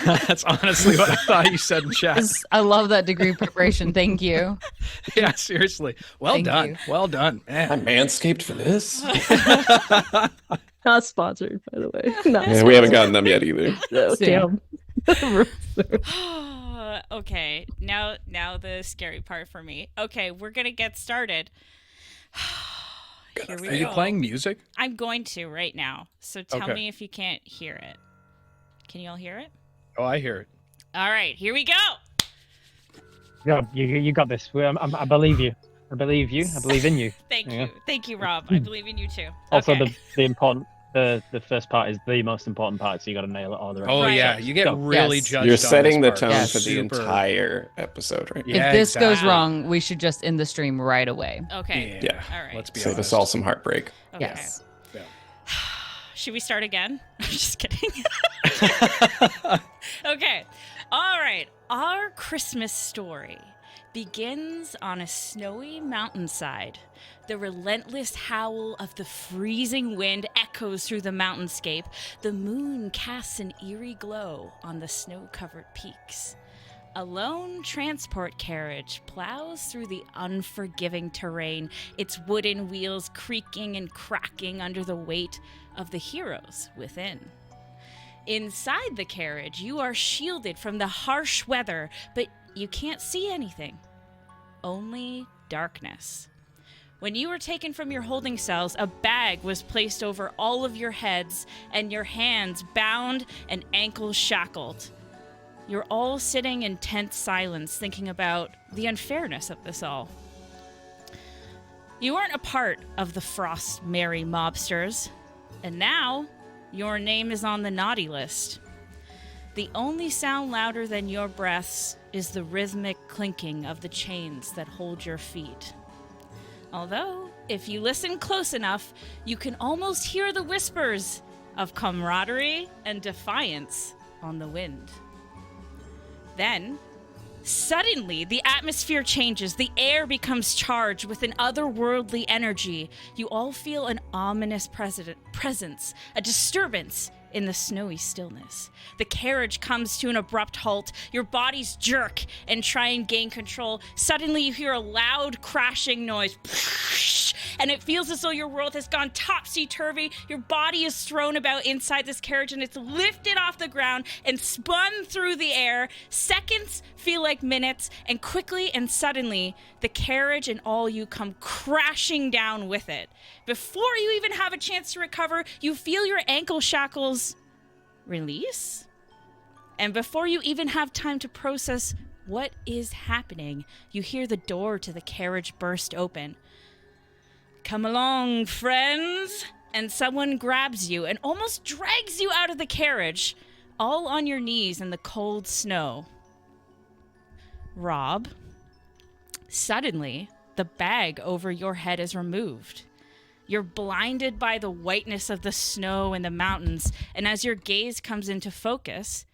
That's honestly what I thought you said in chat. I love that degree of preparation. Thank you. Yeah, seriously. Well Thank done. you. Well done, I man. manscaped for this. Not sponsored, by the way. Not Yeah, we haven't gotten them yet either. so Soon. damn. Okay, now the scary part for me. Okay, we're gonna get started. Here we Are go. you playing music? I'm going to right now. So tell Okay. me if you can't hear it. Can you all hear it? Oh, I hear it. All right, here we go. Yeah, you got this. I believe you. I believe you. I believe in you. Thank you, Rob. I believe in you too. Also, Okay. the first part is the most important part, so you got to nail it all the rest. Oh, Right. yeah. You get Go. really Yes. judged You're on setting the this tone part. Yes. for the Super- entire episode, right? Yeah, if this goes exactly. wrong, we should just end the stream right away. Okay. Yeah. All right. Let's be Save honest. us all some heartbreak. Okay. Yes. Should we start again? I'm just kidding. Okay. All right. Our Christmas story begins on a snowy mountainside. The relentless howl of the freezing wind echoes through the mountainscape. The moon casts an eerie glow on the snow-covered peaks. A lone transport carriage plows through the unforgiving terrain, its wooden wheels creaking and cracking under the weight of the heroes within. Inside the carriage, you are shielded from the harsh weather, but you can't see anything. Only darkness. When you were taken from your holding cells, a bag was placed over all of your heads and your hands bound and ankles shackled. You're all sitting in tense silence, thinking about the unfairness of this all. You weren't a part of the AntiMerry Mobsters, and now your name is on the naughty list. The only sound louder than your breaths is the rhythmic clinking of the chains that hold your feet. Although, if you listen close enough, you can almost hear the whispers of camaraderie and defiance on the wind. Then, suddenly, the atmosphere changes. The air becomes charged with an otherworldly energy. You all feel an ominous presence, a disturbance in the snowy stillness. The carriage comes to an abrupt halt. Your bodies jerk and try and gain control. Suddenly, you hear a loud crashing noise. And it feels as though your world has gone topsy-turvy. Your body is thrown about inside this carriage, and it's lifted off the ground and spun through the air. Seconds feel like minutes, and quickly and suddenly, the carriage and all you come crashing down with it. Before you even have a chance to recover, you feel your ankle shackles release. And before you even have time to process what is happening, you hear the door to the carriage burst open. Come along, friends. And someone grabs you and almost drags you out of the carriage, all on your knees in the cold snow. Rob, suddenly, the bag over your head is removed. You're blinded by the whiteness of the snow and the mountains, and as your gaze comes into focus,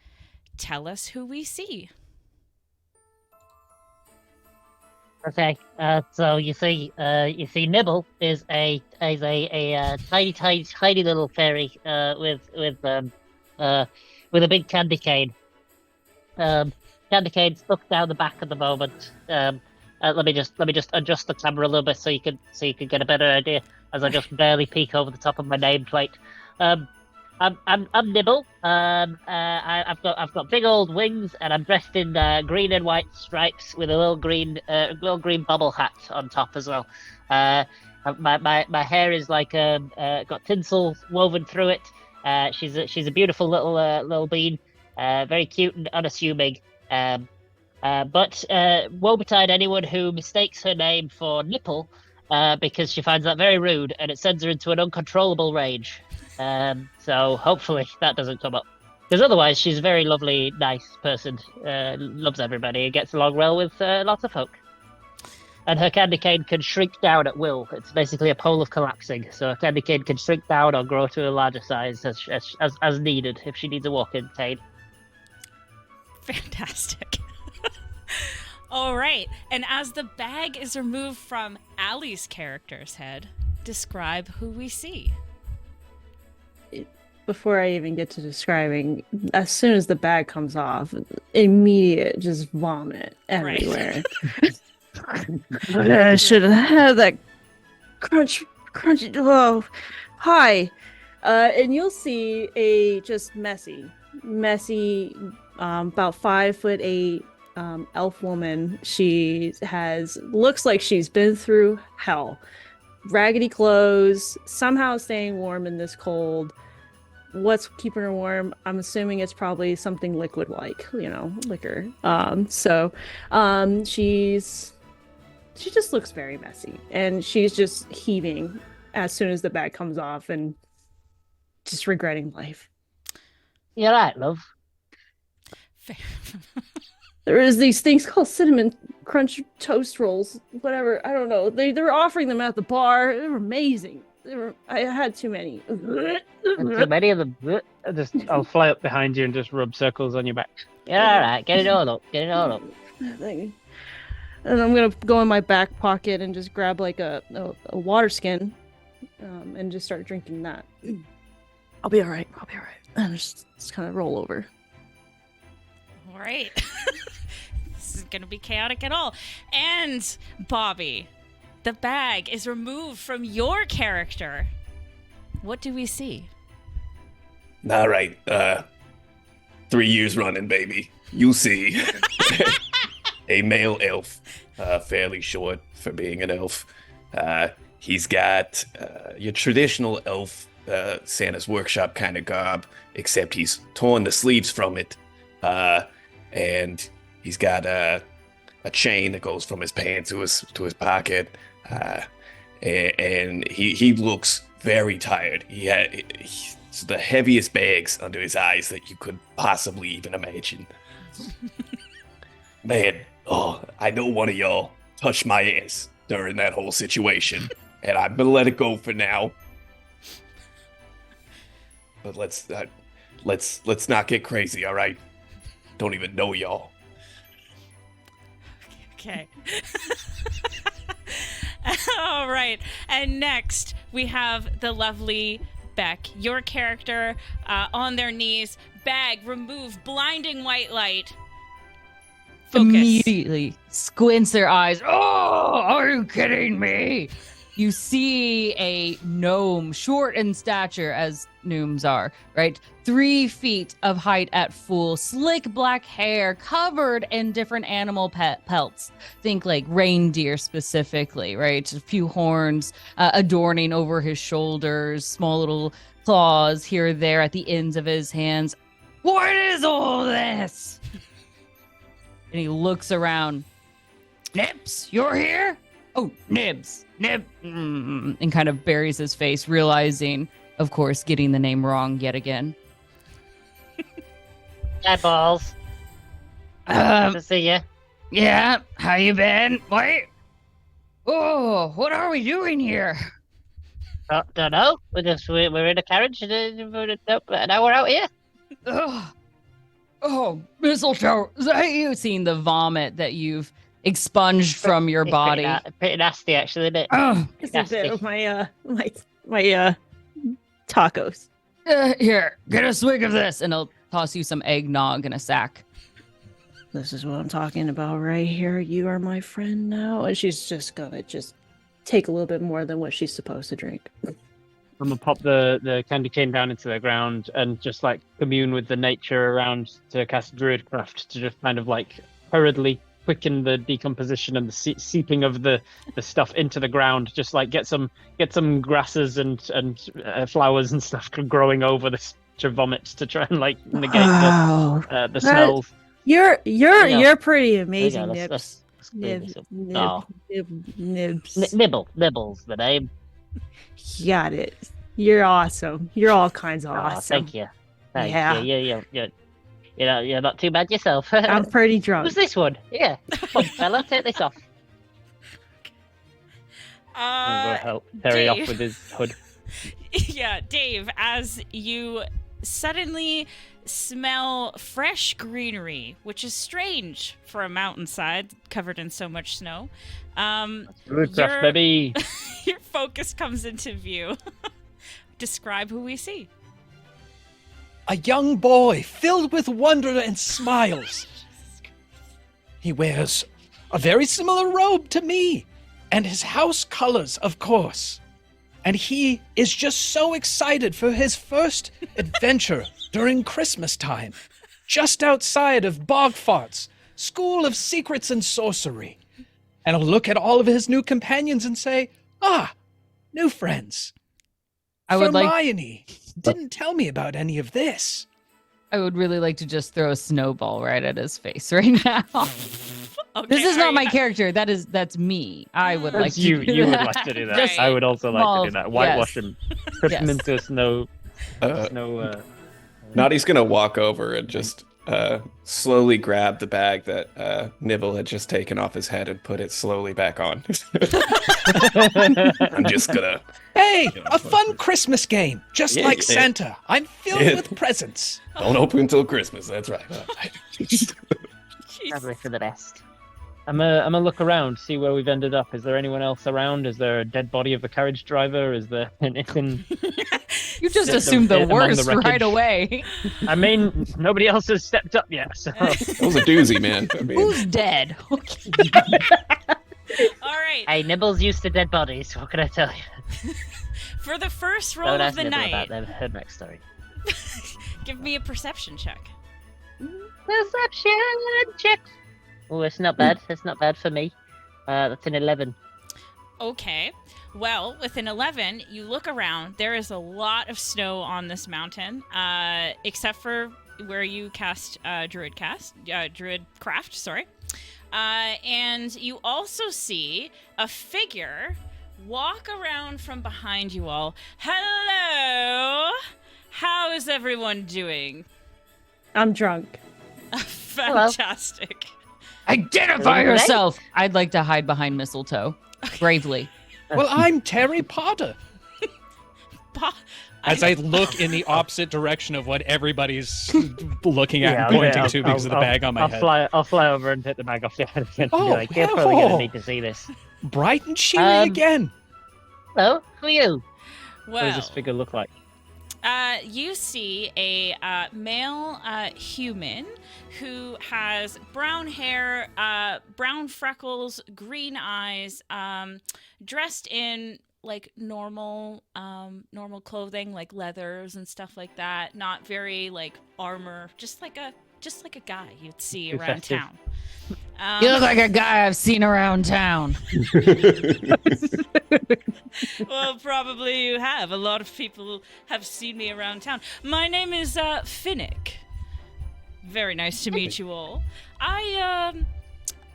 tell us who we see. Okay, so you see Nibble is a tiny little fairy with a big candy cane. Candy cane stuck down the back at the moment. Let me just adjust the camera a little bit so you can get a better idea as I just barely peek over the top of my nameplate. I'm Nibble. I've got big old wings, and I'm dressed in green and white stripes with a little green bubble hat on top as well. My hair is like got tinsel woven through it. She's a beautiful little bean, very cute and unassuming. But woe betide anyone who mistakes her name for Nipple, because she finds that very rude, and it sends her into an uncontrollable rage. So hopefully that doesn't come up, because otherwise she's a very lovely, nice person, loves everybody, and gets along well with lots of folk. And her candy cane can shrink down at will. It's basically a pole of collapsing, so a candy cane can shrink down or grow to a larger size as needed if she needs a walk-in cane. Fantastic. All right, and as the bag is removed from Allie's character's head, describe who we see. before I even get to describing, as soon as the bag comes off, immediate just vomit everywhere. I should have had that crunchy. Oh, hi. And you'll see a just messy, about 5'8" elf woman. She looks like she's been through hell. Raggedy clothes, somehow staying warm in this cold. What's keeping her warm? I'm assuming it's probably something liquid like, liquor. She just looks very messy, and she's just heaving as soon as the bag comes off and just regretting life. You're right, love. Fair. There is these things called cinnamon crunch toast rolls, whatever. I don't know. They were offering them at the bar. They were amazing. I had too many. Too many of them. I'll fly up behind you and just rub circles on your back. You're all right. Get it all up. Get it all up. And I'm gonna go in my back pocket and just grab like a water skin, and just start drinking that. I'll be all right. And just kind of roll over. All right. This is going to be chaotic at all. And Bobby, the bag is removed from your character. What do we see? All right. 3 years running, baby. You see a male elf, fairly short for being an elf. He's got your traditional elf Santa's workshop kind of garb, except he's torn the sleeves from it. And he's got a chain that goes from his pants to his pocket, and he looks very tired. He's the heaviest bags under his eyes that you could possibly even imagine. Man, I know one of y'all touched my ass during that whole situation, and I'm gonna let it go for now. But let's not get crazy, all right? Don't even know y'all. Okay. All right. And next, we have the lovely Beck, your character, on their knees, bag removed, blinding white light. Focus. Immediately squints their eyes. Oh, are you kidding me? You see a gnome, short in stature as gnomes are, right? 3 feet of height at full, slick black hair, covered in different animal pelts. Think like reindeer specifically, right? A few horns adorning over his shoulders, small little claws here or there at the ends of his hands. What is all this? And he looks around. Nibs, you're here? Oh, Nibs. Nib. And kind of buries his face, realizing, of course, getting the name wrong yet again. Eyeballs. Good to see you. Yeah, how you been? Wait. Oh, what are we doing here? Don't know. We're in a carriage. Now we're out here. Oh, mistletoe. Is that you? Seeing the vomit that you've expunged from your It's body. Pretty nasty, actually, isn't it? Oh, It's a bit of my tacos. here, get a swig of this, and I'll toss you some eggnog in a sack. This is what I'm talking about right here. You are my friend now. And she's just gonna take a little bit more than what she's supposed to drink. I'm gonna pop the candy cane down into the ground and just like commune with the nature around to cast Druidcraft to just kind of like hurriedly quicken the decomposition and the seeping of the stuff into the ground. Just like get some grasses and flowers and stuff growing over this vomit to try and like negate the smells. You're pretty amazing, There you go, Nibs. let's Nibs. Nibble's the name. Got it. You're awesome. You're all kinds of awesome. Thank you. Thank Yeah. you. You're not too bad yourself. I'm pretty drunk. Who's this one? Yeah. Come on, fella, take this off. I'm gonna help Terry Dave. off with his hood. Yeah, Dave, as you suddenly smell fresh greenery, which is strange for a mountainside covered in so much snow. Druidcraft, baby. Your focus comes into view. Describe who we see. a young boy filled with wonder and smiles. He wears a very similar robe to me, and his house colors, of course. And he is just so excited for his first adventure during Christmas time, just outside of Bogfart's School of Secrets and Sorcery. And he'll look at all of his new companions and say, new friends. I would like. Hermione didn't tell me about any of this. I would really like to just throw a snowball right at his face right now. Okay, This is not my Rayna. character. That's me. I would like That's to you. do You would that. like to do that. Just I would also like to small- do that. Whitewash yes. him, trip him Yes. into a snow. Uh, Naughty's gonna walk over and just slowly grab the bag that Nibble had just taken off his head and put it slowly back on. I'm just gonna. Hey, a fun Christmas game, just Yeah, like yeah. Santa. I'm filled Yeah. with presents. Don't open until Christmas. That's right. Probably for the best. I'm gonna look around, see where we've ended up. Is there anyone else around? Is there a dead body of the carriage driver? Is there anything? You just The- assumed the among the worst right wreckage. away. I mean, nobody else has stepped up yet. So That was a doozy, man. I mean, Who's dead? Okay. All right. Hey, Nibble's used to dead bodies. What can I tell you? For the first roll Don't of ask the Nibble night, about her backstory. give me a perception check. Perception check. Oh, it's not bad. It's not bad for me. That's an 11. Okay. Well, with an 11, you look around. There is a lot of snow on this mountain, except for where you cast Druid Craft, sorry. And you also see a figure walk around from behind you all. Hello! How is everyone doing? I'm drunk. Fantastic. Identify Hello? yourself. I'd like to hide behind mistletoe, bravely. Well, I'm Terry Potter. Pa- As I look in the opposite direction of what everybody's looking at yeah, and pointing I'll- to because of the bag on my head. I'll fly over and hit the bag off your head again. Oh, Be like, you're probably hell. gonna need to see this. Bright and cheery again. Hello, who are you? What does well, this figure look like? you see a male human who has brown hair, brown freckles, green eyes, dressed in like normal clothing, like leathers and stuff like that. Not very like armor, just like a guy you'd see Too around festive. town. You look like a guy I've seen around town. Well, probably you have. A lot of people have seen me around town. My name is Finnick. Very nice to meet you all. I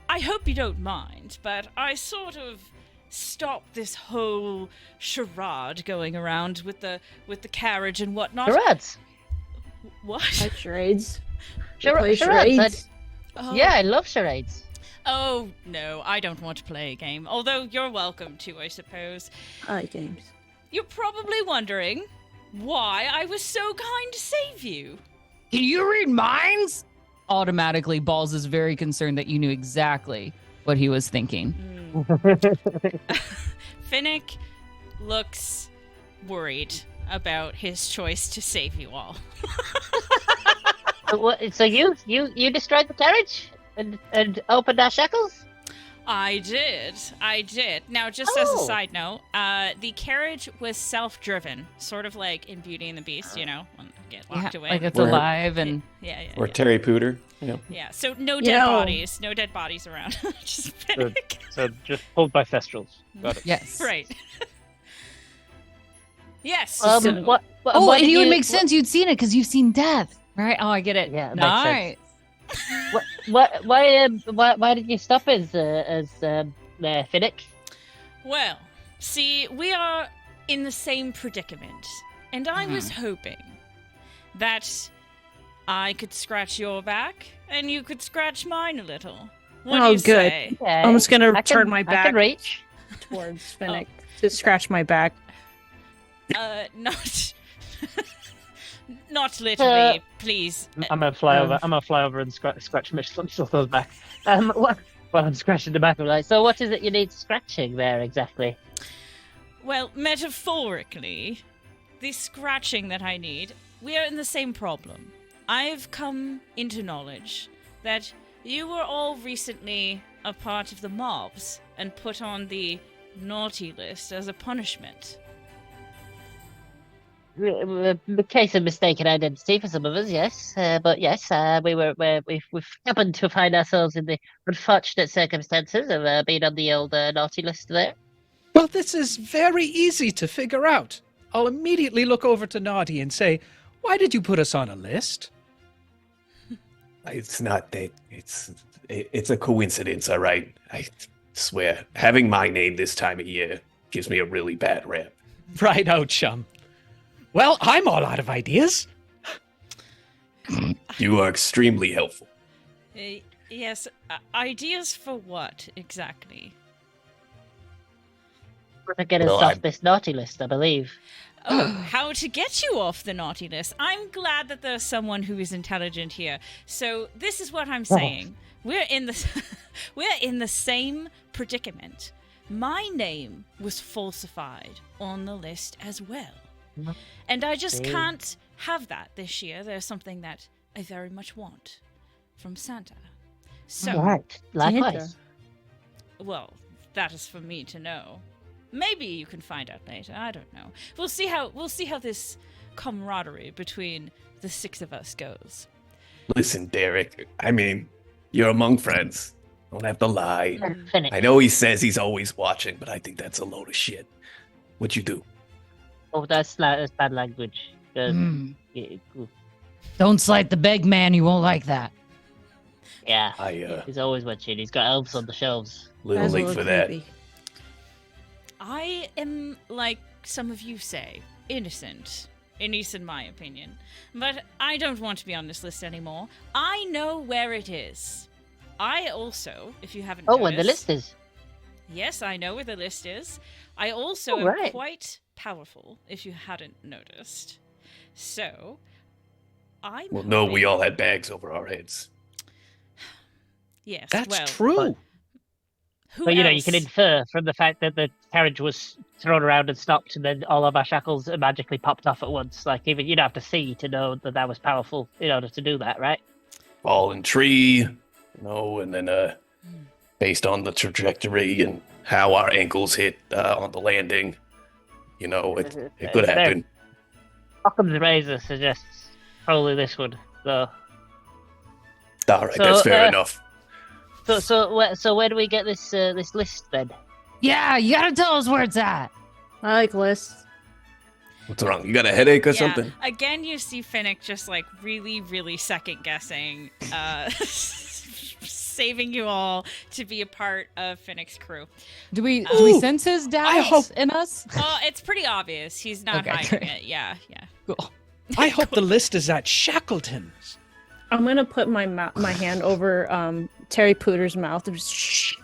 hope you don't mind, but I sort of stopped this whole charade going around with the carriage and whatnot. Charades. What? Like charades. Charades. Charades. Oh. Yeah, I love charades. Oh, no, I don't want to play a game. Although you're welcome to, I suppose. I like games. You're probably wondering why I was so kind to save you. Can you read minds? Automatically, Balls is very concerned that you knew exactly what he was thinking. Finnick looks worried about his choice to save you all. So you destroyed the carriage and opened our shackles? I did. Now, just as a Oh. side note, the carriage was self-driven, sort of like in Beauty and the Beast, you know, when they get locked away. Like it's Where- alive and yeah. Or Terry Pooter. Yeah, so no You dead know- bodies. No dead bodies around. Just Finnick. So just pulled by Thestrals. Got it. yes. Right. Yes. What? Oh, what and did it would you- make sense. You'd seen it because you've seen death, right? Oh, I get it. Yeah, it makes sense. Nice. Why did you stop as Finnick? Well, see, we are in the same predicament, and I was hoping that I could scratch your back and you could scratch mine a little. What do Oh, you good. say? Okay. I'm just gonna I turn my I back can reach. towards Finnick to scratch my back. Not, not literally, please. I'm gonna fly over. I'm gonna fly over and scratch Michelle's back. While I'm scratching the back, I'm like, so what is it you need scratching there exactly? Well, metaphorically, the scratching that I need we are in the same problem. I've come into knowledge that you were all recently a part of the mobs and put on the naughty list as a punishment. The case of mistaken identity for some of us, yes. But yes, we've happened to find ourselves in the unfortunate circumstances of being on the old naughty list there. Well, this is very easy to figure out. I'll immediately look over to Naughty and say, why did you put us on a list? It's not that. It's a coincidence, all right? I swear, having my name this time of year gives me a really bad rap. Right out, chum. Well, I'm all out of ideas. You are extremely helpful. Yes, ideas for what exactly? To get us off this naughty list, I believe. Oh, how to get you off the naughty list. I'm glad that there's someone who is intelligent here. So this is what I'm saying. We're in the same predicament. My name was falsified on the list as well. And I just can't have that this year. There's something that I very much want from Santa. So, Right, likewise. well, that is for me to know. Maybe you can find out later. I don't know. We'll see how this camaraderie between the six of us goes. Listen, Derek, I mean, you're among friends. Don't have to lie. Finish. I know he says he's always watching, but I think that's a load of shit. What'd you do? Oh, that's bad language. Don't slight the big man. You won't like that. I, he's always watching. He's got elves on the shelves. little That's a late little for that. creepy. I am, like some of you say, innocent. At least in my opinion. But I don't want to be on this list anymore. I know where it is. I also, if you haven't noticed... Oh, and the list is. Yes, I know where the list is. I also am right. quite powerful, if you hadn't noticed. So, I'm Well, no, we hoping- all had bags over our heads. Yes, That's well, true. who But you know, you else? can infer from the fact that the carriage was thrown around and stopped, and then all of our shackles magically popped off at once. Like, even you'd have to see to know that that was powerful in order to do that, right? Fallen tree, and then based on the trajectory and how our ankles hit on the landing, it could happen. Occam's razor suggests probably this one, though. All right, So, that's fair enough. So where do we get this list then? Yeah, you gotta tell us where it's at. I like lists. What's wrong? You got a headache or Yeah, something? again, you see Finnick just like really, really second guessing, saving you all to be a part of Finnick's crew. Do we Ooh, sense his I doubts hope- in us? Oh, it's pretty obvious. He's not Okay, hiding great. it. Yeah. Cool. I hope the list is at Shackleton's. I'm gonna put my my hand over Terry Pooter's mouth and just shh.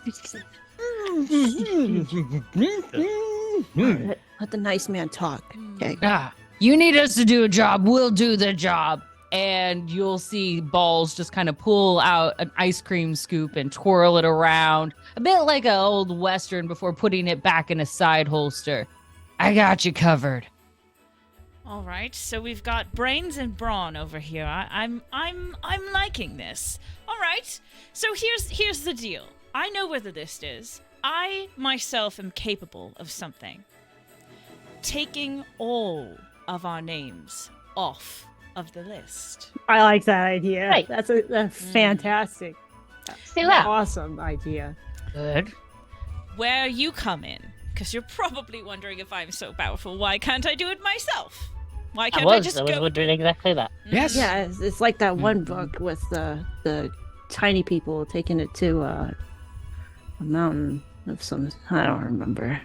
Let the nice man talk. Okay. Ah, you need us to do a job. We'll do the job. And you'll see Balls just kind of pull out an ice cream scoop and twirl it around, a bit like an old Western before putting it back in a side holster. I got you covered. All right. So we've got brains and brawn over here. I'm liking this. All right. So here's the deal. I know where the list is. I myself am capable of something. Taking all of our names off of the list. I like that idea. Right. That's a fantastic, See that? awesome idea. Good. Where you come in, because you're probably wondering if I'm so powerful, why can't I do it myself? Why can't I just I was go? wondering exactly that. Yes. Yeah, it's like that one book with the tiny people taking it to a mountain of some. I don't remember.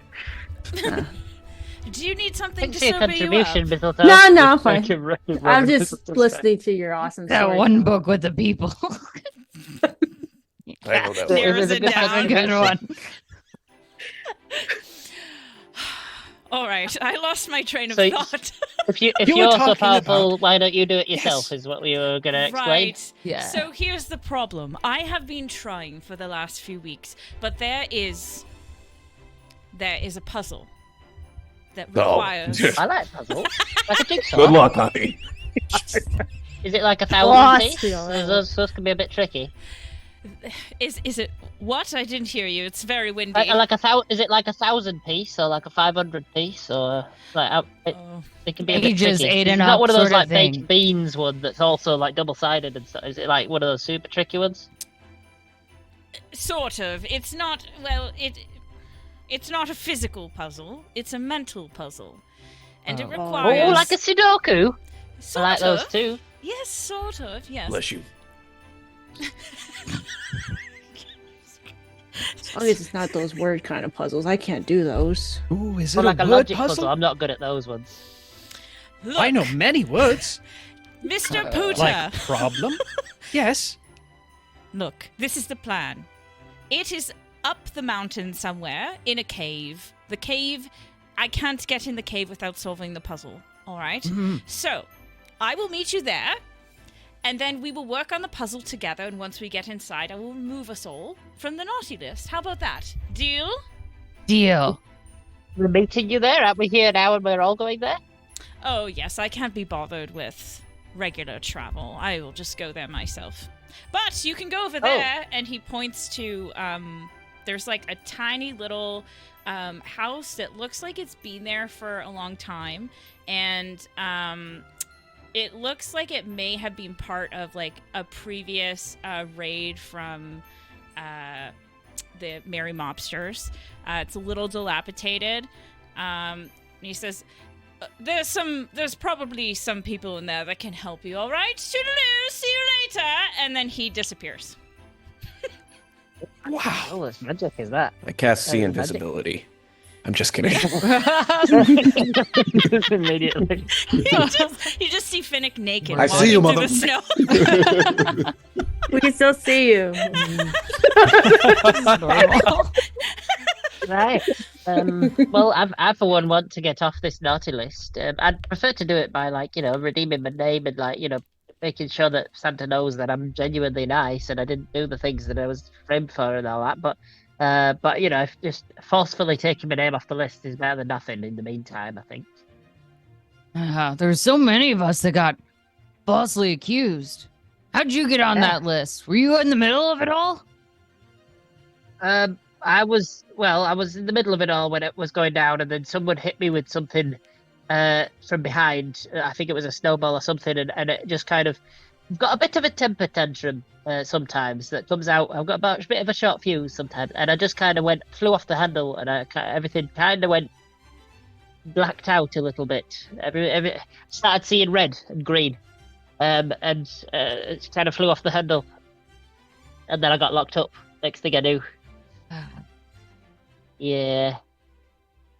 Do you need something Thanks to for your sober you contribution, up? Mistletoe. No, I'm Thank fine. you very much. I'm just listening to your awesome That story. one book with the people. I know that Narrows one. it That's down. a good one. All right, I lost my train of So- thought. If You you're were so talking powerful, about- why don't you do it yourself? Yes. Is what we were going to explain. Right. Yeah. So here's the problem. I have been trying for the last few weeks, but there is a puzzle that Oh. requires I like puzzles. Like a jigsaw. Good luck, honey. Is it like 1,000 Lost piece? the oil. Those can be a bit tricky. Is it what? I didn't hear you. It's very windy. Is it like 1,000 piece or like a 500 piece or like it can be a bit Ages tricky. ate It's and not up one of those sort like of thing. baked beans one that's also like double-sided and stuff. Is it like one of those super tricky ones? Sort of. It's not. Well, it's not a physical puzzle. It's a mental puzzle, and it Oh. requires. Oh, like a Sudoku. Sort I like of. those too. Yes, sort of. Yes. Bless you. As long as it's not those word kind of puzzles, I can't do those. Ooh, is Or it like a a word logic puzzle? puzzle. I'm not good at those ones. Look, I know many words. Mr. Pooter. Like problem? Yes. Look, this is the plan. It is up the mountain somewhere in a cave. The cave. I can't get in the cave without solving the puzzle. All right. Mhm. So, I will meet you there, and then we will work on the puzzle together. And once we get inside, I will remove us all from the naughty list. How about that? Deal? Deal. We're meeting you there. Aren't we here now and we're all going there? Oh yes, I can't be bothered with regular travel. I will just go there myself. But you can go over there, and he points to there's like a tiny little house that looks like it's been there for a long time, and it looks like it may have been part of like a previous raid from the Merry Mobsters. It's a little dilapidated. And he says, there's probably some people in there that can help you, all right? Toodaloo, see you later. And then he disappears. Wow. Oh, it's magic, is that? I cast see That is magic. invisibility. I'm just kidding. Immediately. you just see Finnick naked I see walking you, through the snow. We can still see you. Right. Well, I for one want to get off this naughty list. I'd prefer to do it by redeeming my name and making sure that Santa knows that I'm genuinely nice and I didn't do the things that I was framed for and all that. But if just forcefully taking my name off the list is better than nothing in the meantime, I think. There's so many of us that got falsely accused. How'd you get on that list? Were you in the middle of it all? I was in the middle of it all when it was going down, and then someone hit me with something from behind. I think it was a snowball or something, and it just kind of got a bit of a temper tantrum sometimes that comes out. I've got a bit of a short fuse sometimes, and I just kind of flew off the handle, and everything kind of went blacked out a little bit. Every started seeing red and green, and it kind of flew off the handle, and then I got locked up. Next thing I knew. Yeah.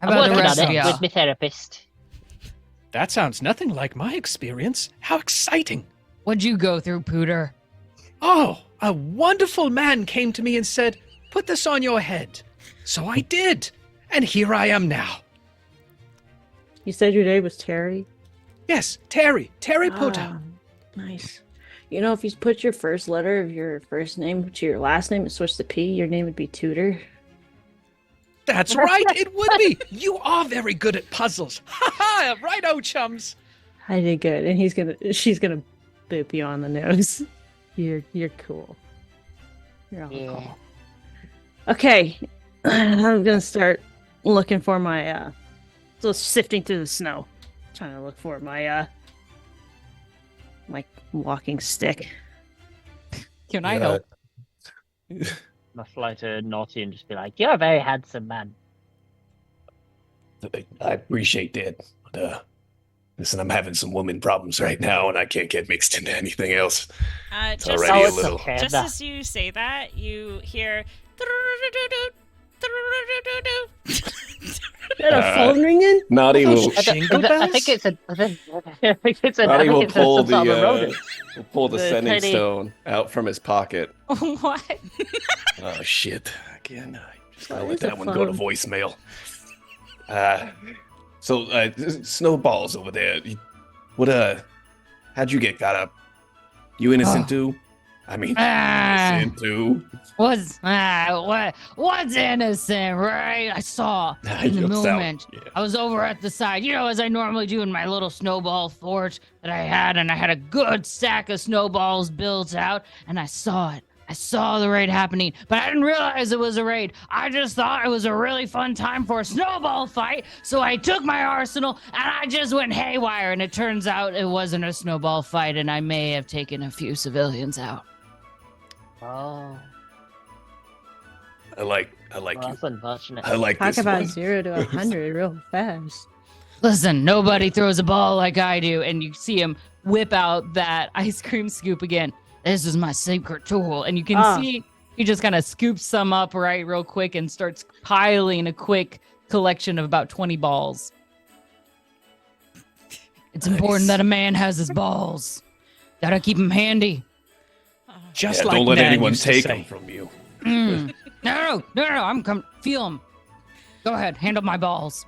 How I'm about the working rest on of it y'all? with my therapist. That sounds nothing like my experience. How exciting. What'd you go through, Pooter? Oh, a wonderful man came to me and said, "Put this on your head." So I did. And here I am now. You said your name was Terry? Yes, Terry Potter. Ah, nice. You know, if you put your first letter of your first name to your last name and switch to P, your name would be Tudor. That's right, it would be. You are very good at puzzles. Ha ha! Righto, chums. I did good, and she's gonna boop you on the nose. You're cool. You're all Yeah. cool. Okay, I'm gonna start looking for my so sifting through the snow, trying to look for my my walking stick. Can I help? I fly to Naughty and just be like, "You're a very handsome man." I appreciate that. But, listen, I'm having some woman problems right now, and I can't get mixed into anything else. It's Just, already a it's little. okay. just Nah. as you say that, you hear. Is that a phone ringing? Naughty will, Jingle I bells? think it's a. I think it's a. I Naughty think will it's pull some sort of a rodent. will pull the The sending tiny- stone out from his pocket. What? Oh shit! Again, I just gotta What let is a that one go to phone? voicemail. So snowballs over there. What how'd you get got up? You innocent too? I mean, Ah. innocent too. What's innocent, right? I saw in the You'll sound- moment. yeah. I was over at the side, as I normally do in my little snowball fort that I had, and I had a good stack of snowballs built out, and I saw it. I saw the raid happening, but I didn't realize it was a raid. I just thought it was a really fun time for a snowball fight, so I took my arsenal and I just went haywire, and it turns out it wasn't a snowball fight, and I may have taken a few civilians out. Oh, I like well, you. that's unfortunate. I like Talk this about one. 0 to 100 real fast. Listen, nobody throws a ball like I do, and you see him whip out that ice cream scoop again. This is my secret tool, and you can see he just kind of scoops some up real quick and starts piling a quick collection of about 20 balls. It's important that a man has his balls. Gotta keep them handy. Just Yeah, like don't let Nan anyone used to take say. them from you. No, I'm coming. Feel them. Go ahead, handle my balls.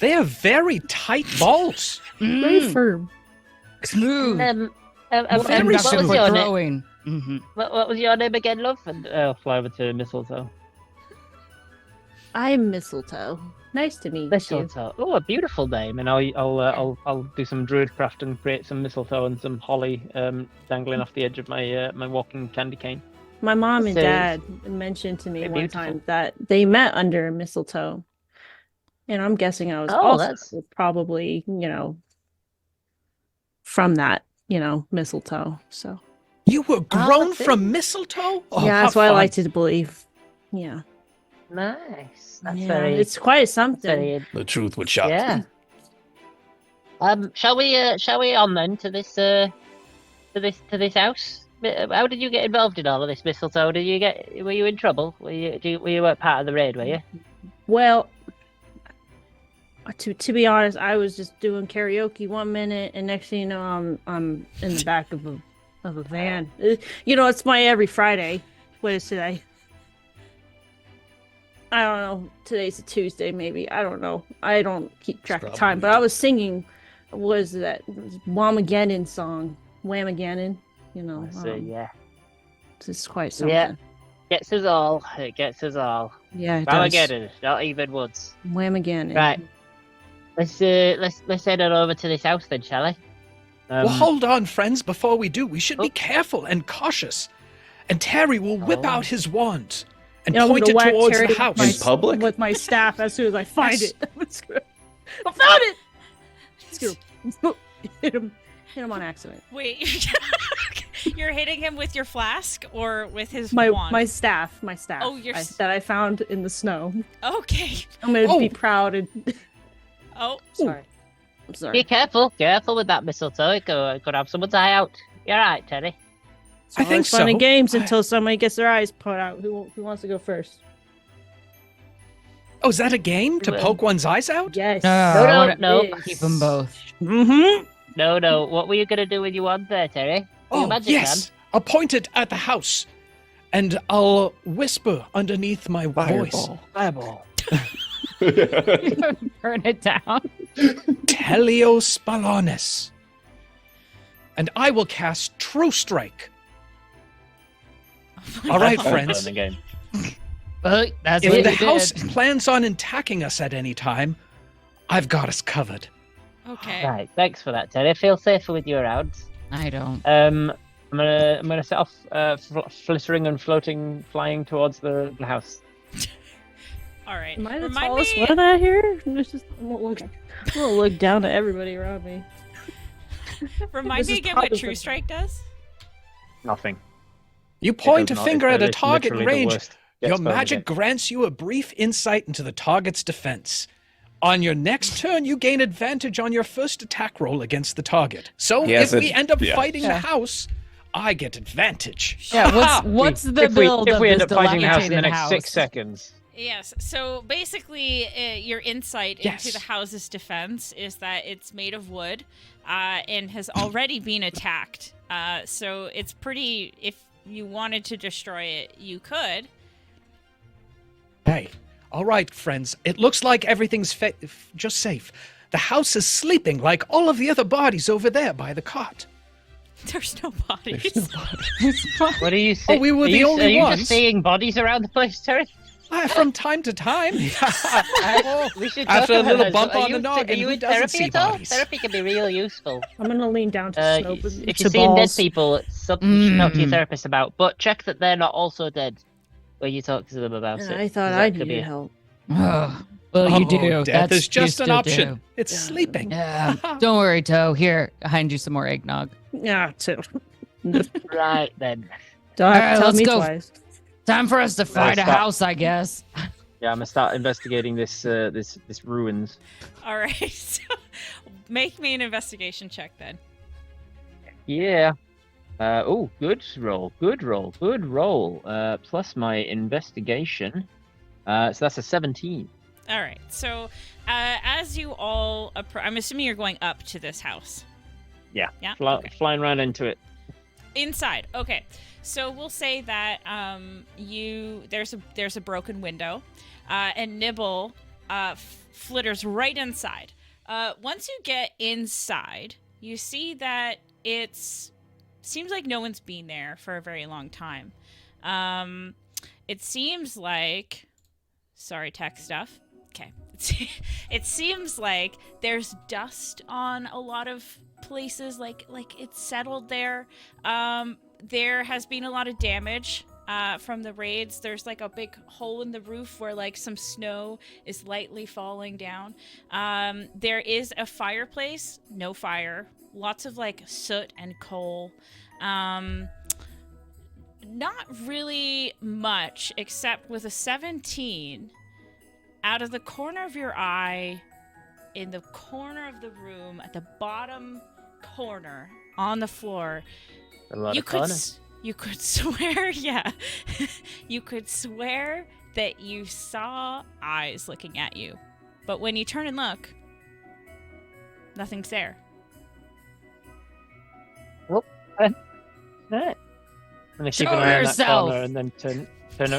They are very tight balls. Very firm. Smooth. Very what was similar. your name? Throwing. What was your name again, love? And I'll fly over to Mistletoe. I'm Mistletoe. Nice to meet you. Mistletoe. Oh, a beautiful name. And I'll do some druidcraft and create some mistletoe and some holly dangling off the edge of my my walking candy cane. My mom and So- dad mentioned to me They're one beautiful. time that they met under mistletoe. And I'm guessing I was Oh, also that's- probably, from that, mistletoe. So You were grown that's it. from mistletoe? Oh, yeah, how that's what I fun. like to believe. Yeah. Nice. That's Yeah, very. it's quite something. very. The truth would shock Yeah. Shall we on then to this house? How did you get involved in all of this, Mistletoe? Were you in trouble? Were you part of the raid? Were you? Well, to be honest, I was just doing karaoke one minute, and next thing you know, I'm in the back of a van. It's my every Friday. What is today? I don't know. Today's a Tuesday, maybe. I don't know. I don't keep track of time. But I was singing. Was that Whamageddon song? Whamageddon. So yeah, It's quite something. Yeah. Gets us all. It gets us all. Yeah, it Well, does. again, not even once. Whamageddon. Right. Let's head on over to this house then, shall we? Well, hold on, friends. Before we do, we should be Oh. careful and cautious. And Terry will whip Oh. out his wand and I'm point gonna it whack towards Terry the with house. my- In public? with my staff as soon as I find Yes. it. I found it. Let's go. Hit him on accident. Wait, you're hitting him with your flask or with his My wand? staff. Oh, your that I found in the snow. Okay. I'm gonna be Oh. proud and Oh, Sorry. I'm sorry. Be careful with that mistletoe. It could have someone's eye out. You're right, Teddy. I think It's fun and so. games until somebody gets their eyes put out. Who wants to go first? Oh, is that a game to Well- poke one's eyes out? Yes. No. Keep them both. Mm-hmm. No. What were you gonna do with your wand there, Terry? Oh, magic yes. I'll point it at the house, and I'll whisper underneath my voice. Fireball. Burn it down. Telios Spalonis. And I will cast True Strike. All right, friends. The game. Well, that's If what the you house did. plans on attacking us at any time, I've got us covered. okay. Right. Thanks for that, Terry. Feel safer with you around. I don't. I'm gonna set off flittering and floating, flying towards the house. All right. Am I the Remind tallest me. one out here? I'm gonna look down at everybody around me. Remind This me is again what probably True the- Strike does. Nothing. You It point a does not. finger It's at a it's target literally the range. worst Your Yes, magic grants you a brief insight into the target's defense. On your next turn, you gain advantage on your first attack roll against the target. So Yes, if we it- end up yeah. fighting the Yeah. house, I get advantage. Yeah, what's the if build we end of up this fighting the house in the dilapidated next house? 6 seconds. Yes. So basically, your insight Yes. into the house's defense is that it's made of wood and has already been attacked. So it's pretty. If you wanted to destroy it, you could. Hey, all right, friends. It looks like everything's just safe. The house is sleeping like all of the other bodies over there by the cot. There's no bodies. What are you saying? Oh, we were the only Are you ones. just seeing bodies around the place, Terry? From time to time. Oh, We should after talk a little about bump this. on the noggin, Are you who in doesn't therapy see at all? bodies? Therapy can be real useful. I'm gonna lean down to Snope If to you're seeing dead balls. people, it's something you should talk to your therapist about. But check that they're not also dead when you talk to them about it. I thought 'cause I that could be needed a- help. Well, you do. Death That's is just you an still option. do. It's sleeping. Yeah. Don't worry, Toe. Here, hand you some more eggnog. Yeah, too. Right then. Don't have Alright, to tell let's me go. twice. Time for us to find a stop. house, I guess. Yeah, I'm gonna start investigating this ruins. All right. So make me an investigation check then. Yeah. Oh, good roll. Plus my investigation. So that's a 17. All right. So as you all I'm assuming you're going up to this house. Yeah. Yeah. Okay. Flying right into it. Inside. Okay. So we'll say that there's a broken window, and Nibble flitters right inside. Once you get inside, you see that seems like no one's been there for a very long time. It seems like, sorry, tech stuff. Okay. It seems like there's dust on a lot of places, like it's settled there. There has been a lot of damage from the raids. There's like a big hole in the roof where like some snow is lightly falling down. There is a fireplace, no fire, lots of like soot and coal. Not really much, except with a 17, out of the corner of your eye, in the corner of the room, at the bottom corner on the floor, A lot you of could corners. you could swear, yeah, you could swear that you saw eyes looking at you, but when you turn and look, nothing's there. Right. I'm gonna keep Show an eye on that yourself. corner and then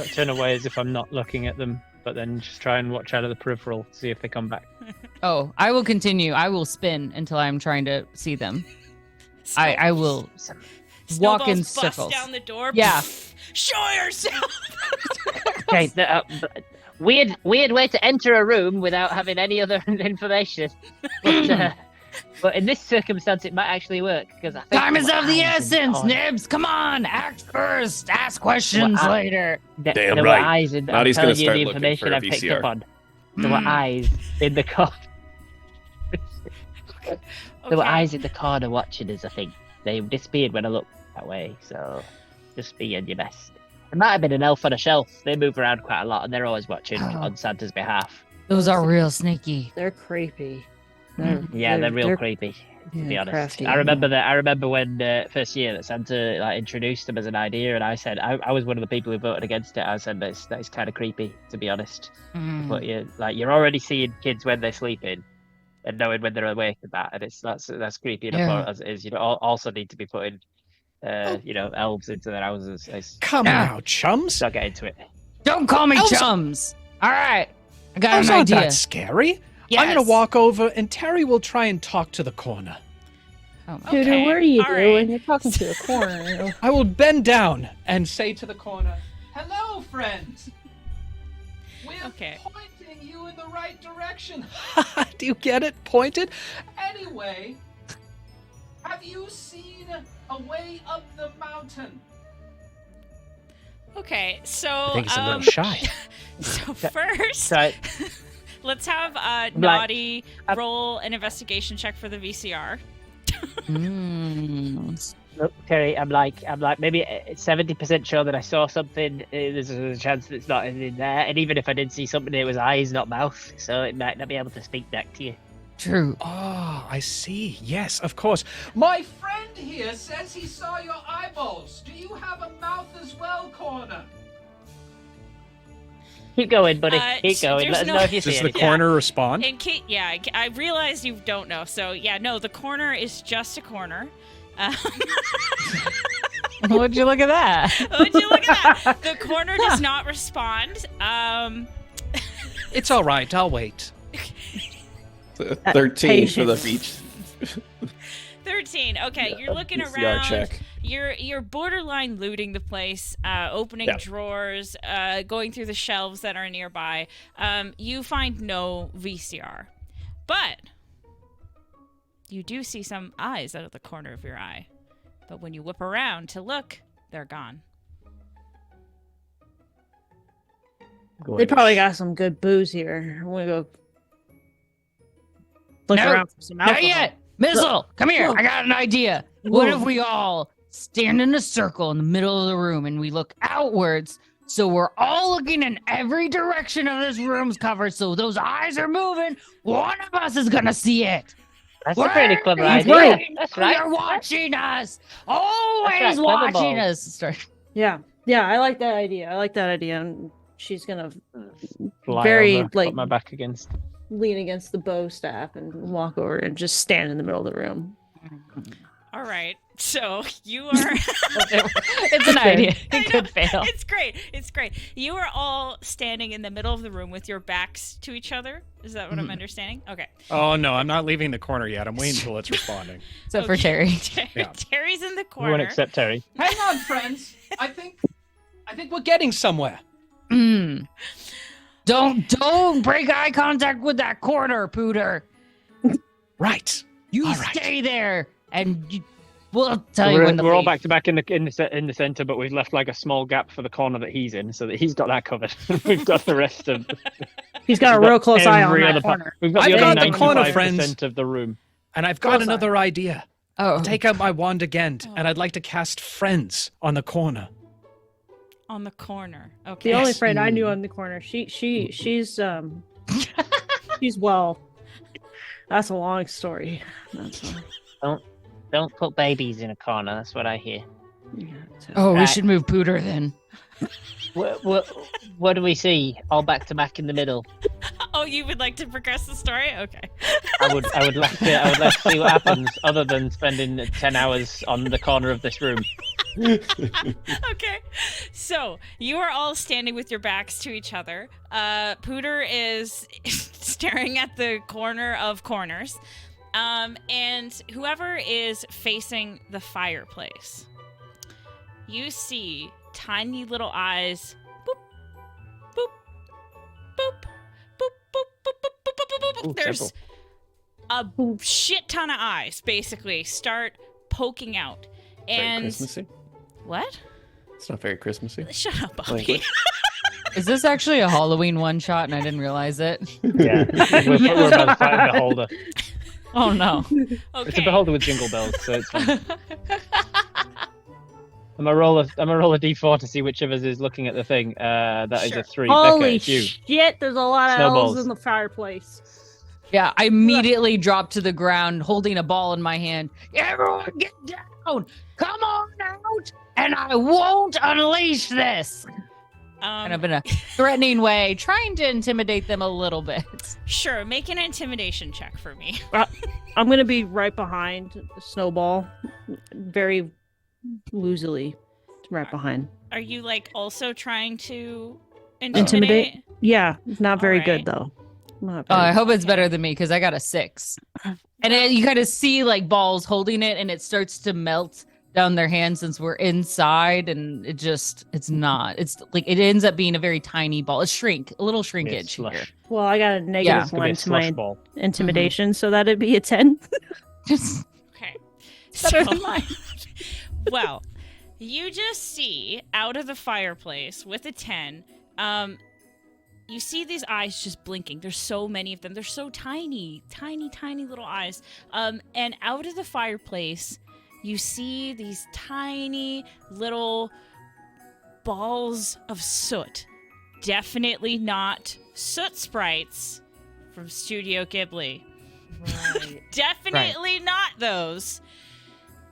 turn away as if I'm not looking at them, but then just try and watch out of the peripheral to see if they come back. Oh, I will continue. I will spin until I'm trying to see them. I will walk in Snowballs bust circles. down the door. Yeah. Show yourself. Okay, weird way to enter a room without having any other information. But in this circumstance, it might actually work because I think Time is of the eyes in essence, corner. Nibs. Come on, act first. Ask questions Well, later. Damn there were right. eyes in. I'm Naughty's gonna telling you start the looking information for a I picked VCR. up on. There were Hmm. eyes in the corner. There were Okay. eyes in the corner watching us. I think they disappeared when I looked that way. So just be on your best. There might have been an elf on a shelf. They move around quite a lot, and they're always watching Oh. on Santa's behalf. Those are real sneaky. They're creepy. Yeah, they're real creepy. To be yeah, honest, crafty. I remember when first year that Santa like introduced them as an idea, and I said I was one of the people who voted against it. I said that is kind of creepy, to be honest. Mm. But you're already seeing kids when they're sleeping, and knowing when they're awake and that, and that's creepy enough Yeah. as it is. You know, also need to be putting elves into their houses. Come Yeah. now, chums. Don't get into it. Don't call me Elsa- chums. All right, I got Elves an aren't idea. that scary. Yes. I'm gonna walk over and Terry will try and talk to the corner. Oh, my- Dude, Okay, what are you all doing? right. You're talking to a corner. I will bend down and say to the corner, "Hello, friends. We're Okay. pointing you in the right direction." Do you get it? Pointed? Anyway, have you seen a way up the mountain? Okay, so I think he's a little shy. So first, So let's have Like- Naughty roll an investigation check for the VCR. Mm. look, Terry, I'm like maybe 70% sure that I saw something. There's a chance that it's not in there, and even if I did see something, it was eyes, not mouth. So it might not be able to speak back to you. True. Oh, I see. Yes, of course. My friend here says he saw your eyeballs. Do you have a mouth as well, corner? Keep going, buddy. Keep so going. there's Let us no- know if you see Does the anything. corner respond? And Kate, yeah, I realize you don't know. So yeah, no, the corner is just a corner. Would you look at that? Would you look at that? The corner does not respond. It's all right. I'll wait. 13 for the patience. beach. 13. Okay, you're looking PCR around. check. You're borderline looting the place, opening Yep. drawers, going through the shelves that are nearby. You find no VCR, but you do see some eyes out of the corner of your eye. But when you whip around to look, they're gone. They probably got some good booze here. I'm gonna go look No, around for some Not alcohol. yet. Missile, come here. Whoa. I got an idea. What Whoa. if we all stand in a circle in the middle of the room and we look outwards so we're all looking in every direction of this room's covered so those eyes are moving? One of us is going to see it. That's a pretty clever Where idea. is That's it? right. You're watching us. Always That's right, clever watching ball. us. Start. Yeah, I like that idea. And she's gonna Fly Very, over, like- put my back against. lean against the bow staff and walk over and just stand in the middle of the room. All right, so you are. It's an idea. I It know. could fail. It's great. It's great. You are all standing in the middle of the room with your backs to each other. Is that what I'm understanding? Okay. Oh no, I'm not leaving the corner yet. I'm waiting until it's responding. Except for Okay. Terry. Yeah. Terry's in the Everyone corner. except Terry. Hang on, friends. I think we're getting somewhere. Mm. Don't break eye contact with that corner, Pooter. Right. You All right. stay there, and we'll tell So you when to we're all leave. back to back in the center, but we've left like a small gap for the corner that he's in, so that he's got that covered. We've got the rest of. He's got a we've real close eye on every that other part. corner. We've got I've the got other the corner, 95% friends. of the room. And I've got Close another idea. Oh, I'll take out my wand again, and I'd like to cast friends on the corner. On the corner. Okay. The only Yes. friend I knew on the corner, she's she's well. That's a long story. That's all. Don't put babies in a corner. That's what I hear. Yeah, so- Oh, we Right. should move Pooter then. What do we see? All back to back in the middle. Oh, you would like to progress the story? Okay. I would like to see what happens, other than spending 10 hours on the corner of this room. Okay. So you are all standing with your backs to each other. Pooter is staring at the corner of corners. And whoever is facing the fireplace, you see tiny little eyes. Boop, boop, boop, boop, boop, boop, boop, boop, boop, boop. Ooh, There's a shit ton of eyes basically start poking out. Very And Christmassy. what? It's not very Christmassy. Shut up, Bobby. Language. Is this actually a Halloween one shot and I didn't realize it? Yeah, we're about to fight a beholder. Oh no. Okay. It's a beholder with jingle bells, so it's fine. I'm gonna roll a d4 to see which of us is looking at the thing. That is Sure. a 3. Holy Becca, it's you. shit! There's a lot of Snowballs. elves in the fireplace. Yeah, I immediately dropped to the ground holding a ball in my hand. Everyone get down! Come on out! And I won't unleash this! Kind of in a threatening way, trying to intimidate them a little bit. Sure, make an intimidation check for me. I'm gonna be right behind Snowball, very loosely, right behind. Are you like also trying to Intimidate? Yeah, not very Alright. good though. Not I very- hope it's better than me because I got a 6. And you kind of see like balls holding it and it starts to melt down their hands since we're inside and it's not. It's like it ends up being a very tiny ball. It's a little shrinkage here. slush. Well, I got a Yeah. negative It's gonna be a one to my slush ball. intimidation, so that'd be a 10. Just Okay. better So- than mine. Well, you just see out of the fireplace with a 10, you see these eyes just blinking. There's so many of them. They're so tiny, tiny, tiny little eyes. And out of the fireplace, you see these tiny little balls of soot. Definitely not soot sprites from Studio Ghibli. Definitely not those.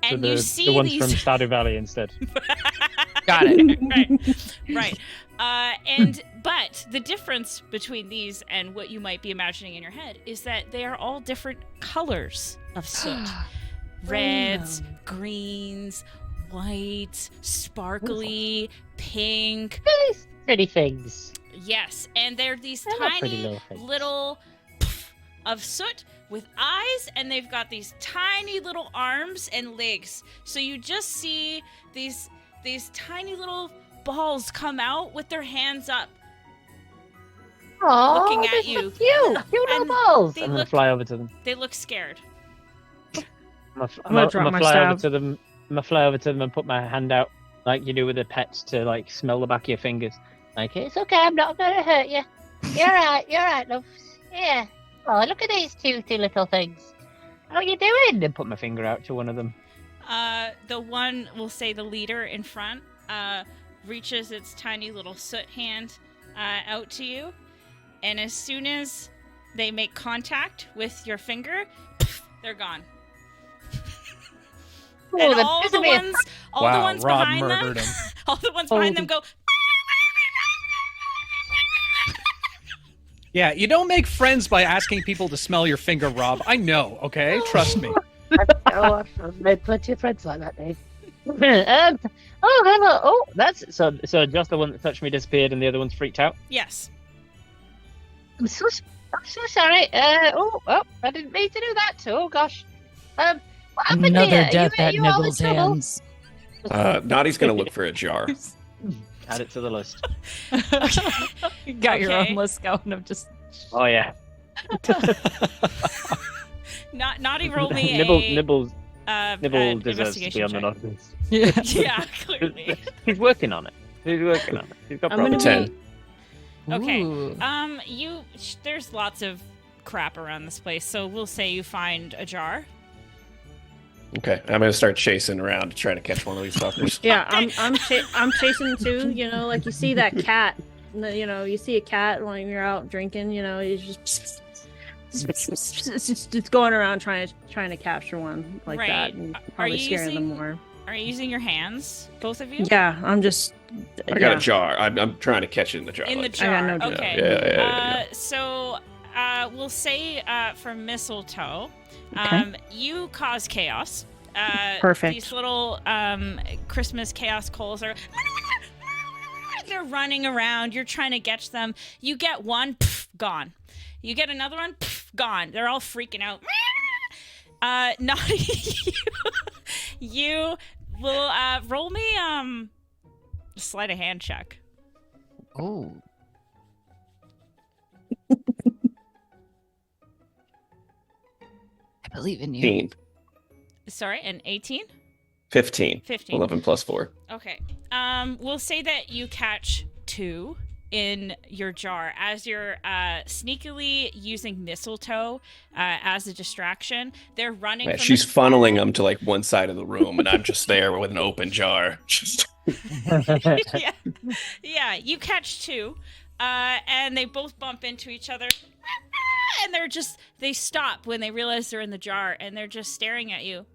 So And the, you see the ones these from Stardew Valley instead. Got it. right. But the difference between these and what you might be imagining in your head is that they are all different colors of soot. Reds, greens, whites, sparkly, pink. Pretty things. Yes, and they're these They're not pretty tiny little things. little pff of soot with eyes, and they've got these tiny little arms and legs. So you just see these tiny little balls come out with their hands up, looking at you. Cute little balls. They I'm gonna look, fly over to them. they look scared. I'm gonna drop my fly over stab. to them. I'm gonna fly over to them and put my hand out like you do with the pets to like smell the back of your fingers. Like It's okay, I'm not gonna hurt you. You're right, love. Yeah. Oh, look at these two little things. How are you doing? and put my finger out to one of them. The one, we'll say the leader in front, reaches its tiny little soot hand out to you, and as soon as they make contact with your finger, they're gone. And the all the Disney- ones, all Wow, the ones Rob behind them, murdered him. all the ones behind them go. Yeah, you don't make friends by asking people to smell your finger, Rob. I know, okay? Trust me. I've made plenty of friends like that, Dave. Oh, hello. Oh, That's so just the one that touched me disappeared and the other one's freaked out. Yes. I'm so sorry. I didn't mean to do that. Oh gosh. What happened Another here? death you, at you all in Nibble's trouble? hands. Naughty's gonna look for a jar. Add it to the list. You got your Okay. own list going of just. Oh yeah. Naughty, roll me Nibble an deserves to be investigation on the check. naughty list. Yeah. Yeah, clearly. He's working on it. He's got I'm gonna problems. 10. Okay. Ooh. There's lots of crap around this place, so we'll say you find a jar. Okay, I'm gonna start chasing around to try to catch one of these fuckers. Yeah, I'm chasing too. You know, like you see that cat. You know, you see a cat when you're out drinking. You know, you just it's going around trying to capture one like Right. that, and Are probably you scaring them using- more. Are you using your hands, both of you? Yeah, I'm just. I got a jar. I'm trying to catch it in the jar. In the like- jar. no jar. Okay. Yeah. So we'll say for mistletoe, Okay. you cause chaos. Perfect. These little Christmas chaos coals are. They're running around. You're trying to catch them. You get one, pff, gone. You get another one, pff, gone. They're all freaking out. Naughty, you will roll me sleight of hand check. Oh. I believe in you. 15. Sorry, an 18? 15. 15. 11 plus 4. Okay. We'll say that you catch 2 in your jar as you're sneakily using mistletoe as a distraction. They're running. Yeah, from she's the- funneling them to like one side of the room, and I'm just there with an open jar. Just yeah, yeah. You catch 2, and they both bump into each other, and they stop when they realize they're in the jar, and they're just staring at you.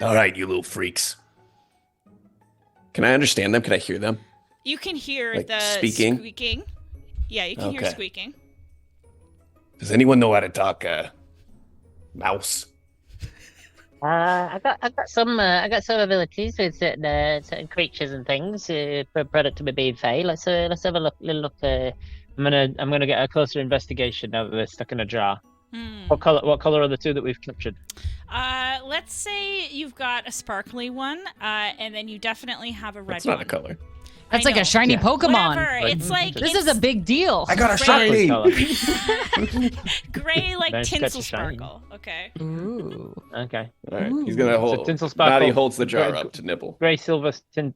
all right, you little freaks. Can I understand them? Can I hear them? You can hear Like the speaking? squeaking. Yeah, you can hear Okay. squeaking. Does anyone know how to talk mouse? I got some abilities with certain creatures and things. Product of me being fey. Let's have a little look. I'm gonna get a closer investigation now that they're stuck in a jar. Hmm. What color are the two that we've captured? Let's say you've got a sparkly one, and then you definitely have a red That's not one. a color. That's I like know. a shiny Yeah. Pokemon. Whatever. Like, It's like This is a big deal. I got a Gray. shiny. gray, like Nice tinsel catch, shiny. sparkle. Okay. Ooh. Okay. All right, he's gonna hold. So tinsel sparkle. Naughty holds the jar Gray- up to nibble. Grey, silver,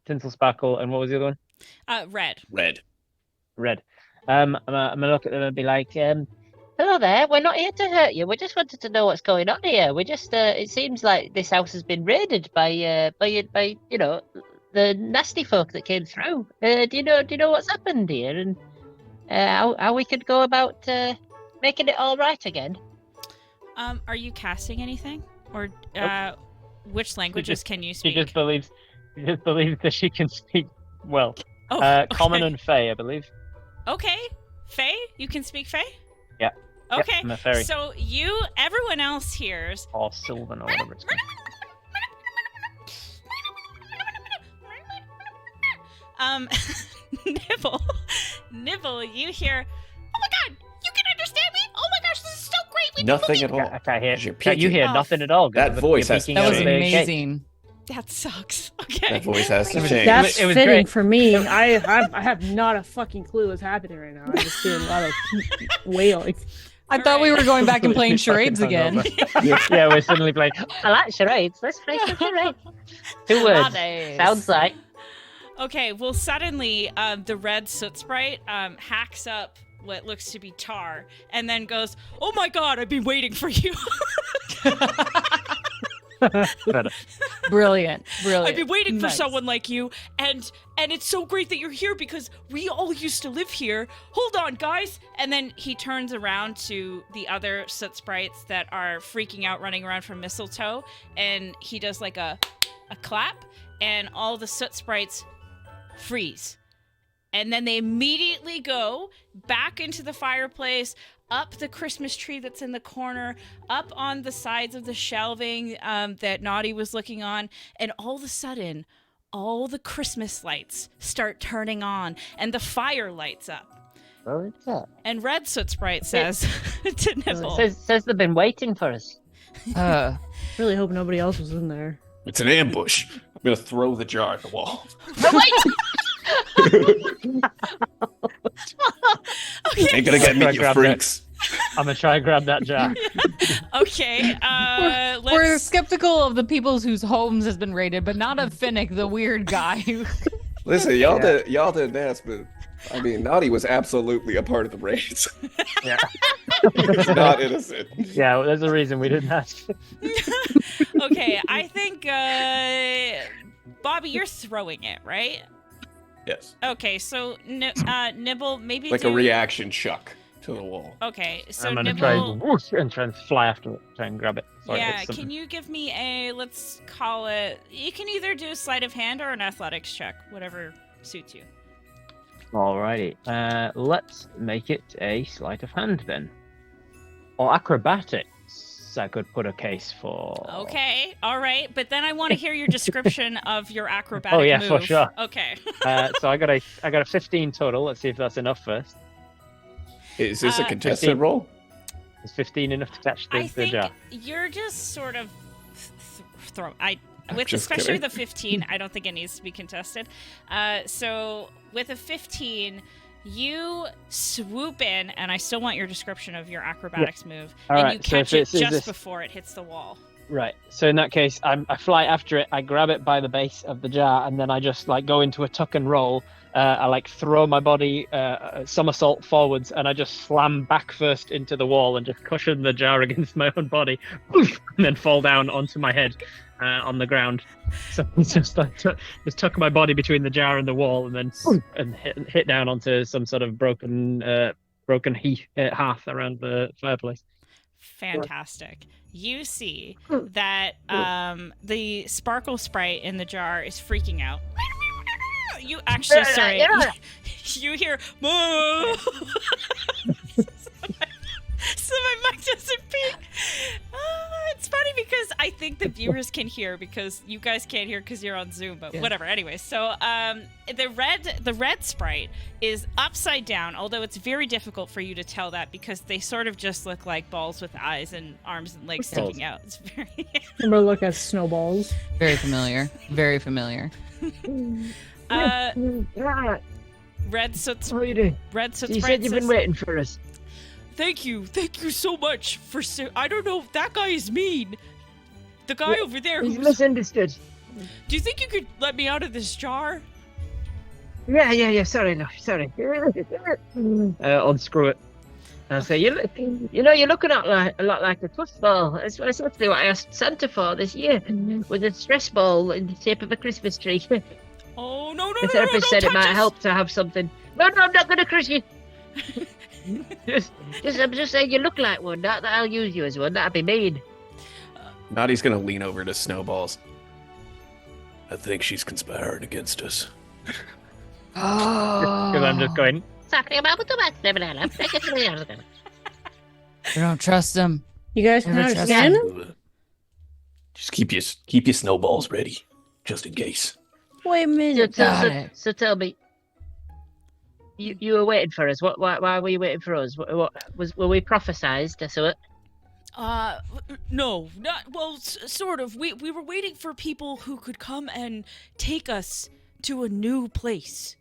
tinsel sparkle, and what was the other one? Red. Red. Red. I'm gonna look at them and be like, Hello there. We're not here to hurt you. We just wanted to know what's going on here. We just it seems like this house has been raided by you know the nasty folk that came through. Do you know what's happened here and how we could go about making it all right again? Are you casting anything, or Nope. which languages can you she speak? just believes that she can speak well. Oh, okay. Common and Fey, I believe. Okay, Faye, you can speak Faye. Yeah. Yep, Okay. I'm a fairy. So everyone else hears. Or Sylvan or whatever it's called. Nibble, you hear, oh my god, you can understand me? Oh my gosh, this is so great. Nothing at all. I can't hear. You're Can't you peeking. hear nothing at all? That voice has That was Change. amazing. That sucks. Okay. That voice has to It was- change. That's it was fitting great. for me. I have not a fucking clue what's happening right now. I just hear a lot of wailing. I thought we were going back and playing Fucking charades again. hungover. Yeah, we're suddenly playing. I like charades. Let's play some charades. 2 words. Nice. Sounds like. Okay, well, suddenly the red soot sprite hacks up what looks to be tar and then goes, "Oh my god, I've been waiting for you. Better. Brilliant. I've been waiting for Nice. someone like you, and it's so great that you're here because we all used to live here. Hold on, guys." And then he turns around to the other soot sprites that are freaking out, running around from mistletoe, and he does like a clap, and all the soot sprites freeze. And then they immediately go back into the fireplace, up the Christmas tree that's in the corner, up on the sides of the shelving that Naughty was looking on, and all of a sudden, all the Christmas lights start turning on, and the fire lights up. What's up? And Red Soot Sprite says to Nibble, Says they've been waiting for us. Really hope nobody else was in there. It's an ambush. I'm gonna throw the jar at the wall. okay, Ain't gonna get me, you Grab freaks. I'm gonna try and grab that jar. okay, We're let's... skeptical of the people whose homes has been raided, but not of Finnick, the weird guy. Listen, y'all didn't ask, but I mean, Naughty was absolutely a part of the raids. Yeah. He's not innocent. Yeah, well, there's a reason we didn't ask. Okay, I think, Bobby, you're throwing it, right? Yes. Okay, so Nibble, maybe Like do... a reaction chuck to the wall. Okay, so I'm gonna Nibble... try and whoosh and try and fly after it, try and grab it. Sorry, Yeah, it's something. can you give me a, let's call it, you can either do a sleight of hand or an athletics check, whatever suits you. Alrighty, let's make it a sleight of hand then. Or acrobatics, I could put a case for. Okay, all right, but then I want to hear your description of your acrobatic Oh, yeah, move. for sure. Okay. So I got a 15 total. Let's see if that's enough first. Is this a 15. contested roll? Is 15 enough to catch I the think jar? you're just sort of throw. With Just especially kidding. the 15, I don't think it needs to be contested. So with a 15, you swoop in, and I still want your description of your acrobatics move, All and right, you so catch if it it's- is just this- before it hits the wall. Right. So in that case, I fly after it. I grab it by the base of the jar, and then I just like go into a tuck and roll. I like throw my body somersault forwards, and I just slam back first into the wall and just cushion the jar against my own body, and then fall down onto my head on the ground. So it's just like just tuck my body between the jar and the wall, and then hit down onto some sort of broken hearth around the fireplace. Fantastic. You see that the sparkle sprite in the jar is freaking out. You actually, sorry, you hear, "Moo!" So my mic doesn't peak. It's funny because I think the viewers can hear because you guys can't hear because you're on Zoom, but whatever. Anyway, so the red sprite is upside down, although it's very difficult for you to tell that because they sort of just look like balls with eyes and arms and legs sticking out. It's very I'm gonna look at snowballs. Very familiar. Very familiar. red soot. What are you doing? Red soot You sprite said you've been says, waiting for us. Thank you so much for. I don't know. That guy is mean. The guy over there. He's Who's, misunderstood. do you think you could let me out of this jar? Yeah. Sorry, no, sorry. Unscrew it. I'll say you're looking at a lot like a football. That's exactly what I asked Santa for this year, with a stress ball in the shape of a Christmas tree. Oh no! The therapist said it touch might us. help to have something. No, I'm not gonna crush you. I'm just saying you look like one. That I'll use you as one. That'd be mean. Naughty's gonna lean over to Snowballs. I think she's conspiring against us. Oh. Because I'm just going. I don't trust him. You guys can Never trust understand him. him? Just keep your snowballs ready, just in case. Wait a minute. Got it. So tell me, you were waiting for us. Why were you waiting for us? Were we prophesized? So No, not well. Sort of. We were waiting for people who could come and take us to a new place.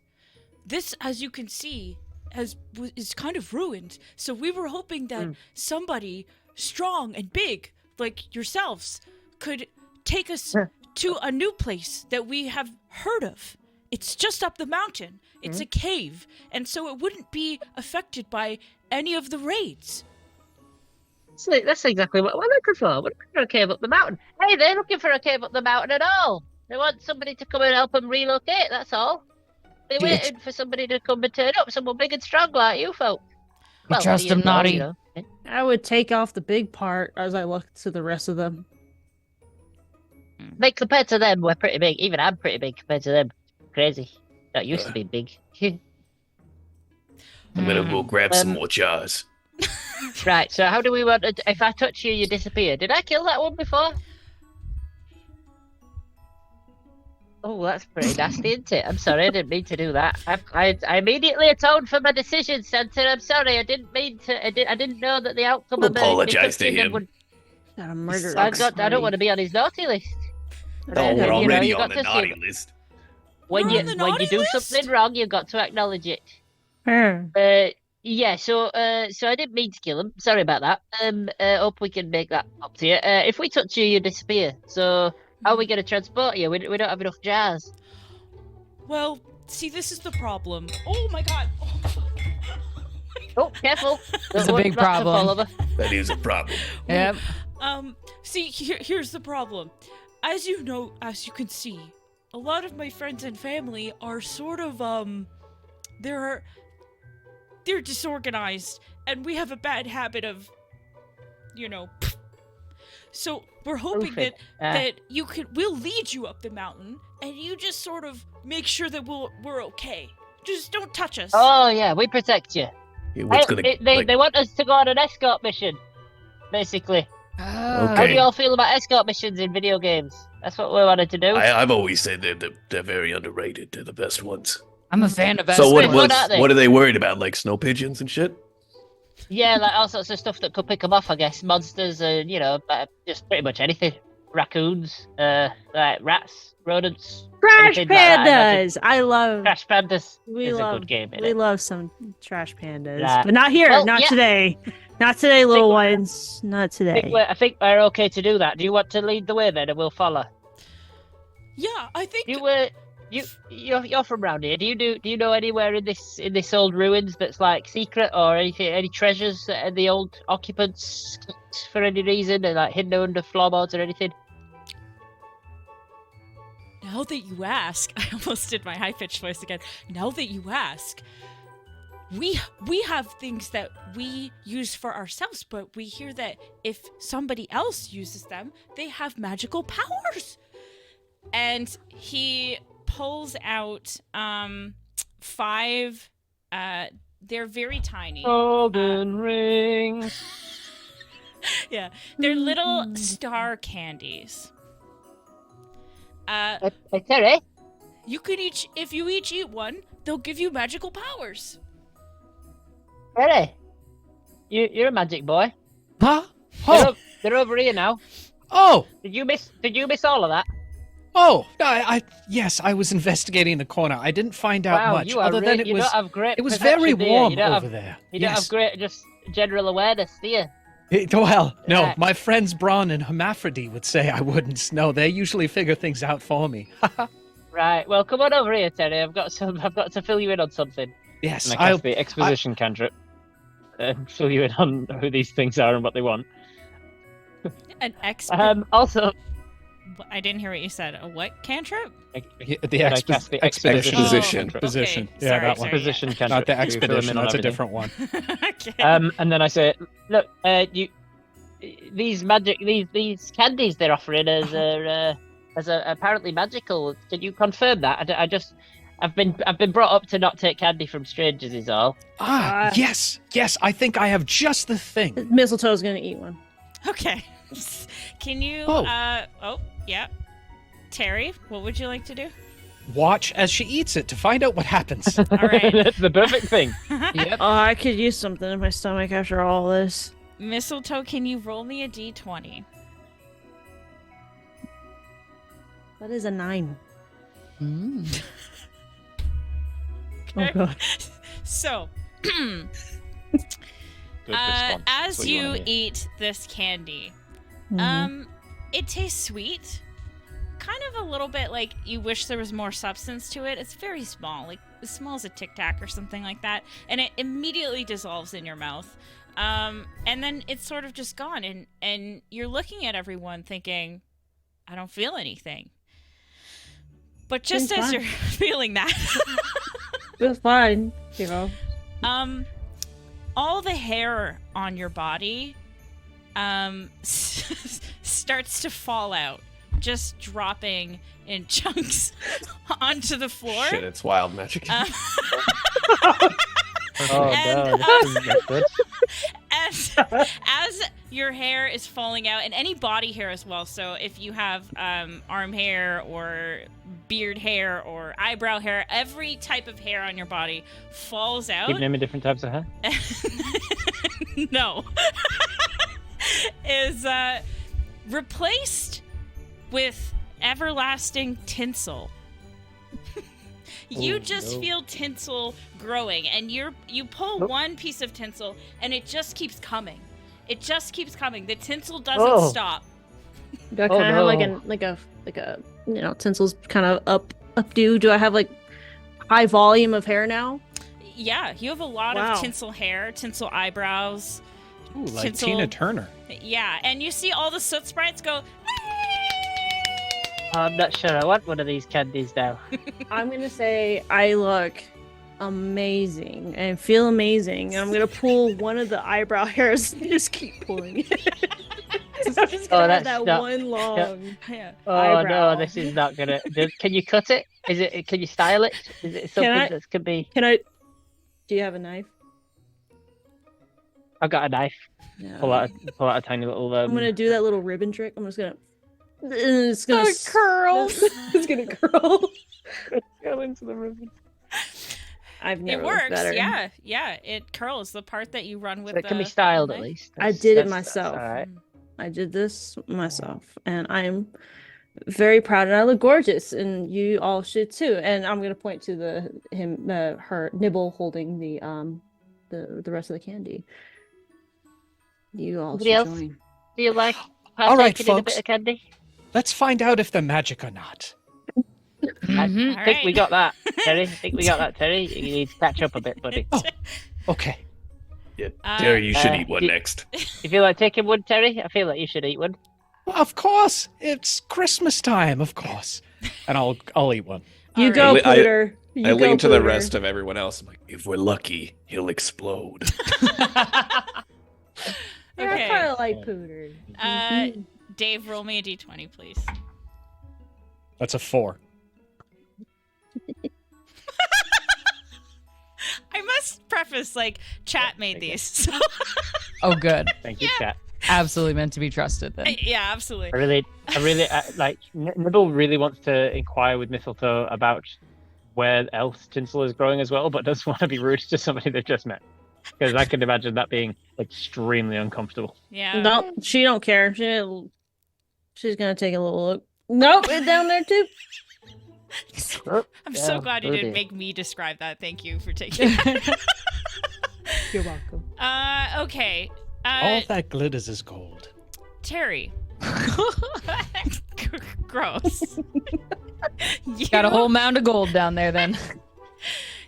This, as you can see, is kind of ruined. So we were hoping that somebody strong and big, like yourselves, could take us to a new place that we have heard of. It's just up the mountain. It's a cave, and so it wouldn't be affected by any of the raids. So that's exactly what we're looking for. We're looking for a cave up the mountain. Hey, they're looking for a cave up the mountain at all. They want somebody to come and help them relocate, that's all. They're waiting for somebody to come and turn up, someone big and strong like you folk. We trust them, naughty. You know. I would take off the big part as I look to the rest of them. Like, compared to them, we're pretty big. Even I'm pretty big compared to them. Crazy. Not used to be big. I'm gonna go grab some more jars. Right, so how do we want to... If I touch you, you disappear. Did I kill that one before? Oh, that's pretty nasty, isn't it? I'm sorry, I didn't mean to do that. I immediately atoned for my decision, Santa. I'm sorry, I didn't mean to... I didn't know that the outcome of Apologize to him. Got a murder. I don't want to be on his naughty list. Oh, we're already you on got the to naughty see- list. When We're on the you naughty do list? something wrong, you've got to acknowledge it. Yeah, so I didn't mean to kill him. Sorry about that. Hope we can make that up to you. If we touch you, you disappear. So how are we going to transport you? We don't have enough jars. Well, see, this is the problem. Oh my god. Oh, fuck. Oh, careful! It's a big problem. That is a problem. Yep. See, here's the problem. As you know, as you can see, a lot of my friends and family are sort of, they're disorganized, and we have a bad habit of, so we're hoping Perfect. that we'll lead you up the mountain, and you just sort of make sure that we're okay. Just don't touch us. Oh yeah, we protect you. Yeah, what's gonna, They want us to go on an escort mission, basically. How do Okay. you all feel about escort missions in video games? That's what we wanted to do. I've always said they're very underrated. They're the best ones. I'm a fan of So Wait, what are they? what are they worried about? Like snow pigeons and shit? Yeah, like all sorts of stuff that could pick them off, I guess. Monsters, just pretty much anything. Raccoons, like rats, rodents. Trash anything like that, I imagine. pandas. I love. Crash Pandas We is love. a good game. We love some trash pandas, Right. but not here. Well, not yeah. today. Not today, little ones. Not today. I think we're okay to do that. Do you want to lead the way then, and we'll follow? Yeah, I think. You're from around here. Do you know anywhere in this old ruins that's like secret or anything, any treasures that the old occupants kept for any reason, and like hidden under floorboards or anything? Now that you ask, I almost did my high-pitched voice again. Now that you ask, we have things that we use for ourselves, but we hear that if somebody else uses them, they have magical powers. And he pulls out 5 they're very tiny. Golden rings. Yeah, they're little star candies. Hey, Terry. You can if you each eat one, they'll give you magical powers. Terry. You're a magic boy. Huh? Oh, They're over here now. oh, Did you miss all of that? oh! Yes, I was investigating the corner. I didn't find out Wow, much, you are other than you don't have great it was perception, very do you? warm You don't over have, there. You don't have great just general awareness, do you? Well, no, Right. my friends Braun and Hermaphrodite would say I wouldn't. No, they usually figure things out for me. Right. Well, come on over here, Terry. I've got to fill you in on something. Yes, And I I'll. cast the exposition cantrip. Fill you in on who these things are and what they want. An Also, I didn't hear what you said. A what cantrip? The I cast the exposition. Exposition. Exposition. Okay, Yeah, sorry, that one. sorry. Exposition cantrip. Not the to fill them expedition. in on That's a everything. different one. Okay. And then I say, look, these candies they're offering as apparently magical. Can you confirm that? I've been brought up to not take candy from strangers. Is all. Yes. I think I have just the thing. Mistletoe's gonna eat one. Okay. Can you? Oh. Yeah. Terry, what would you like to do? Watch as she eats it to find out what happens. All right. That's the perfect thing. Yep. Oh, I could use something in my stomach after all this. Mistletoe, can you roll me a d20? That is a 9. Mm. Oh god. So, Good response. That's as what you wanna hear. eat this candy, Mhm. it tastes sweet. Kind of a little bit like you wish there was more substance to it. It's very small, like as small as a Tic Tac or something like that, and it immediately dissolves in your mouth. And then it's sort of just gone, and you're looking at everyone thinking, I don't feel anything. But just Seems as fine. you're feeling that, It's fine, you know. all the hair on your body starts to fall out, just dropping in chunks onto the floor. Shit, it's wild magic. Oh And, no, this isn't that good. as your hair is falling out, and any body hair as well. So if you have arm hair or beard hair or eyebrow hair, every type of hair on your body falls out. Keep naming different types of hair. No. Is replaced with everlasting tinsel. You Oh, just no. feel tinsel growing, and you pull Nope. one piece of tinsel, and it just keeps coming. It just keeps coming. The tinsel doesn't Oh. stop. Do I Oh, kind of have no. like a you know, tinsel's kind of updo? Do I have like high volume of hair now? Yeah, you have a lot Wow. of tinsel hair, tinsel eyebrows. Ooh, like Tinsel. Tina Turner. Yeah, and you see all the soot sprites go. I'm not sure I want one of these candies now. I'm gonna say I look amazing and feel amazing, and I'm gonna pull one of the eyebrow hairs and just keep pulling it. So I'm just gonna have that's that not- one long. Yeah. Oh Eyebrow. no, this is not gonna. Can you cut it? Is it? Can you style it? Is it something I- that could be? Can I? Do you have a knife? I've got a knife. No. Pull out a tiny little. I'm gonna do that little ribbon trick. I'm just gonna. It's gonna curls. It's gonna curl. Go into the ribbon. I've never It looked works, better. yeah. It curls the part that you run with. So it can be the styled at knife. least. I did it That's myself. all right. I did this myself, and I'm very proud, and I look gorgeous, and you all should too. And I'm gonna point to her Nibble holding the rest of the candy. You all Anybody should else? join. Do you like All right, partaking in a folks. bit of candy? Let's find out if they're magic or not. Mhm. I think we Alright. got that, Terry. I think we got that, Terry. You need to catch up a bit, buddy. Oh, okay. Yeah, Terry, you should eat one do- next. You feel like taking one, Terry? I feel like you should eat one. Well, of course. It's Christmas time, of course. And I'll eat one. You All go, right. I- Pooter. You I go, lean to the Pooter. rest of everyone else. I'm like, if we're lucky, he'll explode. Yeah, Okay. I kind of like Pooter. Dave, roll me a d20, please. That's a 4. I must preface, like, chat made these. So, Oh, good. Thank you, chat. Absolutely meant to be trusted then. yeah, absolutely. I really like. Nibble really wants to inquire with Mistletoe about where else tinsel is growing as well, but doesn't want to be rude to somebody they've just met. Because I can imagine that being extremely uncomfortable. Yeah. Nope, she don't care. She's gonna take a little look. Nope, it's down there too. I'm so Yeah, glad you oh didn't dear. make me describe that. Thank you for taking that. You're welcome. Okay. All that glitters is gold. Terry. Gross. Got a whole mound of gold down there then.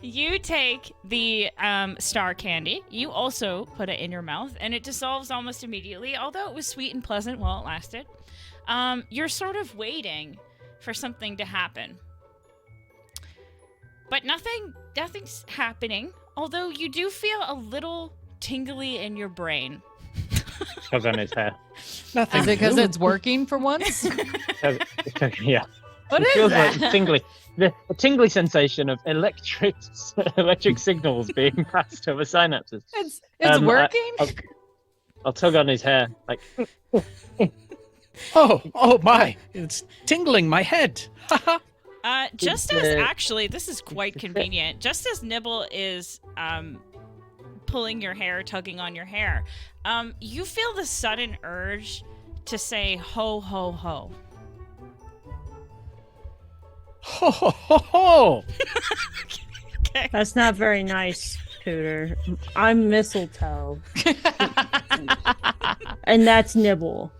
You take the star candy. You also put it in your mouth, and it dissolves almost immediately. Although it was sweet and pleasant while it lasted, you're sort of waiting for something to happen, but nothing's happening. Although you do feel a little tingly in your brain. Tug on his hair. Nothing. Is it because new. it's working for once? Yeah. What It is feels that? like tingly. The tingly sensation of electric signals being passed over synapses. It's Um, working? I'll tug on his hair, like, Oh my! It's tingling my head. Haha. Just It's, as uh, actually, this is quite convenient. Just as Nibble is pulling your hair, tugging on your hair, You feel the sudden urge to say ho ho ho. Ho ho ho ho! Okay. That's not very nice, Cooter. I'm mistletoe. And that's nibble.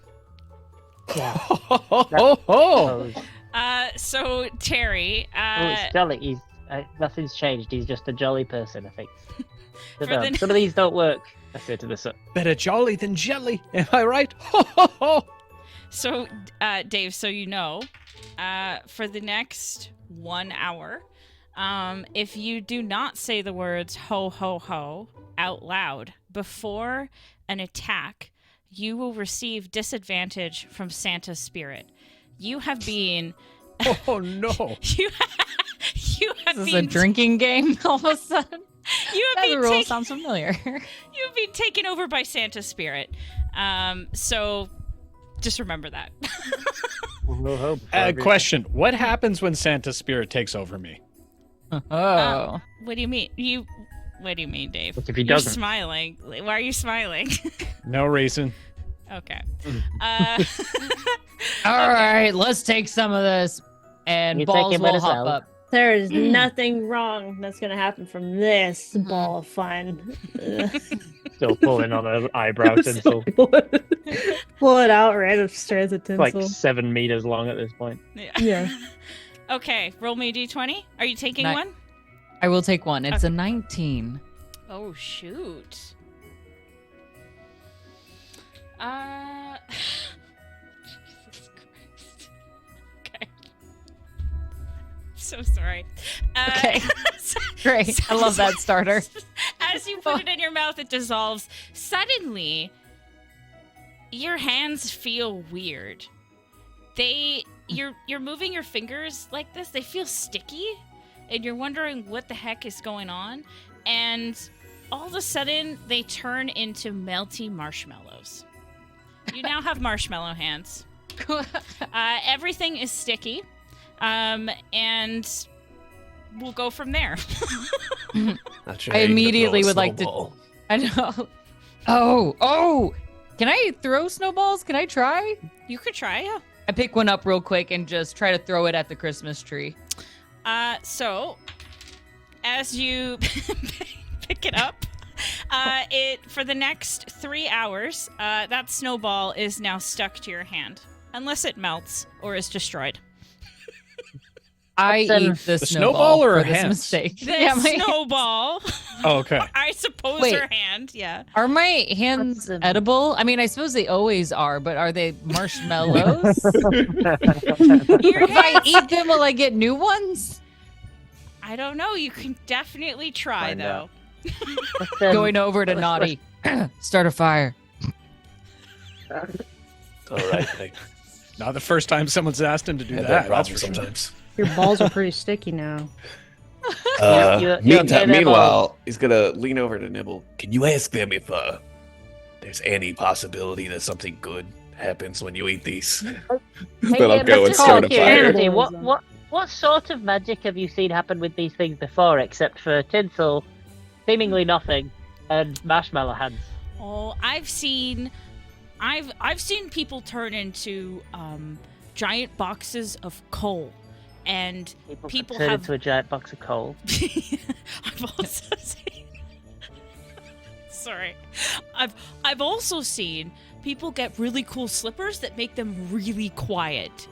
Ho ho ho ho ho! So Terry, it's jolly. He's nothing's changed. He's just a jolly person, I think. For the- Some of these don't work. I say to the son. Better jolly than jelly, am I right? Ho ho ho! So, Dave, so you know, for the next 1 hour, if you do not say the words ho ho ho out loud before an attack, you will receive disadvantage from Santa's spirit. You have been. Oh no! You have This is been. a drinking game all of a sudden. You have That been rule taken. sounds familiar. You've been taken over by Santa's spirit. So just remember that. Question: what happens when Santa's spirit takes over me? Oh. What do you mean? What do you mean, Dave? What if he You're doesn't? smiling. Why are you smiling? No reason. Okay. All right, let's take some of this. And You balls take it will as hop well. up. There is nothing wrong that's gonna happen from this ball of fun. Still pulling on an eyebrow tinsel. Pull it out, random strands of It's like tinsel. 7 meters long at this point. Yeah. Okay, roll me a d20. Are you taking Ni- one? I will take one. It's a 19. Oh, shoot. Jesus Christ. Okay. So sorry. Okay. Great. I love that starter. As you put it in your mouth, it dissolves. Suddenly, your hands feel weird. You're moving your fingers like this. They feel sticky, and you're wondering what the heck is going on. And all of a sudden, they turn into melty marshmallows. You now have marshmallow hands. Everything is sticky, and we'll go from there. Not sure I how you can immediately throw a would like to- snowball. I know. Oh! Can I throw snowballs? Can I try? You could try, yeah. I pick one up real quick and just try to throw it at the Christmas tree. So, as you pick it up, for the next 3 hours, that snowball is now stuck to your hand, unless it melts or is destroyed. I That's, eat the snowball or for her this hands? mistake. The Yeah, my- snowball, Oh, okay. I suppose Wait. her hand, yeah. Are my hands That's, edible? I mean, I suppose they always are, but are they marshmallows? Your If I hands, eat them, will I get new ones? I don't know. You can definitely try, Find though. out. Going over to let's- Naughty. Start a fire. All right. Hey, Not the first time someone's asked him to do have that. that That's problem for sure. sometimes. Your balls are pretty sticky now. You're okay there, Meanwhile, he's gonna lean over to Nibble. Can you ask them if there's any possibility that something good happens when you eat these? Then I'll go and just start a out of fire. curiosity, Cannibalism. What sort of magic have you seen happen with these things before, except for tinsel, seemingly nothing, and marshmallow hands? Oh, I've seen people turn into giant boxes of coal, and People turn have- into a giant box of coal. I've also seen. Sorry, I've also seen people get really cool slippers that make them really quiet,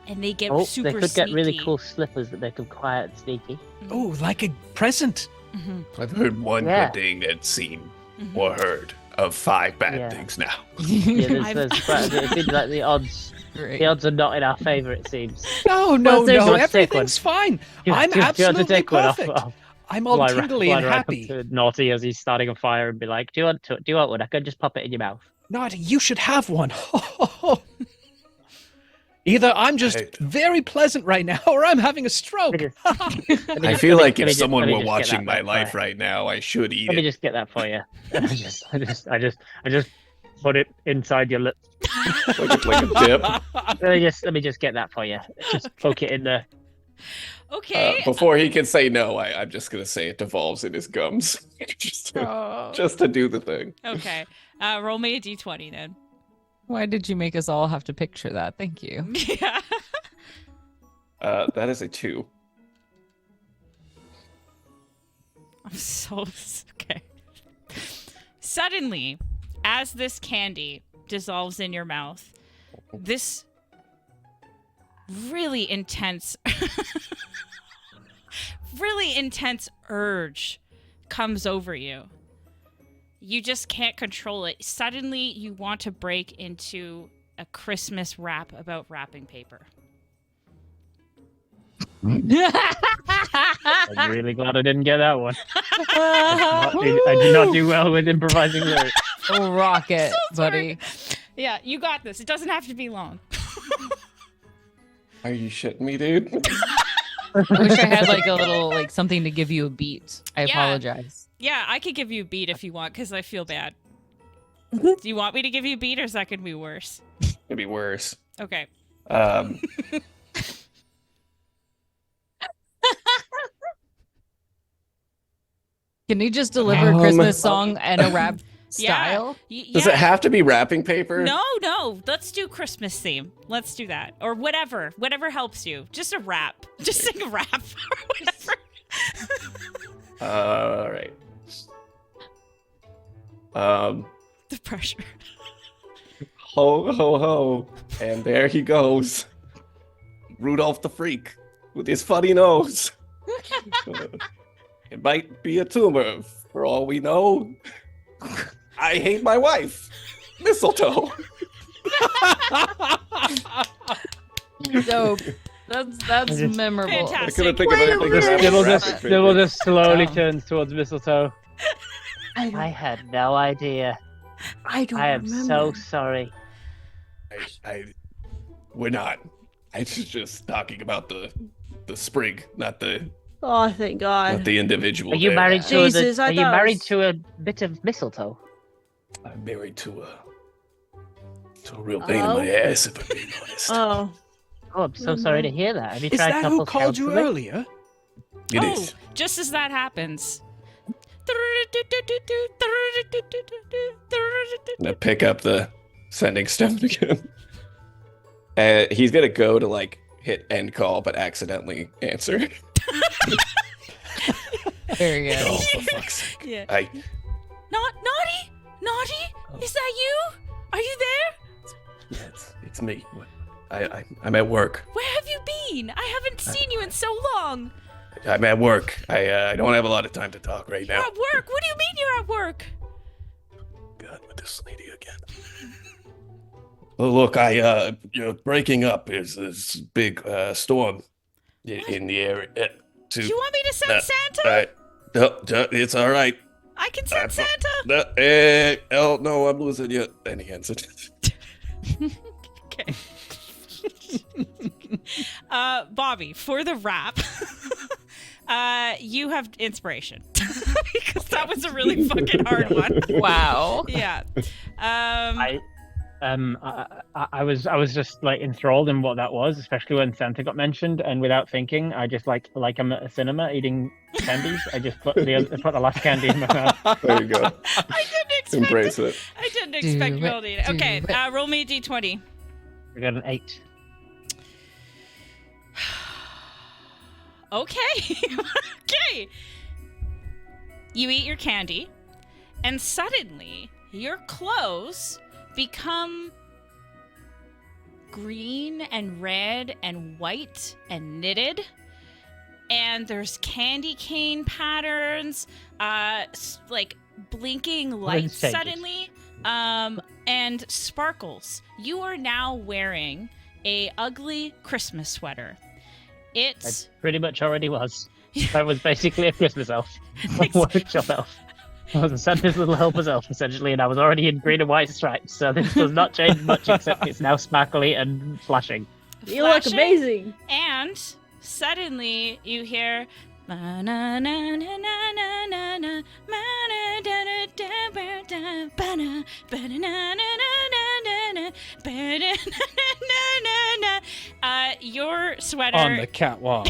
and they get Oh, super they could get really sneaky. cool slippers that make them quiet and sneaky. Oh, like a present. Mhm, I've heard one Yeah. good thing and seen mhm. or heard of 5 bad Yeah. things now. Yeah, I've- there's quite, it seems like the odds Great. are not in our favour. It seems. No, Well, no, if there's no. a sick one. Everything's fine. You- I'm you- you have to absolutely take one off- perfect. off. I'm all Fly ra- tingly fly and right up happy. to Naughty as he's starting a fire and be like, Do you want one? I can just pop it in your mouth. Naughty, you should have one. Either I'm just Right. very pleasant right now, or I'm having a stroke. I feel like if someone let me were just get watching my that life fire. right now, I should eat Let me it. just get that for you. I just put it inside your lips. like a dip. Let me just get that for you. Just poke it in there. Okay. Before he can say no, I'm just gonna say it devolves in his gums, just to do the thing. Okay. Roll me a d20 then. Why did you make us all have to picture that? Thank you. Yeah. That is a 2. I'm so okay. Suddenly, as this candy dissolves in your mouth, this really intense urge comes over you. You just can't control it. Suddenly, you want to break into a Christmas rap about wrapping paper. I'm really glad I didn't get that one. I did not do well with improvising lyrics. Oh, rocket, buddy. Yeah, you got this. It doesn't have to be long. Are you shitting me, dude? I wish I had like a little like something to give you a beat. I apologize. Yeah, I could give you a beat if you want, because I feel bad. Do you want me to give you a beat, or is that going to be worse? It'd be worse. Okay. Can you just deliver a Christmas song and a rap style? Yeah. Does it have to be wrapping paper? No. Let's do Christmas theme. Let's do that. Or whatever. Whatever helps you. Just a rap. Just sing a rap or whatever. All right. The pressure. Ho, ho, ho. And there he goes. Rudolph the Freak with his funny nose. It might be a tumor, for all we know. I hate my wife. Mistletoe. Dope. That's memorable. Fantastic. I couldn't think of anything. It will just slowly turn towards mistletoe. I had no idea. I don't I am remember. so sorry. We're not. I was just talking about the sprig, not the Oh, thank God. individual. Are you there. married to Jesus, I Are you thought it married was- to a bit of mistletoe? I'm married to a real pain in my ass, if I'm being honest. Oh, Oh, I'm so sorry to hear that. Have you Is tried that who couples called you counseling? earlier? It is. Just as that happens. I'm gonna pick up the sending stone again. He's gonna go to like hit end call, but accidentally answer. There you go. Oh, for fuck's sake! Yeah. I Naughty? Is that you? Are you there? yeah, it's me. I'm at work. Where have you been? I haven't seen you in so long. I'm at work. I don't have a lot of time to talk right You're now. at work. What do you mean you're at work? God, with this lady again. Well, look, breaking up is this big storm in the area. Do you want me to send Santa? No, it's all right. I can send Santa. No, I'm losing you. And he ends it. Okay. Bobby, for the rap, you have inspiration because that was a really fucking hard one. Wow. Yeah. I was just like enthralled in what that was, especially when Santa got mentioned, and without thinking, I just like I'm at a cinema eating candies. I just put the last candy in my mouth. There you go. I didn't expect Embrace it. I didn't expect Do Will to eat it. do Okay, it. roll me a d20. I got an 8. Okay. Okay. You eat your candy, and suddenly your clothes become green and red and white and knitted. And there's candy cane patterns, like blinking lights changes. suddenly, and sparkles. You are now wearing a ugly Christmas sweater. I It's pretty much already was. I was basically a Christmas elf, a workshop elf. I was a Santa's little helper's elf, essentially, and I was already in green and white stripes, so this does not change much, except it's now sparkly and flashing. you look flashing, amazing. and suddenly you hear "Ma na na na na na na na, ma na da da da ba da ba na, ba da na na na na na, ba da na na na na." Your sweater On the catwalk.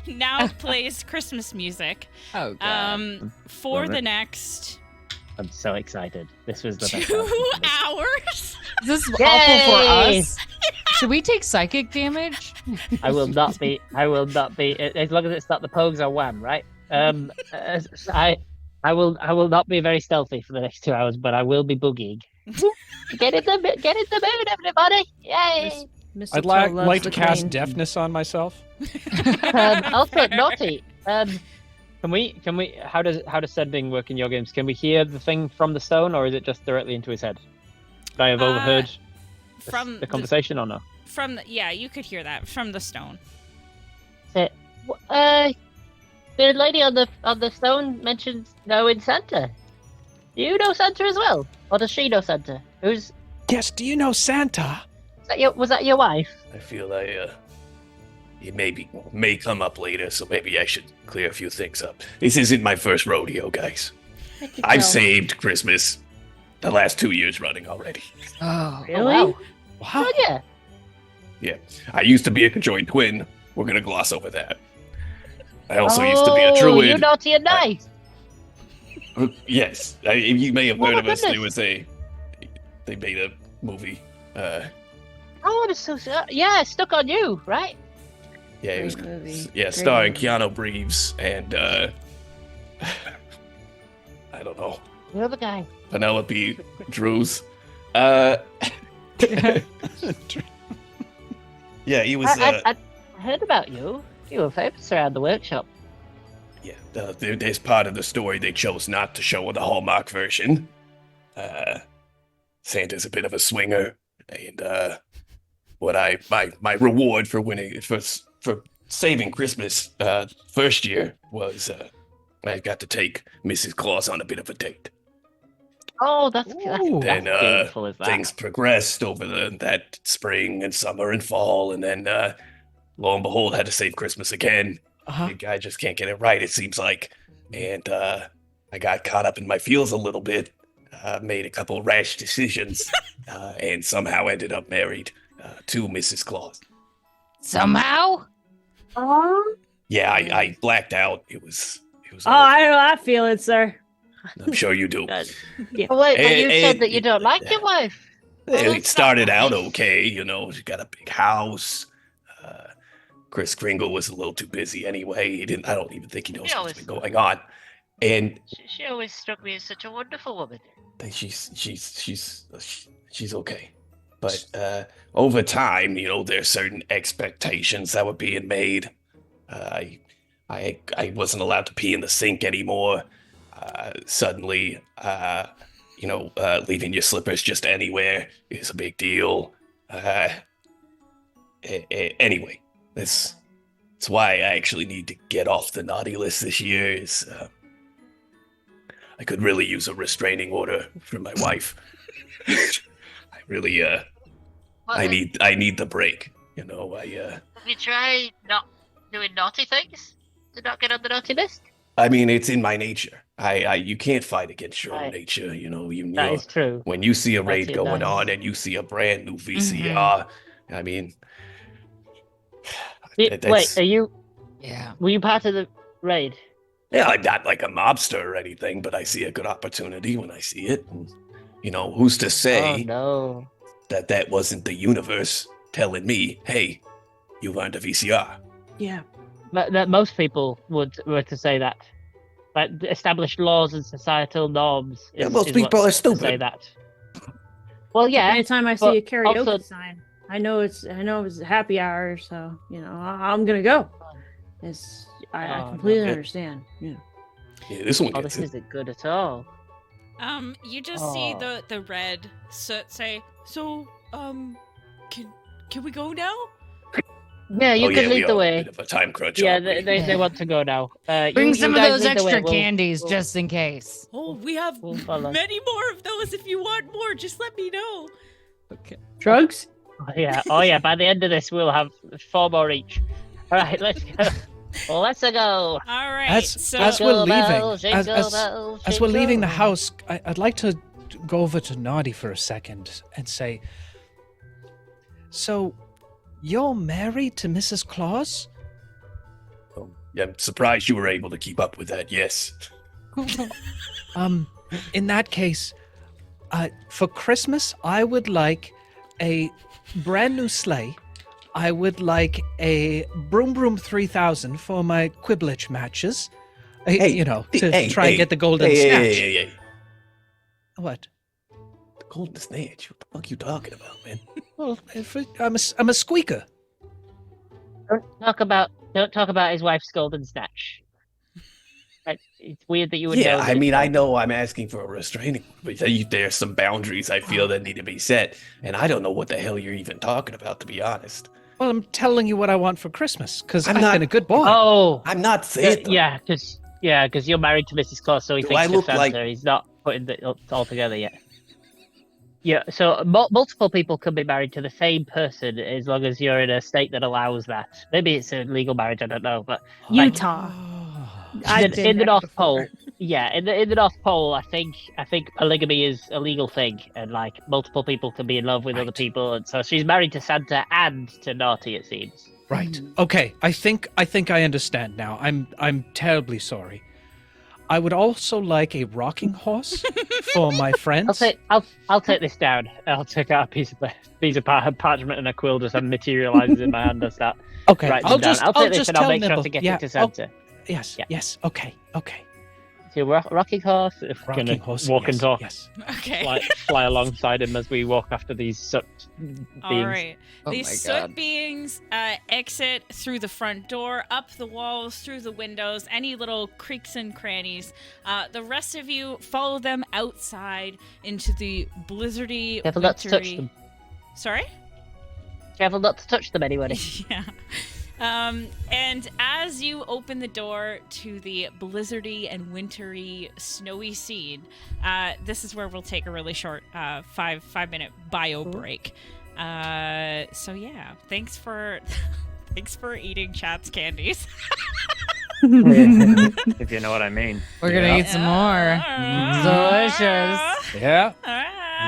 now plays Christmas music Oh god. for Love the it. next I'm so excited. This was the best. 2 hours? This is Yay! awful for us. Should we take psychic damage? I will not be. As long as it's not the pogues or wham, right? I will not be very stealthy for the next 2 hours, but I will be boogieing. Get in the mood, everybody! Yay! Mr. I'd Toe loves like to the cast queen. deafness on myself. Also, naughty. Can we? How does sending work in your games? Can we hear the thing from the stone, or is it just directly into his head? Could I have overheard From the conversation, or no? yeah, you could hear that from the stone. The lady on the stone mentions knowing Santa. Do you know Santa as well, or does she know Santa? Yes, do you know Santa? Was that your wife? I feel it may come up later, so maybe I should clear a few things up. This isn't my first rodeo, guys. I've saved Christmas the last 2 years running already. Oh, Oh, wow. Wow. Oh, yeah. Yeah, I used to be a conjoined twin. We're gonna gloss over that. I also used to be a Oh, druid. you naughty and nice. Yes, you may have Oh heard my of us. goodness. They made a movie. Oh, I'm so sorry. Yeah, Stuck on You, right? Yeah, it was Great movie. yeah, Great starring movie. Keanu Reeves and I don't know, The other guy. Penelope Drews. Yeah, he was. I heard about you. You were famous around the workshop. Yeah, there's part of the story they chose not to show in the Hallmark version. Santa's a bit of a swinger, and my reward for winning for saving Christmas first year was I got to take Mrs. Claus on a bit of a date. Oh, that's Ooh. Then beautiful as that. things progressed over that spring and summer and fall, and then lo and behold, had to save Christmas again. Uh-huh. The guy just can't get it right, it seems like. And I got caught up in my feels a little bit, made a couple rash decisions, and somehow ended up married to Mrs. Claus. somehow? Yeah, I blacked out. It was. Oh, I know. I feel it, sir. I'm sure you do. Yeah. Oh, wait, but you And- said that you don't like your wife. It started out okay, you know. She got a big house. Chris Kringle was a little too busy anyway. He didn't. I don't even think he knows Yeah, what's been going on. And She always struck me as such a wonderful woman. she's okay. But over time, you know, there's certain expectations that were being made. I wasn't allowed to pee in the sink anymore. Suddenly, leaving your slippers just anywhere is a big deal. Anyway, that's why I actually need to get off the naughty list this year. I could really use a restraining order from my wife. I really, I need the break. You know, Have you tried not doing naughty things to not get on the naughty list? I mean, it's in my nature. You can't fight against your own Right. nature. You know, That is true. when you see a That's raid it, going that is- on and you see a brand new VCR, I mean, Wait, that's- are you? Yeah. Were you part of the raid? yeah, I'm not like a mobster or anything, but I see a good opportunity when I see it. And, you know, who's to Oh say no. that wasn't the universe telling me, hey, you earned a VCR? Yeah. That most people were to say that. Like established laws and societal norms. Yeah, is- most is people what's are to Say stupid. that. Well, yeah. Anytime I see but a karaoke also- sign, I know it's a happy hour, so you know I'm gonna go. I Oh, completely no. understand. Yeah. Yeah, this one Oh, gets this it. isn't good at all. You just see Oh. the red soot say, so, can we go now? Yeah, you Oh, can yeah, we lead the are a way. bit of a time crunch. Yeah, aren't we? they want to go now. Bring you some of guys those lead the way. extra We'll- candies we'll- just in case. Oh, we have we'll follow. many more of those if you want more. Just let me know. Okay. Drugs? Oh yeah. By the end of this, we'll have 4 more each. All right, let's go. Let's go. All right. As we're Jingle leaving, bells, as, jingle as, bells, as we're leaving the jingle. house, I'd like to go over to Naughty for a second and say, so you're married to Mrs. Claus? Yeah, I'm surprised you were able to keep up with that. Yes. in that case, for Christmas, I would like a brand new sleigh. I would like a Broom Broom 3000 for my Quidditch matches. To try and get the golden snatch. Hey. What? The golden snatch? What the fuck you talking about, man? Well, I'm a squeaker. Don't talk about his wife's golden snatch. It's weird that you would know. Yeah, that I mean, it's I know I'm asking for a restraining order, but there's some boundaries I feel that need to be set, and I don't know what the hell you're even talking about, to be honest. Well, I'm telling you what I want for Christmas, because I'm I've not- been a good boy. Oh, I'm not saying yeah, because you're married to Mrs. Claus, so he Do thinks I of look Santa. like- He's not putting it all together yet. Yeah, so multiple people can be married to the same person as long as you're in a state that allows that. Maybe it's a legal marriage, I don't know, but Utah. I've been in the there North before. Pole, yeah, in the North Pole, I think polygamy is a legal thing, and like multiple people can be in love with other people, and so she's married to Santa and to Naughty, it seems. Right. Okay. I think I understand now. I'm terribly sorry. I would also like a rocking horse for my friends. I'll take this down. I'll take out a piece of parchment and a quill just materializes in my hand as that. Okay. Right, I'll just take this just and I'll tell make sure Nibble. to get Yeah. it to Santa. Yes. Yeah. Yes. Okay. So rocking horse, if we're Rocking gonna horse. walk yes, and talk, Yes. Okay. fly alongside him as we walk after these soot beings. All right. Oh These my soot God. beings exit through the front door, up the walls, through the windows, any little creaks and crannies. The rest of you follow them outside into the blizzardy, Careful not to touch wintry- them. Sorry? Careful not to touch them, anybody. Yeah. And as you open the door to the blizzardy and wintry, snowy scene, this is where we'll take a really short 5-minute bio break. So yeah, thanks for eating chat's candies. If you know what I mean. We're gonna eat some more. Delicious. Yeah.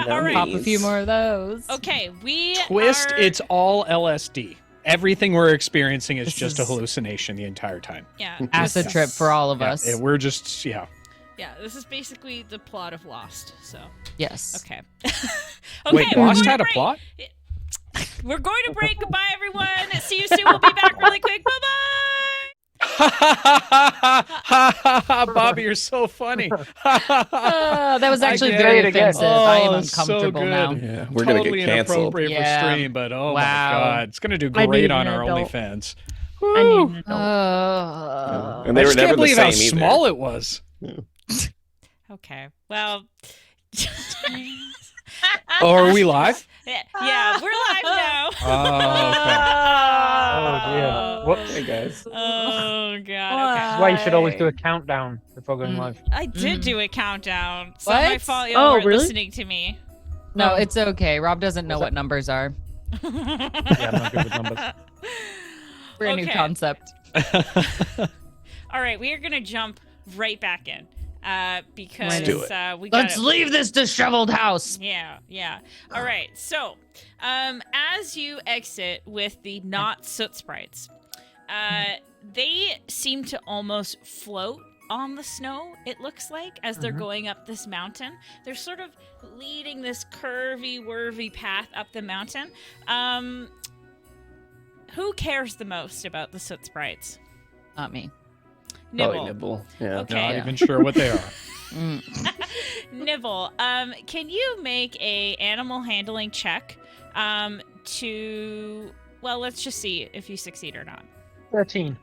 All right. Pop a few more of those. Okay, we Twist. are- It's all LSD. Everything we're experiencing is This just a is- hallucination the entire time. yeah. Acid this- trip for all of Yeah, us. we're just Yeah, this is basically the plot of Lost. So Yes. okay. Wait, we're Lost going had to a break. plot? We're going to break. Goodbye, everyone. See you soon. We'll be back really quick. Bye bye. Bobby, you're so funny. That was actually I very get it again. offensive. I am Oh, so uncomfortable good. now. Yeah, we're gonna Totally get canceled. inappropriate Yeah. for stream, but oh Wow. my god, it's gonna do I great need on an our adult. OnlyFans. I need Woo! an adult. And I they were just never can't the believe same how either. small it was. Okay. Well. Oh, are we live? Yeah, we're live now. Oh, Oh dear. What? Hey guys. Oh god. That's why you should always do a countdown before going live. Okay. I did do a countdown. It's not my What? fault you Oh, weren't really? listening to me. No, it's okay. Rob doesn't know what numbers are. Yeah, I'm not good with numbers. Brand new Okay. concept. All right, we are gonna jump right back in because Let's do we Let's got leave this disheveled house. Yeah. All right. So, as you exit with the not soot sprites, they seem to almost float on the snow, it looks like, as they're going up this mountain. They're sort of leading this curvy path up the mountain. Who cares the most about the soot sprites? Not me. Probably Nibble. Nibble. Yeah. Okay. Not Yeah. even sure what they are. Nibble, can you make a animal handling check to, well, let's just see if you succeed or not. 13.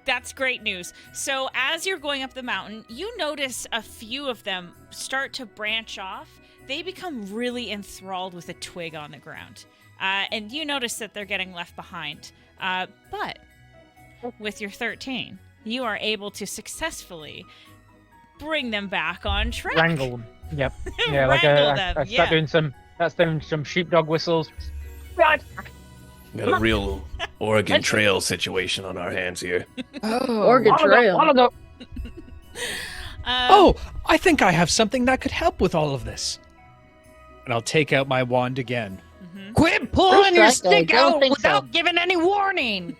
That's great news. So as you're going up the mountain, you notice a few of them start to branch off. They become really enthralled with a twig on the ground. And you notice that they're getting left behind. But with your 13, you are able to successfully bring them back on track. Wrangle them. Yep. Yeah, like Wrangle I them, start yeah. doing some sheepdog whistles. Right. Got a real Oregon Trail situation on our hands here. Oregon On Trail. a go. Oh, I think I have something that could help with all of this. And I'll take out my wand again. Quit pulling your First, I stick don't out think without so. giving any warning.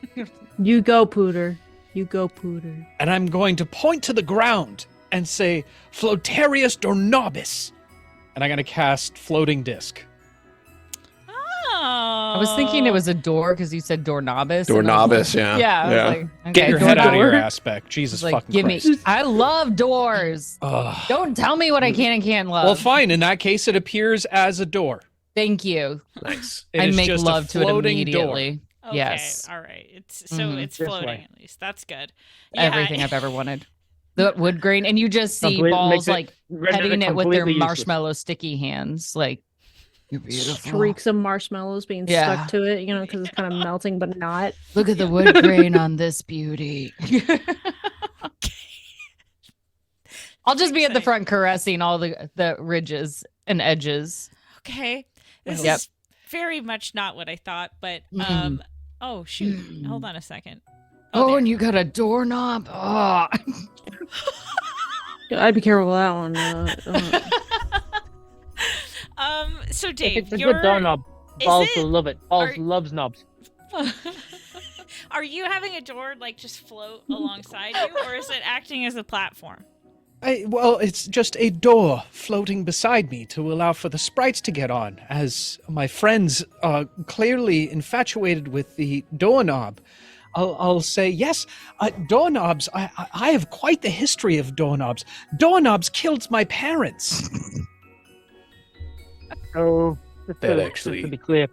You go, Pooter. You go, Pooter. And I'm going to point to the ground and say, Flotarius Dornobis. And I'm going to cast Floating Disc. Oh. I was thinking it was a door because you said doorknobis. Doorknobis, yeah. Yeah. I was like, okay, Get your head out of door. your ass back. Jesus Like, fucking give Christ. me. I love doors. Ugh. Don't tell me what I can and can't love. Well, fine. In that case, it appears as a door. Thank you. Nice. It I is make just love a to it floating immediately. Okay, Yes. all right. It's Mhm. This floating way. at least. That's good. Everything I've ever wanted. The wood grain, and you just see Complete- balls makes it- like renders petting it with their completely useless. marshmallow sticky hands. Like, you're beautiful. Streaks of marshmallows being Yeah. stuck to it, because it's kind of melting, but not. Look at the wood grain on this beauty. Okay. I'll just be at the Exciting. front caressing all the ridges and edges. Okay. This Yep. is very much not what I thought, but Mm. oh shoot. Hold on a second. Oh, there. and you got a doorknob. Oh. I'd be careful with that one. So If Dave, it's a you're good doorknob, is Balls it- will love it. Balls are- loves knobs. Are you having a door like just float alongside you, or is it acting as a platform? Well, it's just a door floating beside me to allow for the sprites to get on, as my friends are clearly infatuated with the doorknob. I'll say, yes, doorknobs, I have quite the history of doorknobs. Doorknobs killed my parents. So, That just actually- to be clear,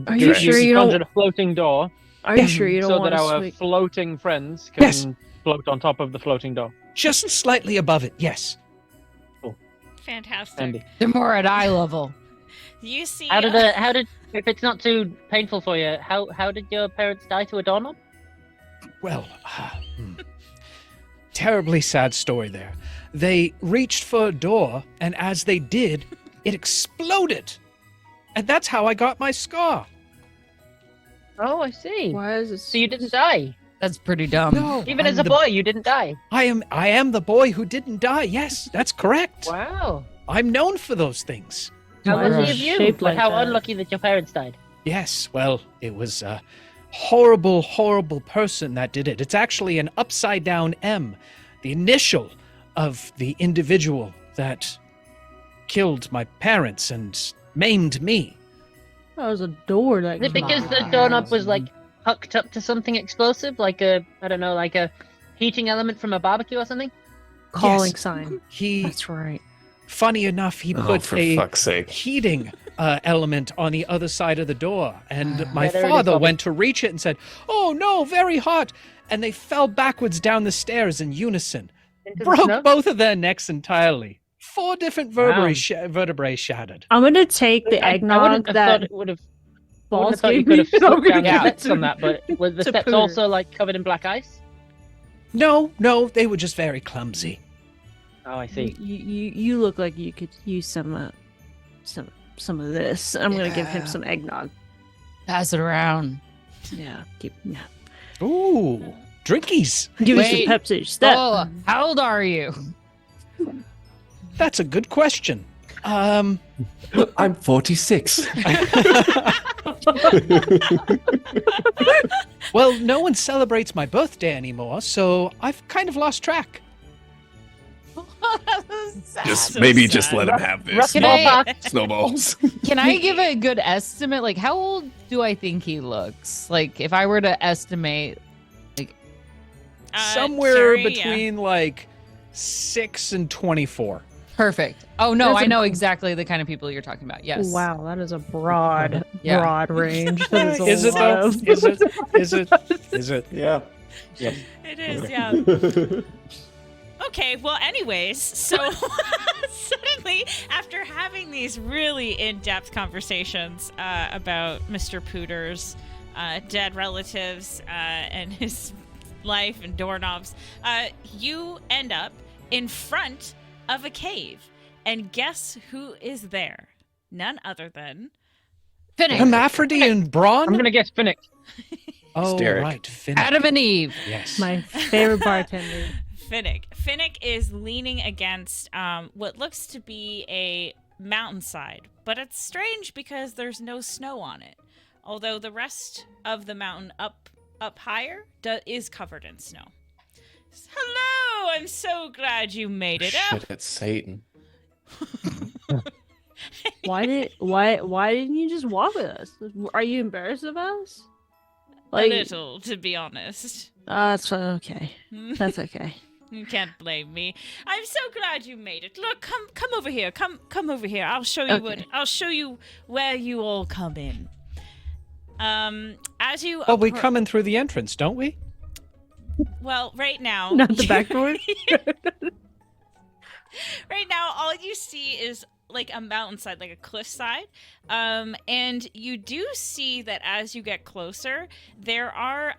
Are you sure you don't- conjured a floating door Are you sure you don't so want that to our swing? floating friends can Yes. float on top of the floating door? Just slightly above it, yes. Fantastic. Handy. They're more at eye level. You see, How did if it's not too painful for you, how did your parents die to a doorknob? Well, terribly sad story there. They reached for a door, and as they did, it exploded. And that's how I got my scar. Oh, I see. Why is it? So you didn't die. That's pretty dumb. No, Even I'm as a the- boy, you didn't die. I am the boy who didn't die. Yes, that's correct. Wow. I'm known for those things. How Why is lucky it of you, shaped but like how that? unlucky that your parents died. Yes, well, it was a horrible, horrible person that did it. It's actually an upside down M, the initial of the individual that killed my parents and maimed me. That was a door that. Is it because the doorknob was like hooked up to something explosive, like a heating element from a barbecue or something? calling Yes. sign? He, That's right. funny enough, he Oh, put for a fuck's sake. heating element on the other side of the door. And my Yeah, there it is, father Bobby. went to reach it and said, "Oh no, very hot." And they fell backwards down the stairs in unison. Into the Broke snow? both of their necks entirely. 4 different Wow. vertebrae shattered. I'm gonna take the I eggnog wouldn't have thought that it would have. balls thought you gave could me. have I'm slipped gonna down the give it steps on that, but were the to steps Pooter. also like covered in black ice? No, they were just very clumsy. Oh, I see. You look like you could use some of this. I'm gonna give him Yeah. some eggnog. Pass it around. Yeah, Ooh, drinkies. give Wait. you some Pepsi. Step. Oh, how old are you? That's a good question. I'm 46. Well, no one celebrates my birthday anymore, so I've kind of lost track. Just So maybe sad. just let him have this. Can I, Snowballs. can I give a good estimate? Like, how old do I think he looks? Like, if I were to estimate, Somewhere Carrie, between like 6 and 24. perfect. Oh, no, That's I a- know exactly the kind of people you're talking about. Yes. Wow, that is a broad, Yeah. broad range. That is a Is it lot though? of- Is it? Is it? Is it? Yeah. It is, yeah. Okay, well, anyways, so suddenly, after having these really in-depth conversations about Mr. Pooter's dead relatives and his life and doorknobs, you end up in front of a cave. And guess who is there? None other than... Finnick. Hermaphrodite Braun? I'm gonna guess Finnick. Oh, Derek. right. Finnick. Adam and Eve. Yes. My favorite bartender. Finnick. Finnick is leaning against what looks to be a mountainside, but it's strange because there's no snow on it. Although the rest of the mountain up higher is covered in snow. Hello! I'm so glad you made it. Oh, Shit, it's Satan. Why didn't you just walk with us? Are you embarrassed of us? Like, a little, to be honest. that's okay. That's okay. You can't blame me. I'm so glad you made it. Look, come over here. Come over here. I'll show you Okay. I'll show you where you all come in. As you Well, we come in through the entrance, don't we? Well, right now Not the back door. right now all you see is like a mountainside, like a cliffside. And you do see that as you get closer, there are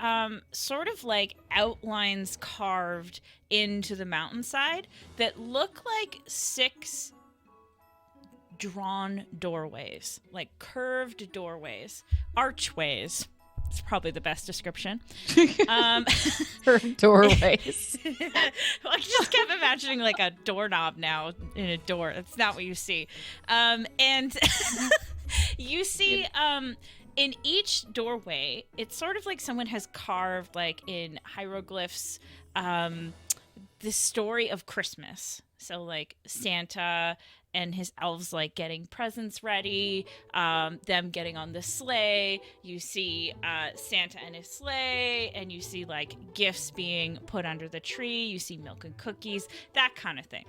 sort of like outlines carved into the mountainside that look like 6 drawn doorways, like curved doorways, archways. It's probably the best description. Doorways. I just kept imagining like a doorknob now in a door. That's not what you see. And you see in each doorway, it's sort of like someone has carved like in hieroglyphs the story of Christmas. So like Santa and his elves like getting presents ready, them getting on the sleigh. You see Santa and his sleigh, and you see like gifts being put under the tree. You see milk and cookies, that kind of thing.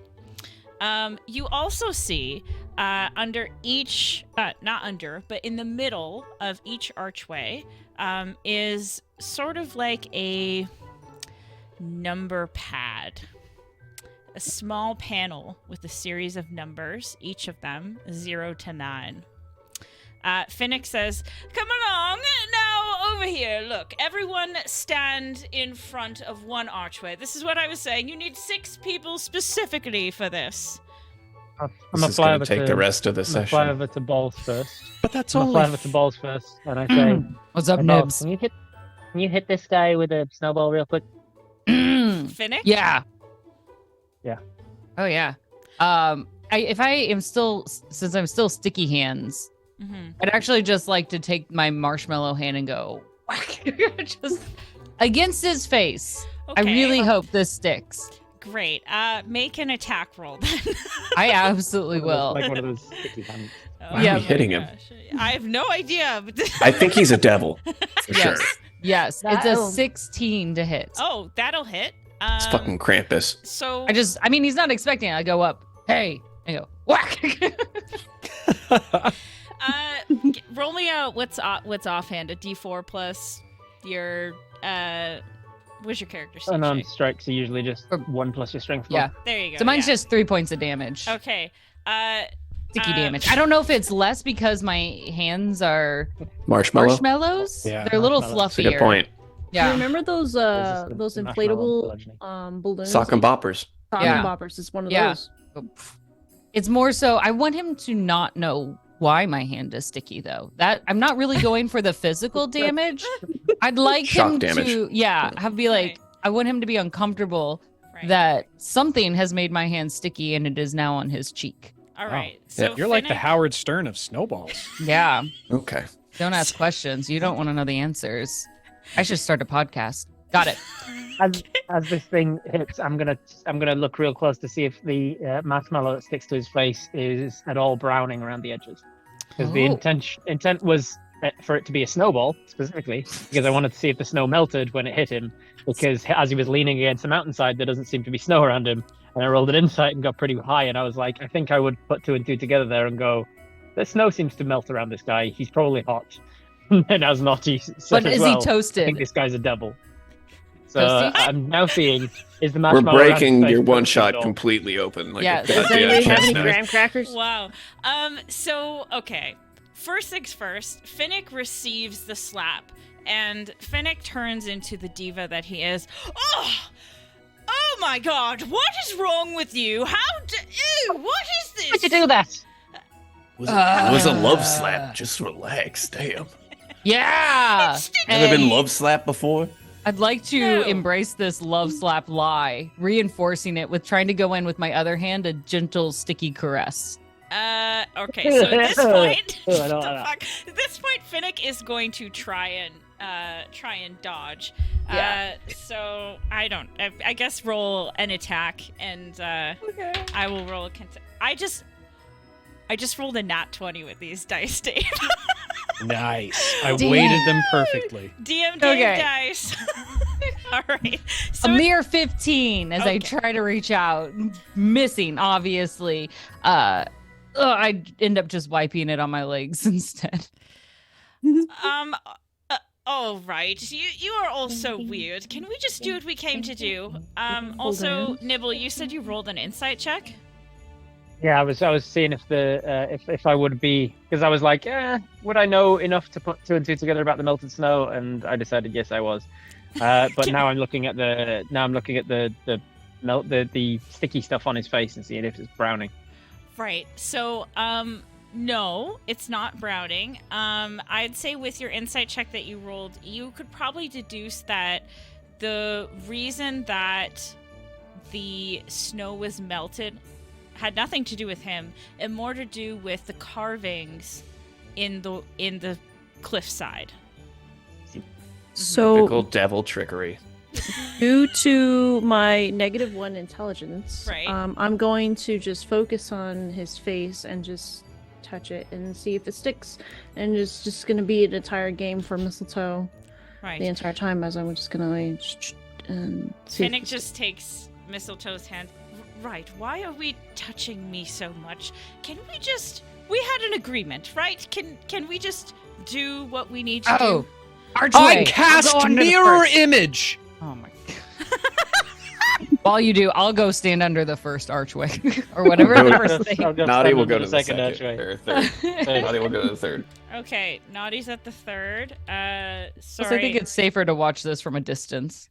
You also see under each, not under, but in the middle of each archway is sort of like a number pad. A small panel with a series of numbers, each of them 0 to 9. Finnick says, "Come along now over here. Look, everyone stand in front of one archway. This is what I was saying. You need 6 people specifically for this." I'm This gonna is fly going over to take the rest of the I'm gonna fly session. over to Balls first. But that's I'm gonna only fly over to Balls first, and I say, What's up, "Hey, Balls, Nibs? Can you hit this guy with a snowball real quick? Finnick? Yeah. Yeah. Oh yeah. If I am still, since I'm still sticky hands, Mm-hmm. I'd actually just like to take my marshmallow hand and go whack, just against his face. I Okay. really hope this sticks. Great. Make an attack roll then. I absolutely will. Like one of those sticky hands. Oh Why Yeah. are we hitting him? gosh. I have no idea. But I think he's a devil, for Yes. sure. Yes. It's a That'll- 16 to hit. Oh, that'll hit. It's fucking Krampus. So I mean, he's not expecting it. I go up, hey, I go whack. roll me a what's offhand, a D4 plus your what's your character sheet? Unarmed strikes are usually just Or- 1 plus your strength. Yeah. There you go. So mine's yeah. just 3 points of damage. Okay. Sticky damage. I don't know if it's less because my hands are Marshmallow? marshmallows. Yeah. They're a little Marshmallows. That's a fluffier. good point. Do you Yeah. remember those There's just those the marshmallow inflatable bludgeoning. balloons? Sock and boppers. Sock Yeah. and boppers is one of Yeah. those. It's more so I want him to not know why my hand is sticky though. That I'm not really going for the physical damage. I'd like Shock him damage. to be like I want him to be uncomfortable Right. that something has made my hand sticky and it is now on his cheek. All Wow. right. So You're like the Finnick- Howard Stern of snowballs. Yeah. Okay. Don't ask questions. You don't want to know the answers. I should start a podcast. Got it. As this thing hits, I'm gonna look real close to see if the marshmallow that sticks to his face is at all browning around the edges. Because the Oh. intent was for it to be a snowball specifically, because I wanted to see if the snow melted when it hit him. Because as he was leaning against the mountainside, there doesn't seem to be snow around him. And I rolled an insight and got pretty high, and I was like, I think I would put 2 and 2 together there and go, the snow seems to melt around this guy. He's probably hot. And as Naughty said But as is well, he I think toasted? this guy's a devil. So Toasty? I'm now seeing is the We're marshmallow around his breaking face your one toasted shot or- completely open. Like Yeah, a does Does goddamn anybody have any chestnut. graham crackers? Wow. So okay. First things first, Finnick receives the slap, and Finnick turns into the diva that he is. Oh my God! What is wrong with you? Ew! What is this? Why'd you do that? It was a love slap. Just relax. Damn. Yeah. Ever been And love slapped before? I'd like to No. embrace this love slap lie, reinforcing it with trying to go in with my other hand a gentle, sticky caress. Okay. So at this point, Oh, I what know, the I know. fuck? At this point, Finnick is going to try and dodge. Yeah. So I don't. I guess roll an attack, and I will roll a. I just rolled a nat 20 with these dice, Dave. Nice. I Damn. weighted them perfectly. DM Dave Okay. dice. All right. So A mere 15 as I Okay. try to reach out, missing, obviously. I end up just wiping it on my legs instead. Oh right, you are all so weird. Can we just do what we came to do? Also, Nibble, you said you rolled an insight check. Yeah, I was seeing if the if I would be, because I was like, would I know enough to put 2 and 2 together about the melted snow? And I decided yes, I was. But now I'm looking at the sticky stuff on his face and seeing if it's browning. Right. So, no, it's not browning. I'd say with your insight check that you rolled, you could probably deduce that the reason that the snow was melted had nothing to do with him, and more to do with the carvings in the cliffside. So, Typical devil trickery. due to my -1 intelligence, Right. I'm going to just focus on his face and just touch it and see if it sticks. And it's just going to be an entire game for Mistletoe Right. the entire time, as I'm just going to and see. if Finnick it just takes Mistletoe's hand. Right, why are we touching me so much? We had an agreement, right? Can we just do what we need to Oh, do? Archway. I I'll cast go under the mirror first. image. Oh my god. While you do, I'll go stand under the first archway or whatever the first thing. I'll go Naughty stand will under go to the second archway. or third. Naughty will go to the third. Okay, Naughty's at the third. Plus, Sorry. I think it's safer to watch this from a distance.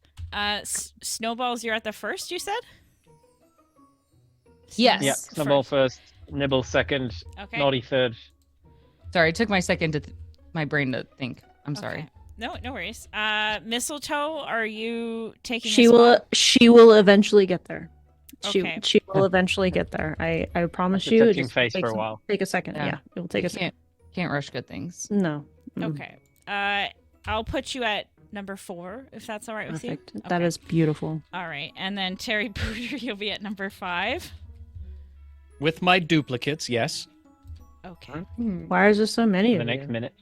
Snowballs, you're at the first, you said? Yes. Yeah, Snowball first, Nibble second, Okay. Naughty third. Sorry, it took my second to my brain to think. I'm sorry. Okay. No worries. Mistletoe, are you taking She a will. spot? She will eventually get there. Okay. She will eventually get there. I promise After you. touching Just face take for a while. Take a second. Yeah. Yeah, it will take You a second. can't rush good things. No. Mm. Okay. I'll put you at number 4, if that's all right with Perfect. you. That Okay. is beautiful. All right. And then Terry Pooter, you'll be at number 5. With my duplicates, yes. Okay. Why is there so many The of next you? minute.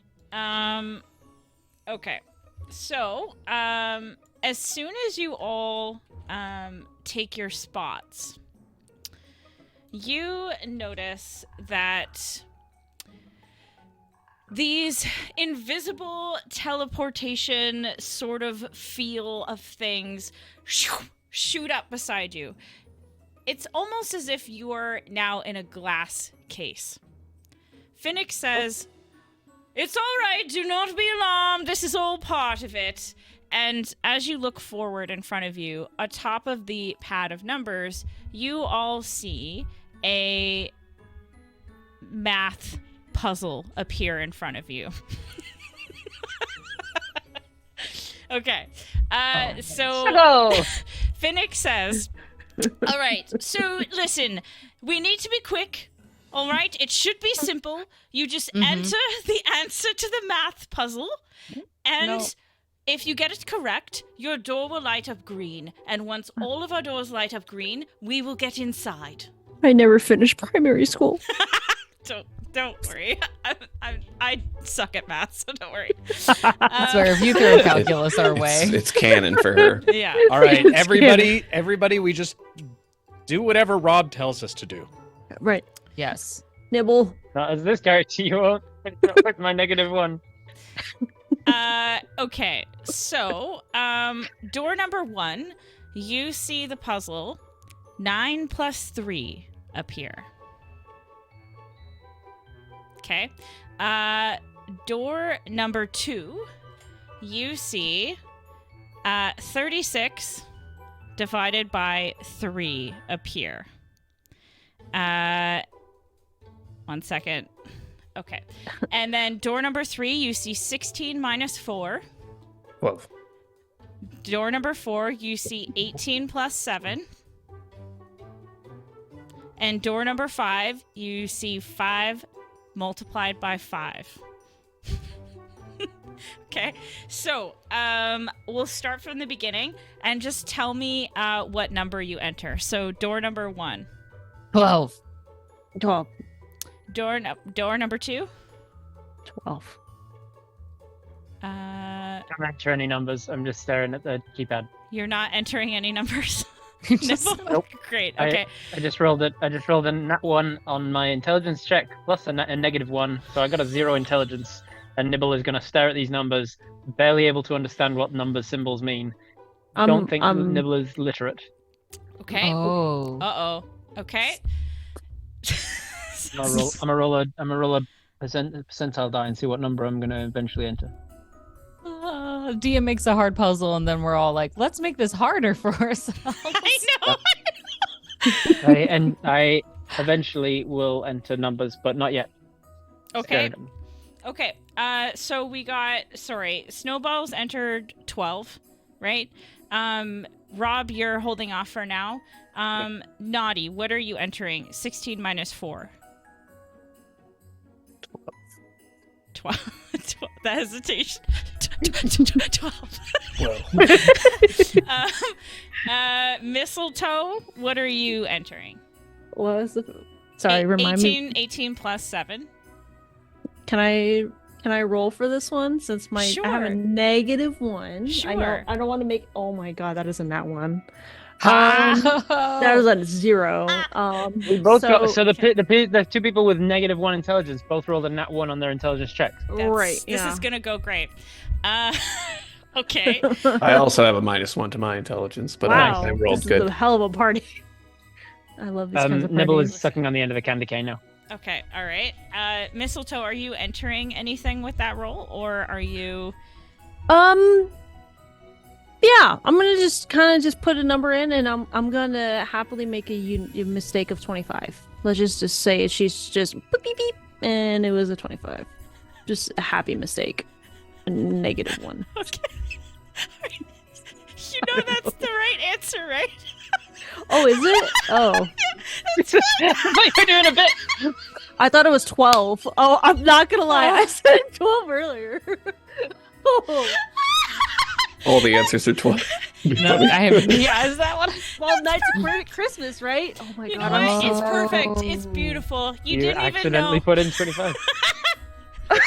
Okay. So, as soon as you all take your spots, you notice that these invisible teleportation sort of feel of things shoot up beside you. It's almost as if you're now in a glass case. Finnick says, "It's all right, do not be alarmed, this is all part of it." And as you look forward in front of you, atop of the pad of numbers, you all see a math puzzle appear in front of you. Okay. So Finnick says, "All right, so listen, we need to be quick. All right, it should be simple. You just enter the answer to the math puzzle, and if you get it correct, your door will light up green. And once all of our doors light up green, we will get inside." I never finished primary school. Don't worry. I suck at math, so don't worry. I swear, if you throw calculus our way. It's canon for her. Yeah. All right, everybody, we just do whatever Rob tells us to do. Right. Yes. Nibble. Not as this character, you won't. With my -1. Okay. So, door number 1, you see the puzzle 9 plus 3 appear. Okay. Door number 2, you see 36 divided by 3 appear. 1 second. Okay. And then door number 3, you see 16 minus 4. 12. Door number 4, you see 18 plus 7. And door number 5, you see 5 multiplied by 5. Okay, so we'll start from the beginning and just tell me what number you enter. So door number 1. 12. 12. Door number 2. 12. Don't enter any numbers. I'm just staring at the keypad. You're not entering any numbers. Just- Nope. Great. Okay. I just rolled it. I just rolled a nat 1 on my intelligence check plus a -1, so I got a 0 intelligence. And Nibble is going to stare at these numbers, barely able to understand what number symbols mean. Don't think Nibble is literate. Okay. Oh. Uh-oh. Okay. I'm gonna roll a percentile die and see what number I'm going to eventually enter. DM makes a hard puzzle, and then we're all like, let's make this harder for ourselves. I know. I eventually will enter numbers, but not yet. Okay. Staring at them. Okay. So we got, Snowballs entered 12, right? Rob, you're holding off for now. Naughty, what are you entering? 16 minus 4. 12. That hesitation. 12. Well, Mistletoe, what are you entering? What was the... Sorry, remind 18, me. 18 plus 7. Can I roll for this one since I have Sure. a -1? Sure. I don't want to make. Oh my god, that is a nat 1. That was a 0. We both got so the two people with -1 intelligence both rolled a nat 1 on their intelligence checks. right. This Yeah. is gonna go great. Okay. I also have a -1 to my intelligence, but wow, I rolled this good. is a hell of a party. I love these kinds of Nibble parties. is sucking on the end of a candy cane now. Okay, all right. Mistletoe, are you entering anything with that roll, or are you? Yeah, I'm gonna just kind of put a number in, and I'm gonna happily make a mistake of 25. Let's just say she's just beep beep beep, and it was a 25. Just a happy mistake, a -1. Okay. You know that's the right answer, right? Oh, is it? Oh, You're doing a bit. I thought it was 12. Oh, I'm not gonna lie, I said 12 earlier. Oh. All the answers are 12. No, I have. Yeah, is that what? Well, Nights of Christmas, right? Oh my You god, know I'm what? so It's perfect. It's beautiful. You didn't even accidentally know. put in 25. I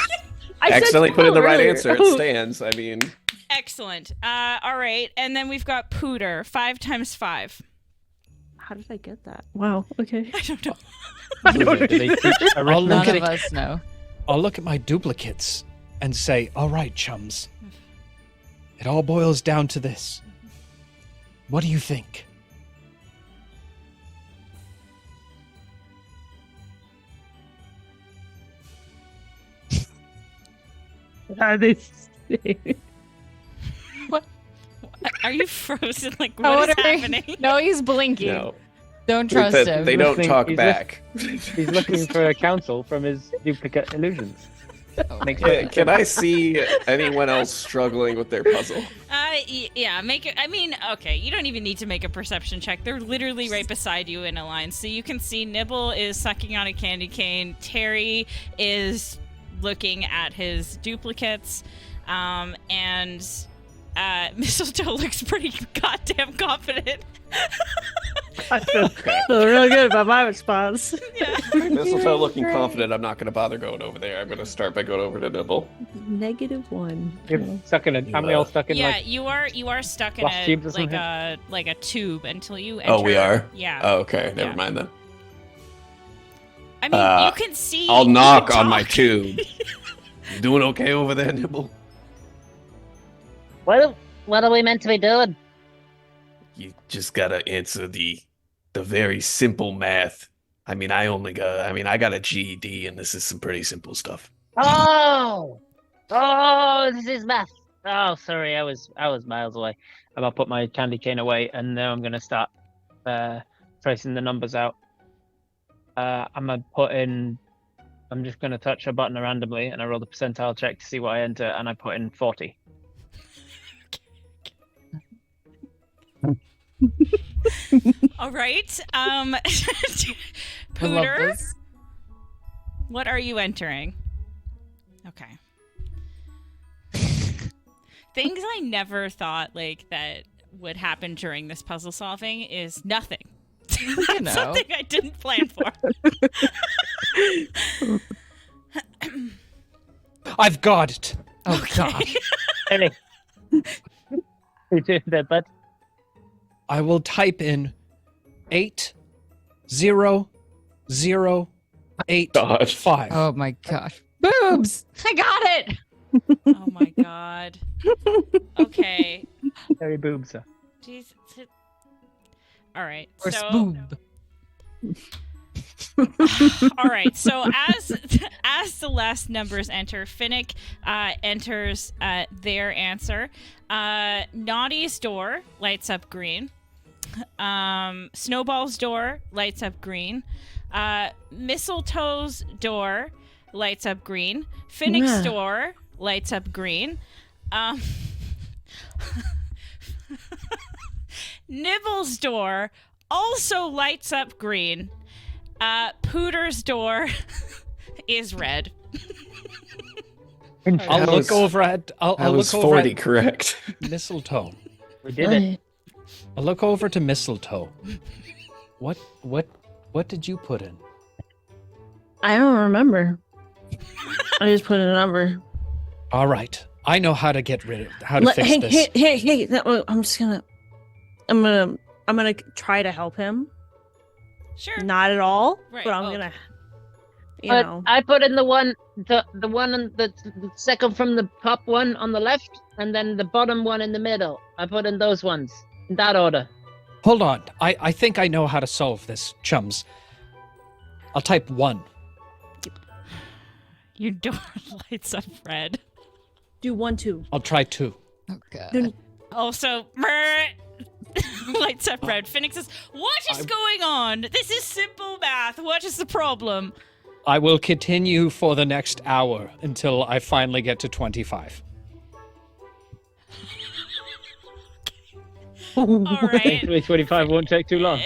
said Accidentally put in the 12 right earlier. answer. It stands. I mean, Excellent. All right, and then we've got Pooter. 5 times 5. How did I get that? Wow. Okay. I don't know. Do they teach I'll look None at of it. us know. I'll look at my duplicates and say, all right, chums. It all boils down to this. What do you think? Are you frozen? Like, Oh, what is what are we- happening? No, he's blinking. no. Don't trust him. They don't Listening- talk he's back. He's looking for counsel from his duplicate illusions. Makes Can I see anyone else struggling with their puzzle? Yeah, make it. I mean, okay, you don't even need to make a perception check. They're literally right beside you in a line. So you can see Nibble is sucking on a candy cane. Terry is looking at his duplicates. And Mistletoe looks pretty goddamn confident. I feel really good about my response. Yeah. Mistletoe looking confident. I'm not going to bother going over there. I'm going to start by going over to Nibble. -1. You're stuck in a. Aren't we all stuck in Yeah, like? you are stuck in Glass tubes or like a tube until you enter. Oh, we are? Yeah. Oh, okay. Never Yeah. mind then. I mean, you can see. I'll you knock can on my talk. tube. You doing okay over there, Nibble? What are we meant to be doing? You just gotta answer the very simple math. I mean, I got a GED, and this is some pretty simple stuff. Oh, this is math. Oh, sorry, I was miles away. And I'll put my candy cane away, and now I'm gonna start tracing the numbers out. I'm just gonna touch a button randomly, and I roll the percentile check to see what I enter, and I put in 40. All right. I love Pooter, this. what are you entering? Okay. things I never thought that would happen during this puzzle solving is nothing. You know. Something I didn't plan for. I've got it. Oh god. Hey. You doing that, bud? I will type in 80085. Oh my gosh. Boobs! I got it! Oh my god. Okay. Very boobs. Jeez. All right. Or So boob. all right. So as the last numbers enter, Finnick enters their answer. Naughty's door lights up green. Snowball's door lights up green. Mistletoe's door lights up green. Finnick's door lights up green. Nibble's door also lights up green. Pooter's door is red. I'll look over at. I'll I was look over 40 at correct. Mistletoe. We did it. I'll look over to Mistletoe. What did you put in? I don't remember. I just put in a number. All right, I know how to get rid of how to fix this. Hey! I'm gonna try to help him. Sure. Not at all, Right, but I'm oh. gonna. You But know. I put in the one on the second from the top one on the left, and then the bottom one in the middle. I put in those ones in that order. Hold on, I think I know how to solve this, chums. I'll type 1. Your door lights up red. Do 1, 2. I'll try 2. Oh god. No, Also, lights up red. Finnick says, "What is going on? This is simple math. What is the problem?" I will continue for the next hour until I finally get to 25. All right. Thankfully, 25 won't take too long.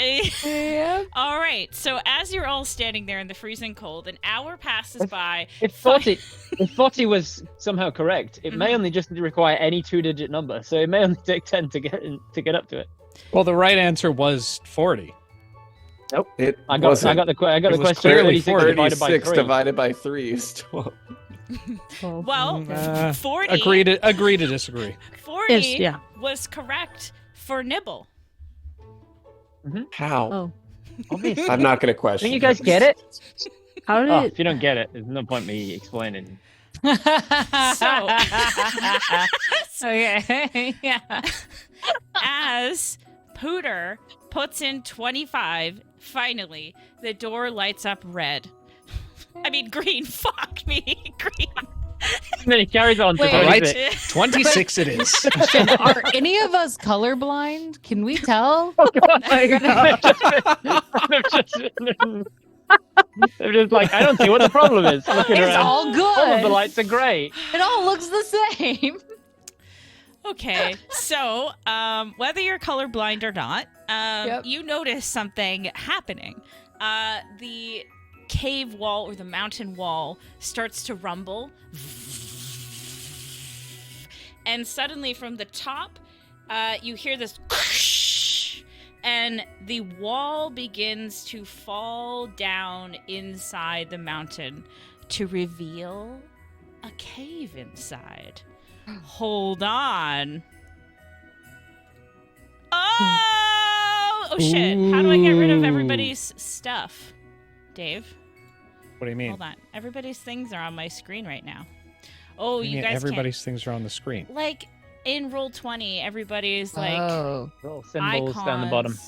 Yeah. All right. So as you're all standing there in the freezing cold, an hour passes by. If 40 was somehow correct, it may only just require any 2-digit number, so it may only take 10 to get up to it. Well, the right answer was 40. It I got the It was question. clearly 36 divided by 36 3. divided by 3 is 12. Well, 40. Agree to disagree. 40 Yes, yeah. was correct for Nibble. How? Oh. Obviously. I'm not going to question. Don't you guys get it? How did Oh, it? if you don't get it, there's no point me explaining. So, Okay. Yeah. as Pooter puts in 25, finally, the door lights up red. I mean, green. Fuck me. Green. And then he carries on to Wait. All right, 26. 26 it is. Are any of us colorblind? Can we tell? They're just like, I don't see what the problem is. Looking It's around. all good. All of the lights are great. It all looks the same. Okay, so whether you're colorblind or not, Yep. you notice something happening. The cave wall or the mountain wall starts to rumble. And suddenly from the top, you hear this and the wall begins to fall down inside the mountain to reveal a cave inside. Hold on. Oh shit. How do I get rid of everybody's stuff? Dave, What do you mean? hold on. Everybody's things are on my screen right now. Oh, What do you mean guys everybody's things are on the screen. can't. Like in Roll20, everybody's like Oh. Little symbols icons. down the bottom.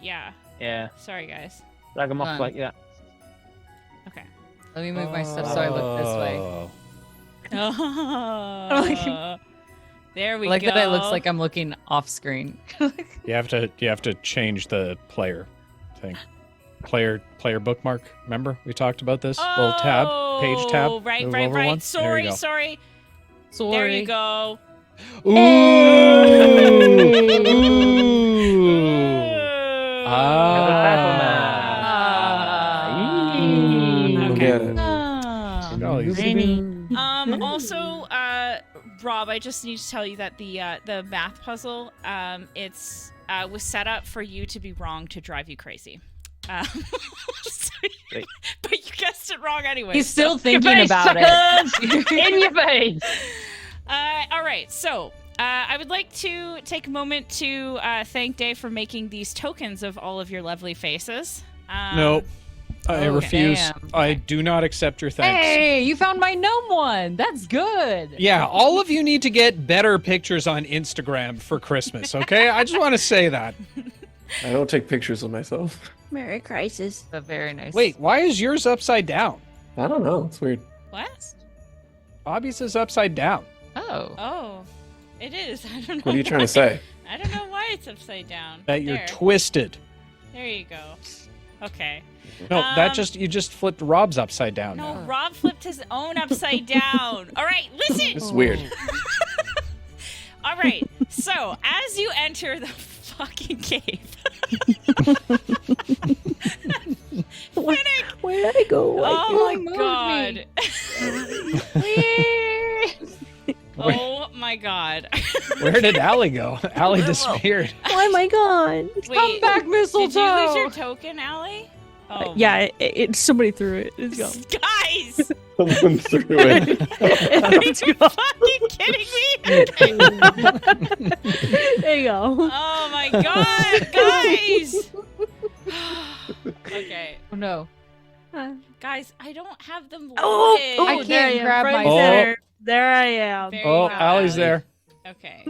Yeah. Yeah. Sorry, guys. Drag them off Fun. like that. Okay. Let me move my stuff so I look this way. Oh. There we I like go. that it looks like I'm looking off screen. You have to change the player thing. Player bookmark. Remember we talked about this? Little tab, page tab. Oh, right, Move right, over right. one. There you Sorry. Sorry. There you go. go. Ooh. Look Okay. at it. Oh, you see? Also, Rob, I just need to tell you that the math puzzle, it's was set up for you to be wrong to drive you crazy. So but you guessed it wrong anyway. He's still so. thinking about it. In your face. All right, so I would like to take a moment to thank Dave for making these tokens of all of your lovely faces. Nope. I refuse. damn. I do not accept your thanks. Hey, you found my gnome one. That's good. Yeah, all of you need to get better pictures on Instagram for Christmas, okay? I just want to say that. I don't take pictures of myself. Merry Crisis. But very nice. Wait, why is yours upside down? I don't know. It's weird. What? Bobby's is upside down. Oh. Oh, it is. I don't know. What are you trying why. to say? I don't know why it's upside down. That you're There. twisted. There you go. Okay. No, you just flipped Rob's upside down. No, now. Rob flipped his own upside down. All right, listen. This is weird. All right. So, as you enter the fucking cave. Where did I go? Oh moved my god. Oh my god. Where did Allie go? Allie disappeared. Why am I gone? Come back, mistletoe. Did you lose your token, Allie? Oh, Yeah, somebody threw it. It's gone. Guys! Someone threw it. It's Are you fucking kidding me? There you go. Oh my god, guys! Okay. Oh, no. Guys, I don't have them loaded. Oh, I can't there I am, grab front my- and center. There I am. Very Oh, well, Allie's Allie. there. Okay.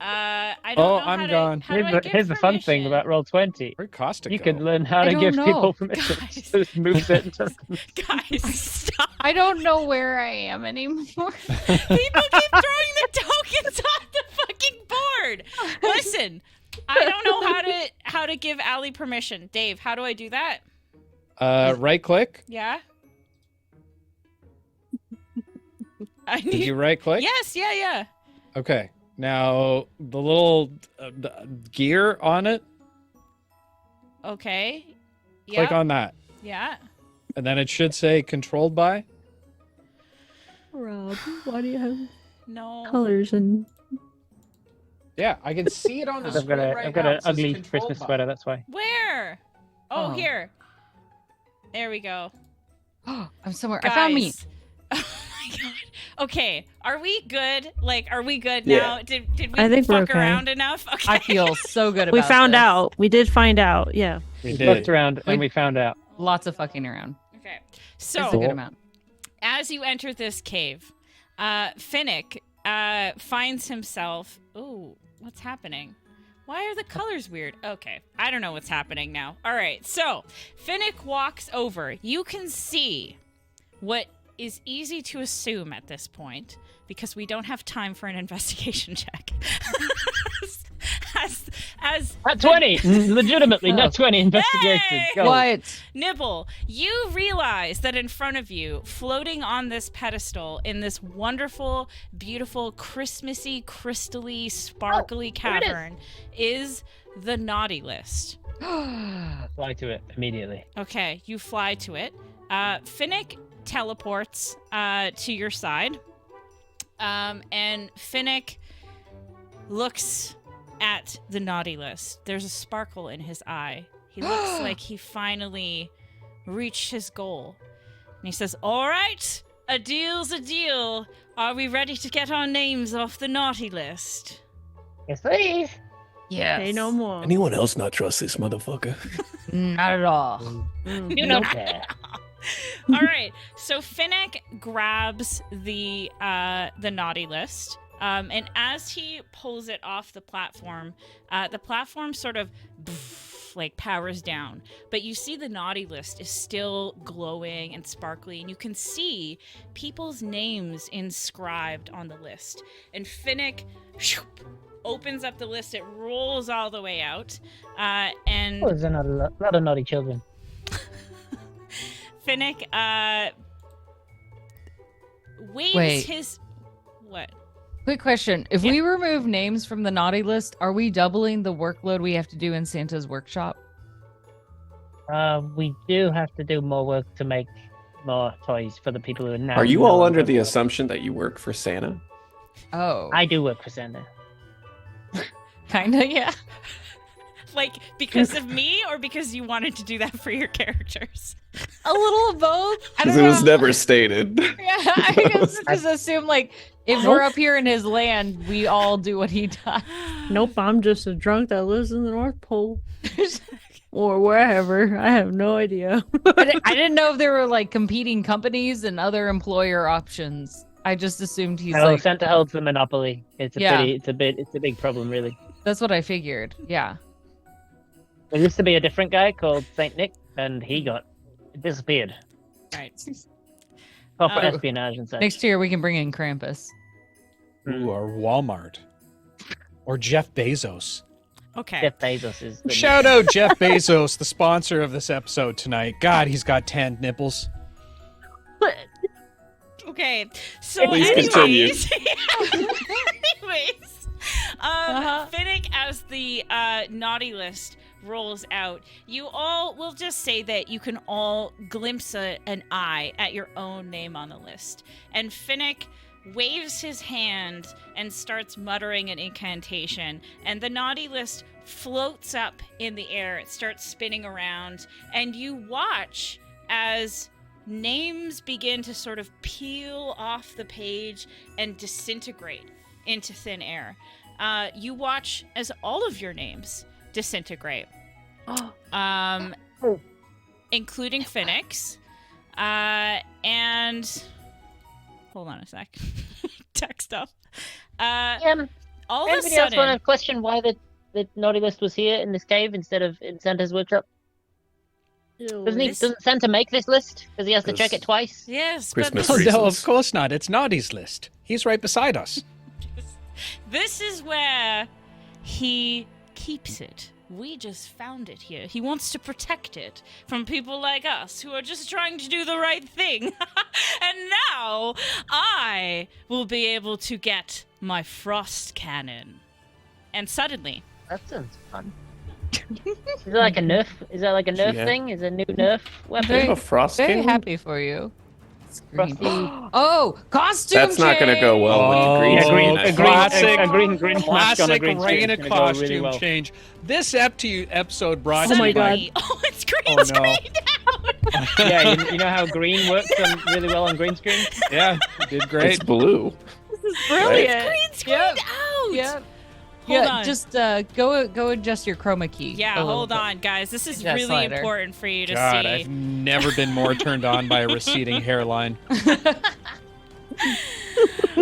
I don't know I'm how gone. how do I give Here's the fun thing permission? about Roll20. Where'd Costa You go? can learn how I to don't give know. people permission Guys. to move certain tokens. Guys, stop. I don't know where I am anymore. People keep throwing the tokens off the fucking board. Listen, I don't know how to give Allie permission. Dave, how do I do that? Right click. Yeah? I Did need... you right click? Yes, yeah. Okay. Now the little gear on it. Okay. Click Yeah. on that, Yeah. and then it should say "controlled by." Rob, why do you have No. colors and Yeah, I can see it on the I've screen got a, right I've got now. an It says ugly "controlled Christmas by." sweater, that's why. Where? Oh, Oh. here. There we go. I'm somewhere. Guys. I found me. Oh my god. Okay, are we good? Like, are we good Yeah. now? Did we I think we're fuck okay. around enough? Okay. I feel so good about we found this. out. We did find out. Yeah. We We did. looked around and We- we found out. Lots of fucking around. Okay. It's a So, good amount. as you enter this cave, Finnick finds himself. Ooh, what's happening? Why are the colors weird? Okay, I don't know what's happening now. All right, so Finnick walks over. You can see what is easy to assume at this point, because we don't have time for an investigation check. as At 20! Legitimately, Oh. not 20 investigation. Hey! Go. What? Nibble, you realize that in front of you, floating on this pedestal in this wonderful, beautiful, Christmassy, crystally, sparkly cavern is the naughty list. Fly to it immediately. Okay, you fly to it. Finnick teleports to your side. And Finnick looks at the naughty list. There's a sparkle in his eye. He looks like he finally reached his goal. And he says, "All right, a deal's a deal. Are we ready to get our names off the naughty list?" Yes, please. Yes. Say no more. Anyone else not trust this motherfucker? Not at all. You know that. All right. So Finnick grabs the naughty list, and as he pulls it off the platform sort of like powers down. But you see the naughty list is still glowing and sparkly, and you can see people's names inscribed on the list. And Finnick opens up the list. It rolls all the way out, and Oh, there's a lot of naughty children. Finnick waves Wait. his what? Quick question. If we remove names from the naughty list, are we doubling the workload we have to do in Santa's workshop? We do have to do more work to make more toys for the people who are now. Are you all under the assumption that you work for Santa? Oh, I do work for Santa. kinda, yeah. Like, because of me, or because you wanted to do that for your characters? A little of both. I Because don't it was know. never stated. Yeah, I guess just assume like if we're up here in his land, we all do what he does. Nope, I'm just a drunk that lives in the North Pole. Or wherever. I have no idea. I didn't know if there were like competing companies and other employer options. I just assumed he's No, like. Santa holds the monopoly. It's a Yeah. it's a big problem, really. That's what I figured. Yeah. There used to be a different guy called Saint Nick, and he disappeared. Right. Proper Oh. espionage and such. Next year we can bring in Krampus. Ooh, or Walmart. Or Jeff Bezos. Okay. Jeff Bezos is. The Shout out Jeff Bezos, the sponsor of this episode tonight. God, he's got tanned nipples. Okay. So, Please anyways, anyways, Finnick, as the naughty list rolls out, you all will just say that you can all glimpse an eye at your own name on the list, and Finnick waves his hand and starts muttering an incantation, and the naughty list floats up in the air. It starts spinning around, and you watch as names begin to sort of peel off the page and disintegrate into thin air. You watch as all of your names disintegrate, including Finnick's. And hold on a sec. Text up. All of a Anybody else want sudden, to question why the naughty list was here in this cave instead of in Santa's workshop? Doesn't Santa make this list? Because he has to check it twice. yes, Christmas but Oh, reasons. no, of course not. It's Naughty's list. He's right beside us. this is where he keeps it. We just found it here. He wants to protect it from people like us who are just trying to do the right thing. And now I will be able to get my frost cannon. And suddenly, That sounds fun. Is that like a nerf? Is that like a nerf Yeah. thing? Is it a new nerf weapon? Very- A frost Very cannon? happy for you. Green. Frosty. Oh, costume That's not going to go well with the green. Yeah, screen. green- I a think. green- classic, a green mask on a classic green screen is Rayna gonna go costume really well. change. This episode brought Oh to my you by- God. oh, it's green Oh, no. screen out. Yeah, you know how green works really well on green screen? Yeah, did great. It's blue. Brilliant. Green screened out. Yep. Hold Yeah, on. just go adjust your chroma key. Yeah, a little hold bit. on, guys. This is Yeah, really slider. important for you to God, see. I've never been more turned on by a receding hairline.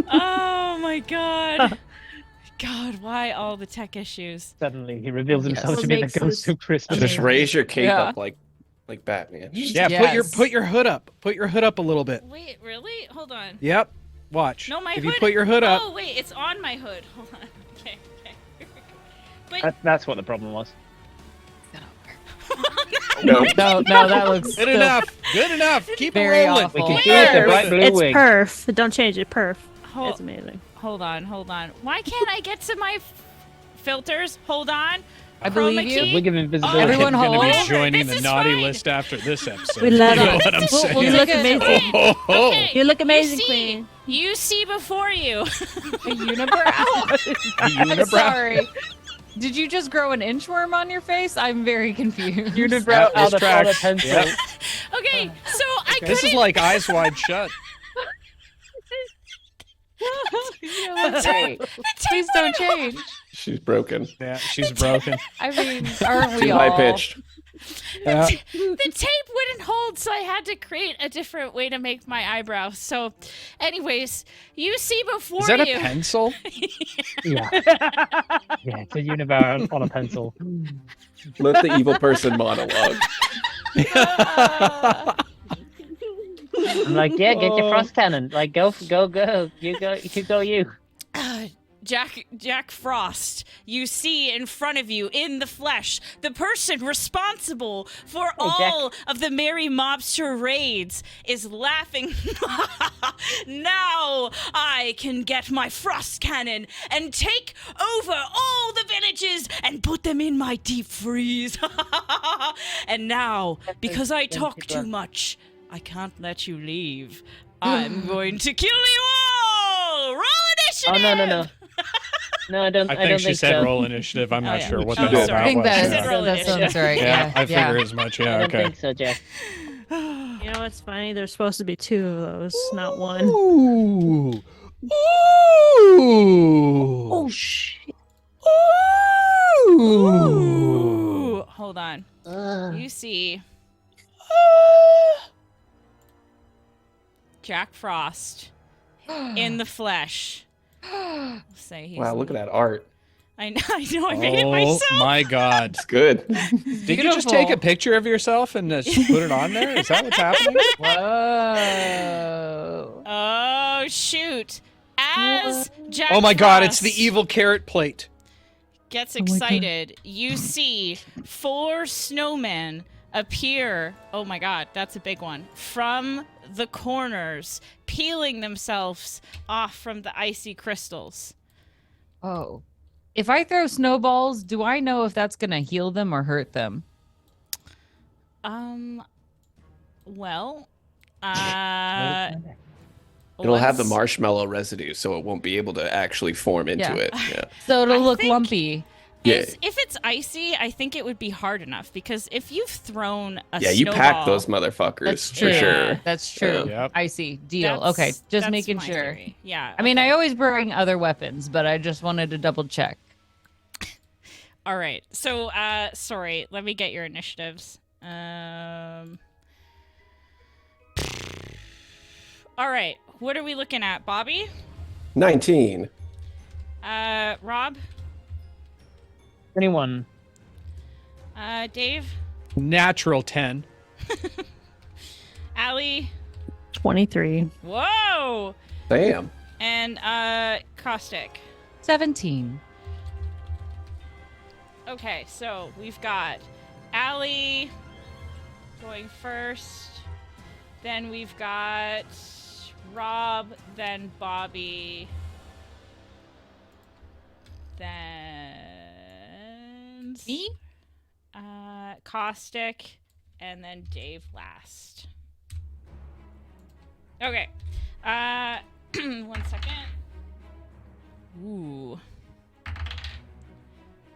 Oh my god. God, why all the tech issues? Suddenly, he reveals himself What to be the makes ghost this of Christmas. Just raise your cape Yeah. up like Batman. Yeah, Yes. put your hood up. Put your hood up a little bit. Wait, really? Hold on. Yep. Watch. No, my if hood. you put your hood up. Oh, wait, it's on my hood. Hold on. Okay. But That's what the problem was. No. No, that looks Good still- enough. Good enough. Keep it Very rolling. awful. We can Oh, see it, the where? bright blue It's wig. perf. Don't change it. Perf. hold, It's amazing. hold on. Why can't I get to my filters? Hold on. I believe Chroma you. key? Wig of invisibility. Everyone I'm gonna hold. be joining This the is naughty fine. list after this episode. We love you know it. what I'm We'll- saying? we'll You take look a- amazing. Oh, Okay. You look amazing, see, Queen. You see before you. A unibrow. I'm Unibrow. sorry. Did you just grow an inchworm on your face? I'm very confused. Unibrow This out of tracks. pencil. Yep. Okay, so I This is couldn't. like Eyes Wide Shut. You know, hey, please don't change. She's broken. Yeah, she's broken. I mean, aren't we Too all? high pitched. Yeah. The tape wouldn't hold, so I had to create a different way to make my eyebrows. So, anyways, you see before Is that a you. pencil? Yeah. Yeah, it's a unibrow on a pencil. Let the evil person monologue. I'm like, yeah, get your frost cannon. Like, go. You go. Jack Frost, you see in front of you, in the flesh, the person responsible for all of the Merry Mobster raids is laughing. Now I can get my frost cannon and take over all the villages and put them in my deep freeze. And now, because I talk too much, I can't let you leave. I'm going to kill you all! Roll initiative. no. No, I don't. I I think don't she think said so. roll initiative. I'm not yeah. sure what Oh, the hell sorry. I think that was. said roll that sounds initiative. right. Yeah, I yeah. figure as much. I Yeah, don't okay. think so, Jack. You know what's funny? There's supposed to be 2 of those, not 1. Ooh. Ooh. Oh shit! Ooh, hold on. You see Jack Frost in the flesh. I'll say he's Wow, look at that art. I know, I made it Oh myself. my God! It's good. Did you just take a picture of yourself and just put it on there? Is that what's happening? Whoa. Oh shoot! As Jack Oh my God! It's Frost the evil carrot plate. gets my God. excited, you see 4 snowmen appear. Oh my God, that's a big one. From the corners, peeling themselves off from the icy crystals. Oh. If I throw snowballs, do I know if that's going to heal them or hurt them? Well, It'll have the let's- marshmallow residue, so it won't be able to actually form into Yeah. it. Yeah. So it'll I look think- lumpy. Yeah. If it's icy, I think it would be hard enough because if you've thrown a Yeah, you snowball, pack those motherfuckers That's for true. sure. That's true. Yep. I see. Deal. that's- Okay. Just that's making my sure. theory. Yeah. I mean, okay. I always bring other weapons, but I just wanted to double check. All right. So, sorry. Let me get your initiatives. All right. What are we looking at, Bobby? 19. Rob? 21. Dave? Natural 10. Allie? 23. Whoa! Damn. And, Caustic. 17. Okay, so we've got Allie going first. Then we've got Rob, then Bobby. Then Me? Caustic, and then Dave last. Okay. 1 second. Ooh.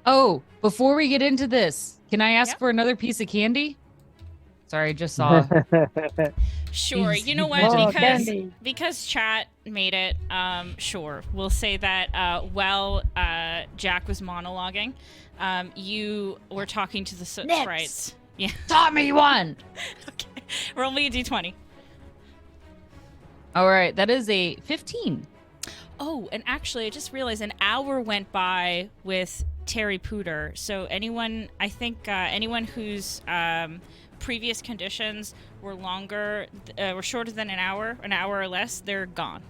Oh, before we get into this, can I ask Yeah. for another piece of candy? Sorry, I just saw. Sure. Jeez, You know you what? want Because chat made it. Sure. We'll say that while Jack was monologuing, you were talking to the Nix. sprites. Yeah. Taught me one. Okay. Roll me a d20. All right, that is a 15. Oh, and actually, I just realized an hour went by with Terry Pooter. So anyone whose previous conditions were were shorter than an hour or less, they're gone.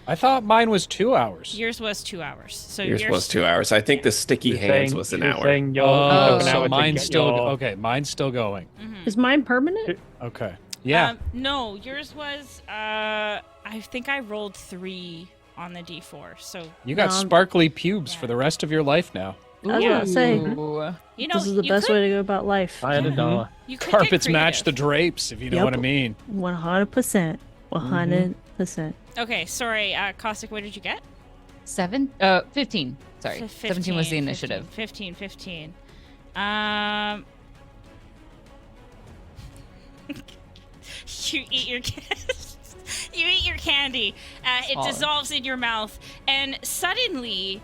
I thought mine was 2 hours. Yours was 2 hours. So Yours was 2 hours. I think the sticky hands was an hour. Saying you're Oh, an hour so to mine's get still your- okay. Mine's still going. Is mine permanent? Okay. Yeah. No, yours was. I think I rolled 3 on the d4. So You got sparkly pubes for the rest of your life now. I was about to say, Ooh. you know this is the you best could, way to go about life. I had a dollar. You could Carpets get match the creative. drapes, if you know Yep. what I mean. 100%. 100%. Okay, sorry, Caustic. What did you get? 15. Sorry, 17 was the initiative. 15. You eat your you eat your candy. It Solid. dissolves in your mouth, and suddenly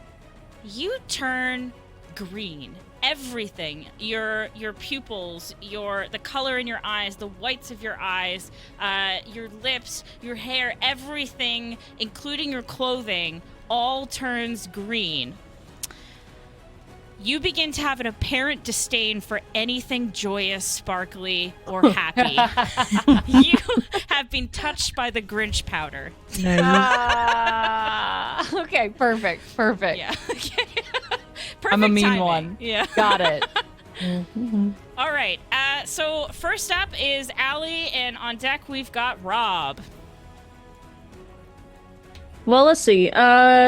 you turn green. Everything, your pupils, the color in your eyes, the whites of your eyes, your lips, your hair, everything, including your clothing, all turns green. You begin to have an apparent disdain for anything joyous, sparkly, or happy. You have been touched by the Grinch powder. Okay, perfect. Yeah. Okay. I'm a Perfect mean timing. one. Yeah. Got it. All right. So first up is Allie, and on deck we've got Rob. Well, let's see.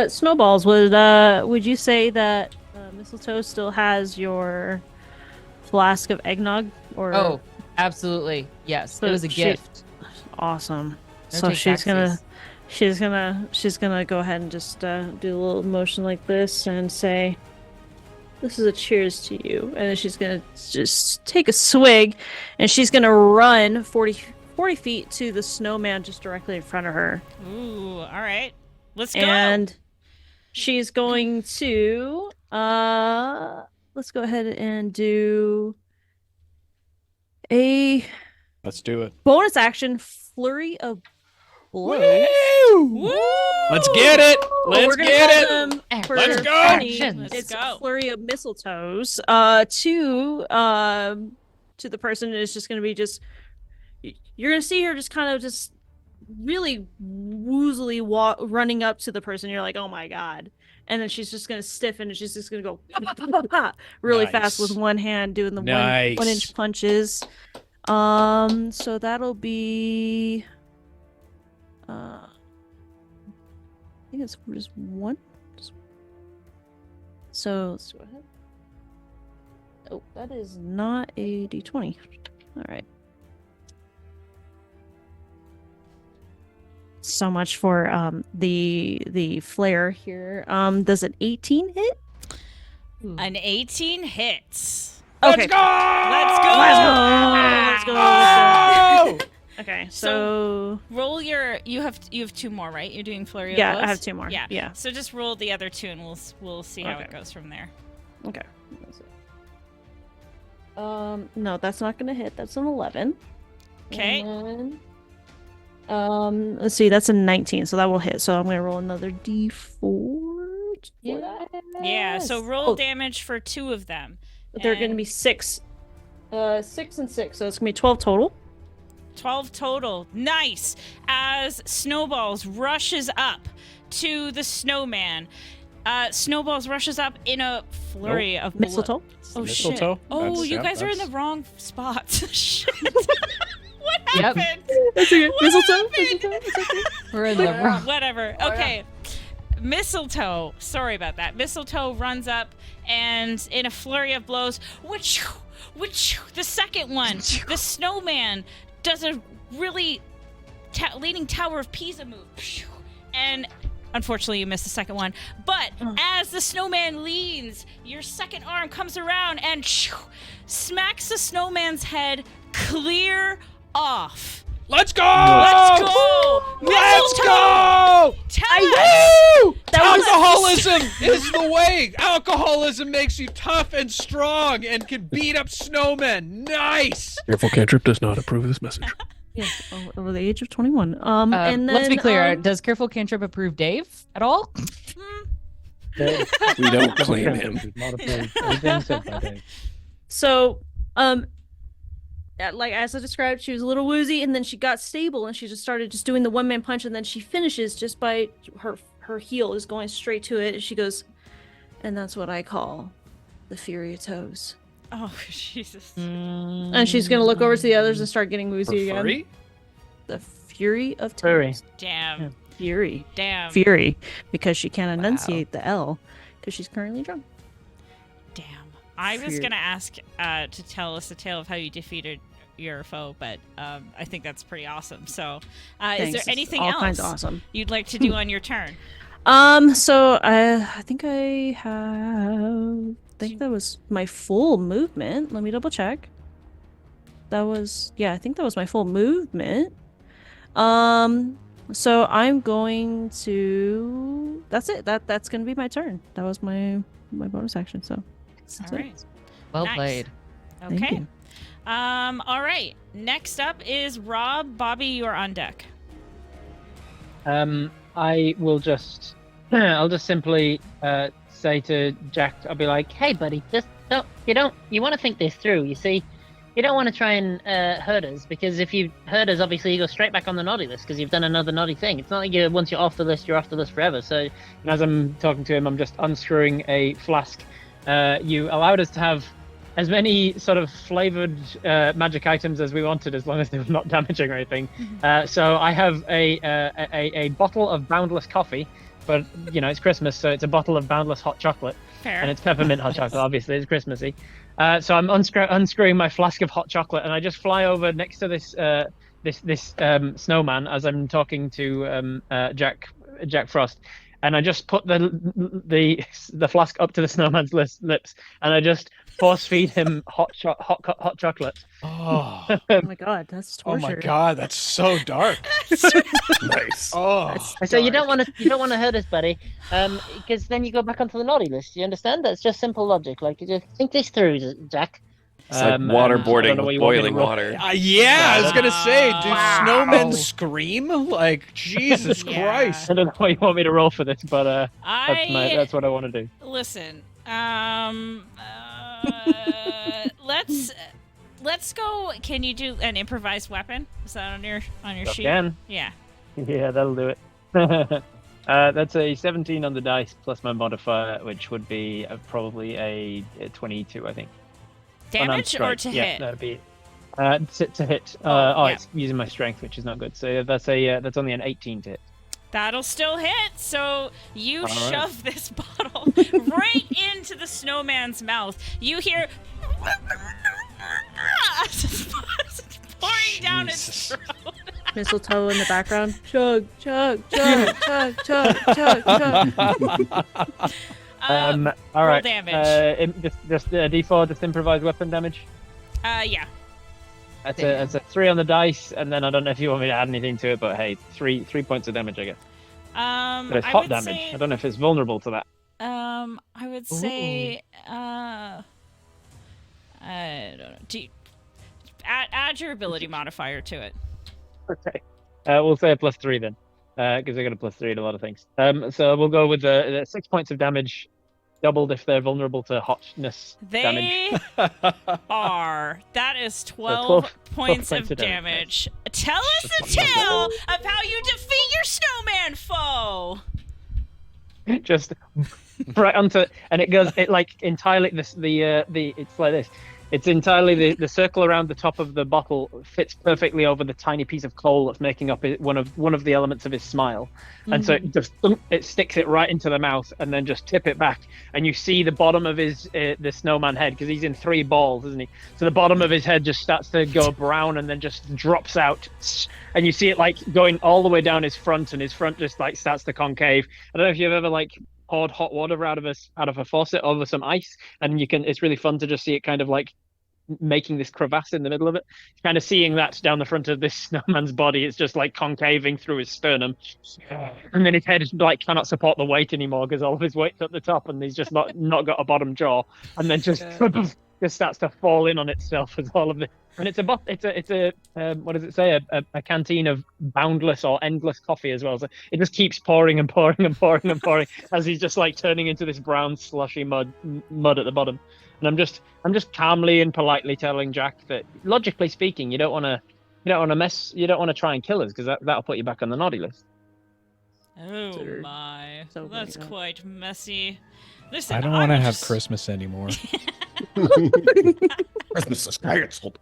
Snowballs, would you say that Mistletoe still has your flask of eggnog? Or Oh, absolutely. Yes, So it was a she- gift. awesome. No So she's gonna takebacksies. she's gonna go ahead and just do a little motion like this and say, "This is a cheers to you." And then she's gonna just take a swig, and she's gonna run 40 feet to the snowman just directly in front of her. Ooh, all right. Let's go. And she's going to let's go ahead and do a Let's do it. bonus action flurry of blows. Woo! Let's get it. We're Let's gonna get call it. them for Let's go! funny, Actions. It's Let's go. a flurry of mistletoes. To the person is just gonna be just. You're gonna see her just kind of just really woozily running up to the person. You're like, oh my god. And then she's just gonna stiffen and she's just gonna go pa, pa, pa, pa, pa, really fast with Nice. one hand doing the Nice. 1 inch punches. So that'll be I think it's just one. So let's go ahead. Oh, that is not a d20. All right. So much for the flare here. Does an 18 hit? An 18 hits. Let's Okay. go. Let's go. Let's go. Let's go. Okay, So- so Roll your. You have 2 more, right? You're doing flurry of yeah, blows? I have 2 more. Yeah. Yeah. So just roll the other 2, and we'll see how it Okay. goes from there. Okay. No, that's not gonna hit. That's an 11. Okay. And then, let's see, that's a 19, so that will hit. So I'm gonna roll another d4. Yeah. So roll Oh. damage for 2 of them. They're gonna And- be 6. 6 and 6, so it's gonna be 12 total. 12 total. Nice. As Snowballs rushes up to the snowman. Snowballs rushes up in a flurry of Mistletoe. Oh shit. Mistletoe? Oh, That's- you yeah, guys are in the that's- wrong spot. Shit. What Yep. happened? That's okay. What Mistletoe. happened? Mistletoe. It's okay. We're in the wrong. Whatever. Okay. Mistletoe. Sorry about that. Mistletoe runs up and in a flurry of blows, which the second one, the snowman does a really leaning Tower of Pisa move. And unfortunately, you missed the second one. But as the snowman leans, your second arm comes around and smacks the snowman's head clear off. Let's go. Let's go! Let's Mistletoe! go. Tell us! Woo! Alcoholism is the way. Alcoholism makes you tough and strong and can beat up snowmen. Nice. Careful, Cantrip does not approve of this message. Yes, over the age of 21. And then, Let's be clear. Does Careful Cantrip approve Dave at all? We don't claim him. Not approved. Everything said by Dave. So, like as I described, she was a little woozy, and then she got stable, and she just started just doing the 1-man punch, and then she finishes just by her heel is going straight to it, and she goes, and that's what I call the Fury of Toes. Oh, Jesus. And she's gonna look over to the others and start getting For woozy again. free? The Fury of Toes. Fury. Damn. Fury. Damn. Fury, because she can't enunciate the L, because she's currently drunk. Damn. I was Fury. going to ask to tell us a tale of how you defeated your foe, but I think that's pretty awesome. So, is Thanks. there It's anything all else kinds of awesome. you'd like to do on your turn? So I think I have. I think that was my full movement. Let me double check. That was I think that was my full movement. So I'm going to. That's it. That's gonna be my turn. That was my bonus action. So. That's All it. right. Well Nice. played. Thank Okay. you. All right. Next up is Rob. Bobby, you're on deck. I will just, I'll just simply say to Jack, I'll be like, Hey, buddy, just you want to think this through. You see, you don't want to try and hurt us, because if you hurt us, obviously you go straight back on the naughty list because you've done another naughty thing. It's not like once you're off the list, you're off the list forever. So and as I'm talking to him, I'm just unscrewing a flask. You allowed us to have as many sort of flavored magic items as we wanted, as long as they were not damaging or anything. So I have a bottle of Boundless coffee, but you know it's Christmas, so it's a bottle of Boundless hot chocolate, Fair. and it's peppermint hot chocolate. Obviously, it's Christmassy. So I'm unscrewing my flask of hot chocolate, and I just fly over next to this this snowman as I'm talking to Jack Frost, and I just put the flask up to the snowman's lips, and I just force feed him hot chocolate. Oh, Oh my god, that's oh torture. my god, that's so dark. Nice. Oh, So you don't want to hurt us, buddy, because then you go back onto the naughty list. You understand? That's just simple logic. Like, you just think this through, Jack. It's like I don't waterboarding know what with you want me to boiling roll. water. yeah, I was gonna say, do Wow. snowmen scream? Like, Jesus Yeah. Christ. I don't know what you want me to roll for this, but I that's what I want to do. listen. Let's go. Can you do an improvised weapon? Is that on your sheet? Can. Yeah. Yeah, that'll do it. That's a 17 on the dice plus my modifier, which would be probably a 22, I think. Damage or Unarmed to strike. Yeah, hit? that'd be to hit. yeah. It's using my strength, which is not good. So that's only an 18 to hit. That'll still hit. So you All right. shove this bottle right into the snowman's mouth. You hear pouring down its Jesus. throat. Mistletoe in the background. Chug, chug, chug, chug, chug, chug, chug. All roll right. damage. Just D4, just improvised weapon damage. Yeah. That's a 3 on the dice, and then I don't know if you want me to add anything to it, but hey, 3 points of damage, I guess. But it's I hot would damage. say, I don't know if it's vulnerable to that. I would say, I don't know. Add your ability modifier to it. Okay. We'll say a +3 then, because I got a +3 in a lot of things. So we'll go with the 6 points of damage, doubled if they're vulnerable to hotness damage. They are. That is 12, 12 points of points of damage. damage. Tell us a tale of how you defeat your snowman foe. Just right onto, and it like entirely it's like this. It's entirely the circle around the top of the bottle fits perfectly over the tiny piece of coal that's making up one of the elements of his smile, and so it sticks it right into the mouth, and then just tip it back, and you see the bottom of his the snowman head, because he's in 3 balls, isn't he? So the bottom of his head just starts to go brown and then just drops out, and you see it like going all the way down his front, and his front just like starts to concave. I don't know if you've ever like poured hot water out of a faucet over some ice, and it's really fun to just see it kind of like making this crevasse in the middle of it. Kind of seeing that down the front of this snowman's body, it's just like concaving through his sternum, and then his head like cannot support the weight anymore because all of his weight's at the top, and he's just not got a bottom jaw, and then just starts to fall in on itself as all of the. And it's a what does it say? A canteen of boundless or endless coffee as well. So it just keeps pouring and pouring and pouring and pouring as he's just like turning into this brown slushy mud at the bottom. And I'm just calmly and politely telling Jack that, logically speaking, you don't want to try and kill us, because that'll put you back on the naughty list. Oh my, So that's bad. quite messy. Listen, I don't want to will have just- Christmas anymore. Christmas is cancelled.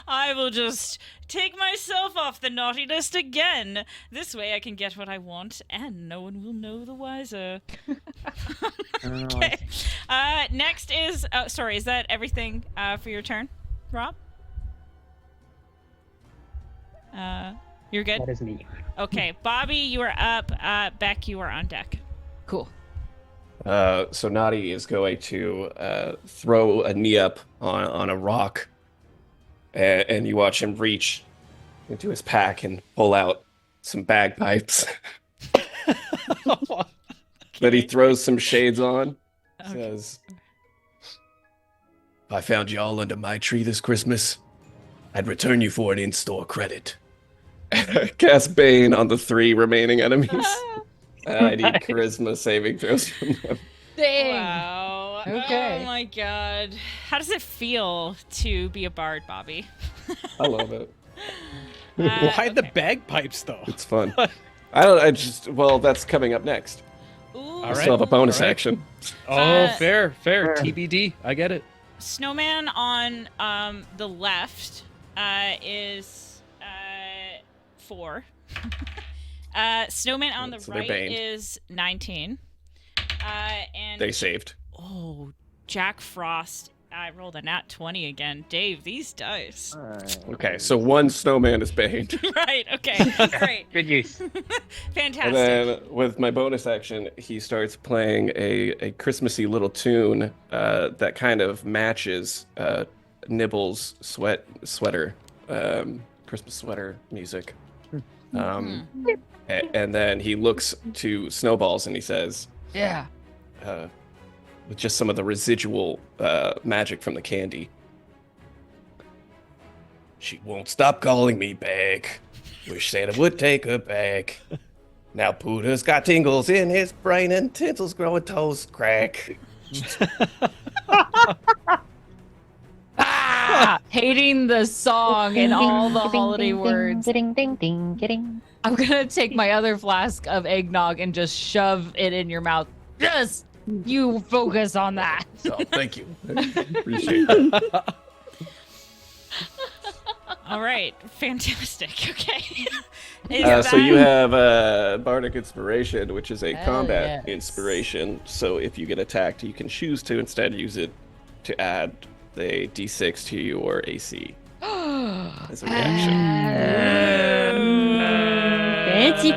I will just take myself off the naughty list again. This way I can get what I want, and no one will know the wiser. Okay. Next is... Oh, sorry, is that everything for your turn, Rob? You're good? That is me. Okay, Bobby, you are up. Beck, you are on deck. Cool. So Naughty is going to throw a knee up on a rock, and you watch him reach into his pack and pull out some bagpipes. Then he throws some shades on. Says, "If I found you all under my tree this Christmas, I'd return you for an in-store credit." Cast Bane on the 3 remaining enemies. I need charisma saving throws from them. Dang. Wow. Okay. Oh my god. How does it feel to be a bard, Bobby? I love it. Why the okay. bagpipes, though? It's fun. Well, that's coming up next. Ooh, All I still have a bonus all right. action. Oh, fair. TBD. I get it. Snowman on the left is 4. Snowman on the So they're right baned. is 19. And They saved. oh, Jack Frost I rolled a nat 20 again. Dave, these dice. Okay, so one snowman is banged. Right, okay. Great. Good use. Fantastic. And then with my bonus action, he starts playing a Christmassy little tune that kind of matches Nibble's sweater, Christmas sweater music. And then he looks to Snowballs and he says, Yeah. with just some of the residual magic from the candy, "She won't stop calling me back. Wish Santa would take her back. Now Pooter's got tingles in his brain and tinsels growing toes crack." Hating the song and all the holiday words. Ding, ding, ding, ding. I'm gonna take my other flask of eggnog and just shove it in your mouth. Just you focus on that. So thank you. Appreciate that. All right, fantastic. Okay. So you have Bardic Inspiration, which is a Hell combat yes. inspiration. So if you get attacked, you can choose to instead use it to add the D6 to your AC as a reaction.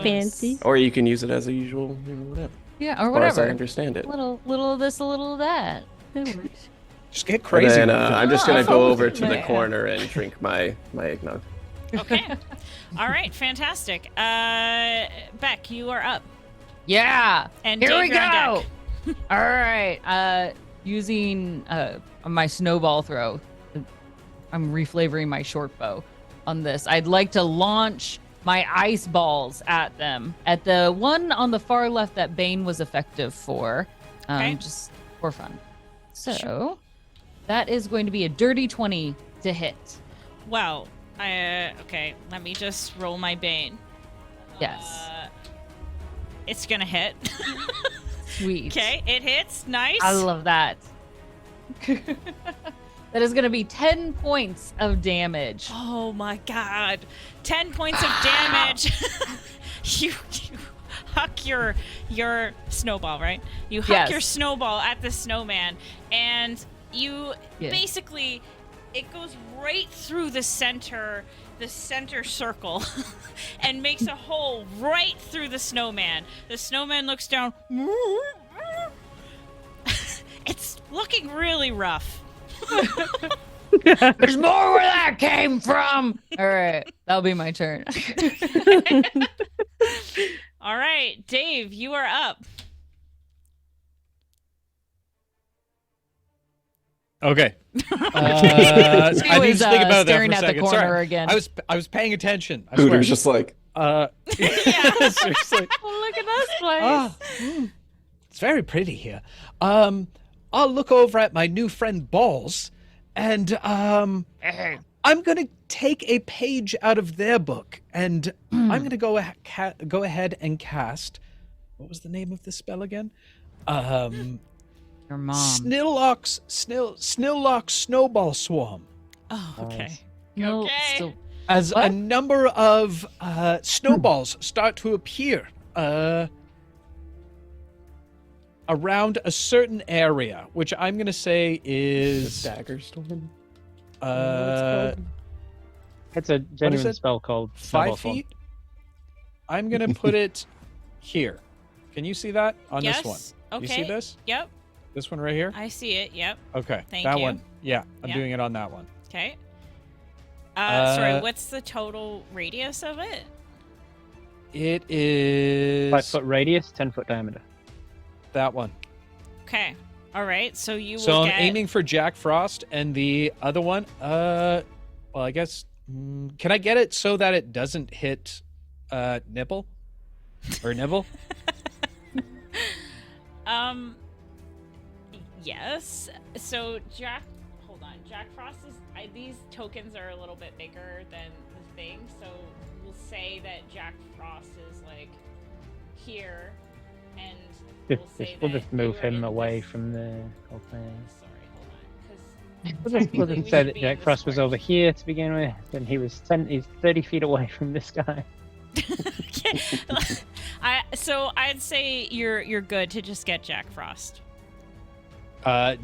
Fancy. Or you can use it as a usual, whatever. Yeah, or As far as I whatever. understand it. Little of this, a little of that. Just get And crazy. then with it. I'm just Oh, gonna go over to the man. corner and drink my eggnog. Okay. All right, fantastic. Beck, you are up. Yeah. And Here Dave, we you're on go. All right. Using my snowball throw, I'm reflavoring my short bow on this. I'd like to launch my ice balls at them. At the one on the far left that Bane was effective for, Okay. just for fun. So that is going to be a dirty 20 to hit. Well, okay, let me just roll my bane. Yes. It's gonna hit. Sweet. Okay, it hits. Nice. I love that. That is going to be 10 points of damage. Oh my god. 10 points of damage. you huck your snowball, right? You huck Yes. your snowball at the snowman, and you Yeah. basically, it goes right through the center circle and makes a hole right through the snowman. The snowman looks down. It's looking really rough. There's more where that came from. All right. That'll be my turn. All right, Dave, you are up. Okay. I need to was, think about that for staring a at the second. corner Sorry. again. I was paying attention. I swear. Pooter's just like, Yeah, seriously. Oh, look at this place. Ah, it's very pretty here. I'll look over at my new friend Balls, and I'm gonna take a page out of their book, and I'm gonna go ahead and cast. What was the name of the spell again? Your mom. Snillock's Snowball Swarm. Oh, okay. No, Okay. still- As What? a number of snowballs start to appear around a certain area, which I'm going to say is Dagger Storm. It's a genuine it? spell called 5 Snowball Swarm. feet. I'm going to put it here. Can you see that on Yes. this one? Okay. You see this? Yep, This one right here? I see it. Yep. Okay. Thank that you. one. Yeah, I'm Yeah. doing it on that one. Okay. Sorry, Uh, what's the total radius of it? It is 5-foot radius, 10-foot diameter. that one. Okay. All right. So you will So I'm get. aiming for Jack Frost, and the other one, well, I guess, can I get it so that it doesn't hit Nibble? Or Nibble? Yes. So hold on. Jack Frost is. These tokens are a little bit bigger than the thing, so we'll say that Jack Frost is like here, and we'll say We'll that just move you are him in away this- from the whole thing. Sorry, hold on, We'll just we say should that be Jack in the Frost was square. over here to begin with, and he's 30 feet away from this guy. Okay. So I'd say you're good to just get Jack Frost.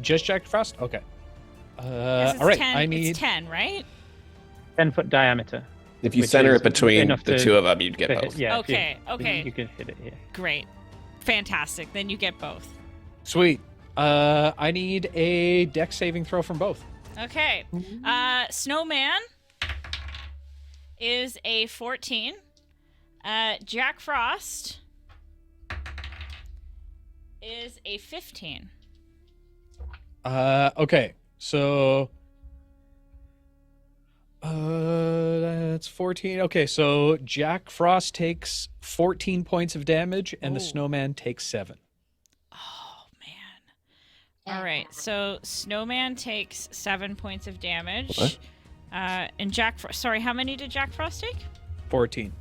Just Jack Frost? Okay. All right, 10, I need. It's 10, right? 10-foot diameter. If you Which center is it between enough the to- two of them, you'd get to hit- both. Yeah. Okay, okay. You can hit it here. Great. Fantastic. Then you get both. Sweet. I need a dex saving throw from both. Okay. Snowman is a 14. Jack Frost is a 15. Okay, so that's 14. Okay, so Jack Frost takes 14 points of damage, and the Ooh. snowman takes 7. Oh, man. All right. So Snowman takes 7 points of damage. What? And sorry, how many did Jack Frost take? 14.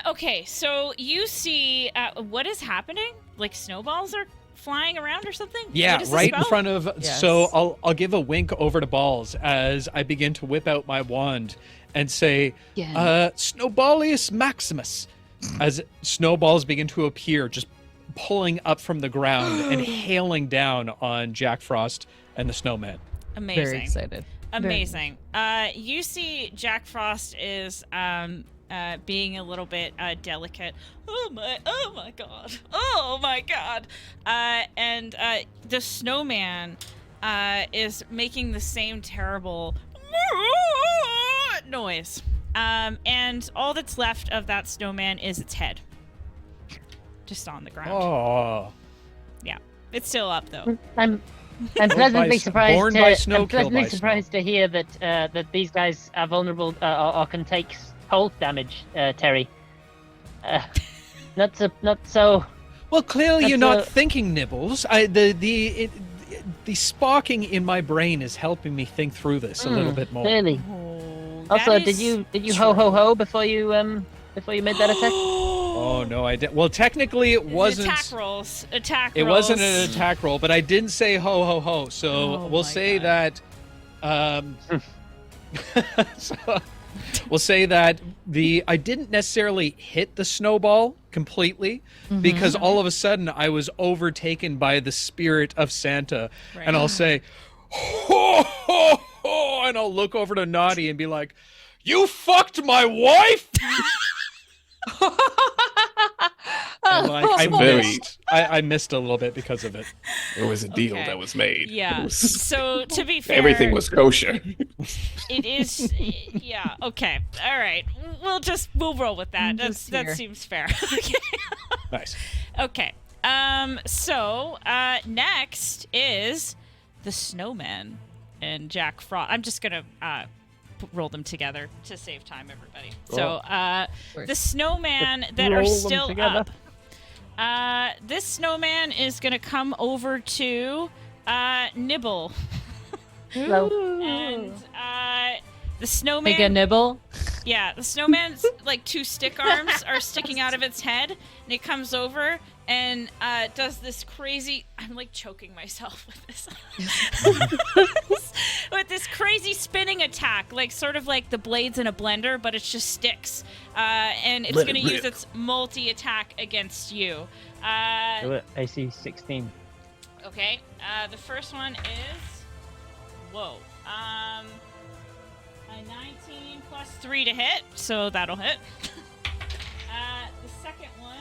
Okay, so you see what is happening? Like snowballs are flying around or something? Yeah, What is the right in spell? front of. Yes. So I'll give a wink over to Balls as I begin to whip out my wand and say, Snowballius Maximus, as snowballs begin to appear, just pulling up from the ground and hailing down on Jack Frost and the snowman. Amazing. Very excited. Amazing. You see Jack Frost is being a little bit delicate. Oh my god. And the snowman is making the same terrible noise. And all that's left of that snowman is its head. Just on the ground. Oh. Yeah. It's still up though. I'm by pleasantly s- surprised. born by To, snow, I'm kill by pleasantly snow. surprised to hear that that these guys are vulnerable or can take cold damage. Terry, not so. Well, clearly you're That's not thinking, Nibbles. The sparking in my brain is helping me think through this a little bit more. Clearly. Oh, Also, that did is you true. ho before you made that attack? Oh no, I did. Well, technically it wasn't. Attack rolls. It wasn't an attack roll, but I didn't say ho ho ho. So Oh we'll my say God. that. So, we'll say that I didn't necessarily hit the snowball completely because all of a sudden I was overtaken by the spirit of Santa, Right. and I'll say, ho ho ho, and I'll look over to Naughty and be like, "You fucked my wife." And like I missed a little bit because of it. It was a deal Okay. that was made. Yeah. It was- So to be fair, everything was kosher. It is. Yeah. Okay. All right. We'll roll with that. Just That here. seems fair. Okay. Nice. Okay. So next is the snowman and Jack Frost. I'm just gonna roll them together to save time, everybody. So course. the snowman that roll are them still together. up. This snowman is gonna come over to Nibble, Hello. and the snowman. Take a nibble. Yeah, the snowman's like two stick arms are sticking out of its head, and it comes over and does this crazy. I'm like choking myself with this. With this crazy spinning attack, like sort of like the blades in a blender, but it's just sticks. And it's Let going to it use rip. its multi-attack against you. Do it. AC 16. Okay, the first one is. Whoa. A 19 plus 3 to hit, so that'll hit. The second one.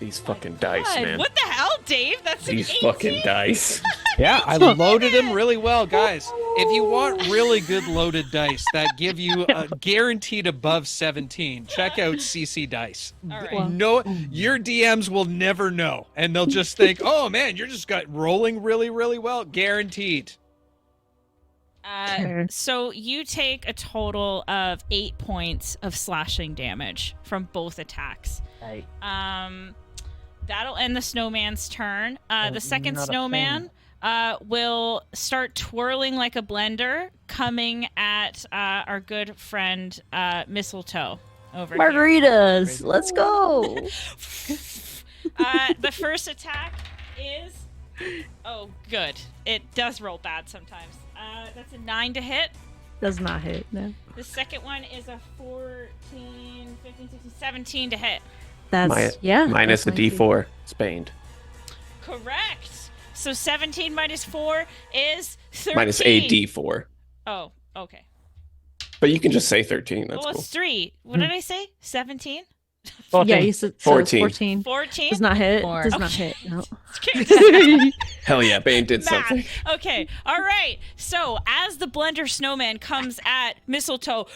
These fucking dice, God, man. what the hell, Dave? That's an These 18. fucking dice. Yeah, I loaded him really well, guys. If you want really good loaded dice that give you a guaranteed above 17, check out CC Dice. All right. No, your DMs will never know, and they'll just think, "Oh man, you're just got rolling really, really well, guaranteed." So you take a total of 8 points of slashing damage from both attacks. Hey, That'll end the snowman's turn. The second not a snowman will start twirling like a blender, coming at our good friend Mistletoe over here. Margaritas, let's go. The first attack is... Oh, good. It does roll bad sometimes. That's a 9 to hit. Does not hit, no. The second one is a 14, 15, 16, 17 to hit. That's, yeah. Minus the that's my D4. It's banged. Correct. So 17 minus 4 is 13. Minus a d4. Oh, okay. But you can just say 13. That's Well, cool. it's 3. What did I say? 17? 14. Yeah, you said 14. 14. 14? Does not hit. Four. Does not hit. No. Hell yeah, Bane did Math. something. Okay, all right. So as the blender snowman comes at Mistletoe,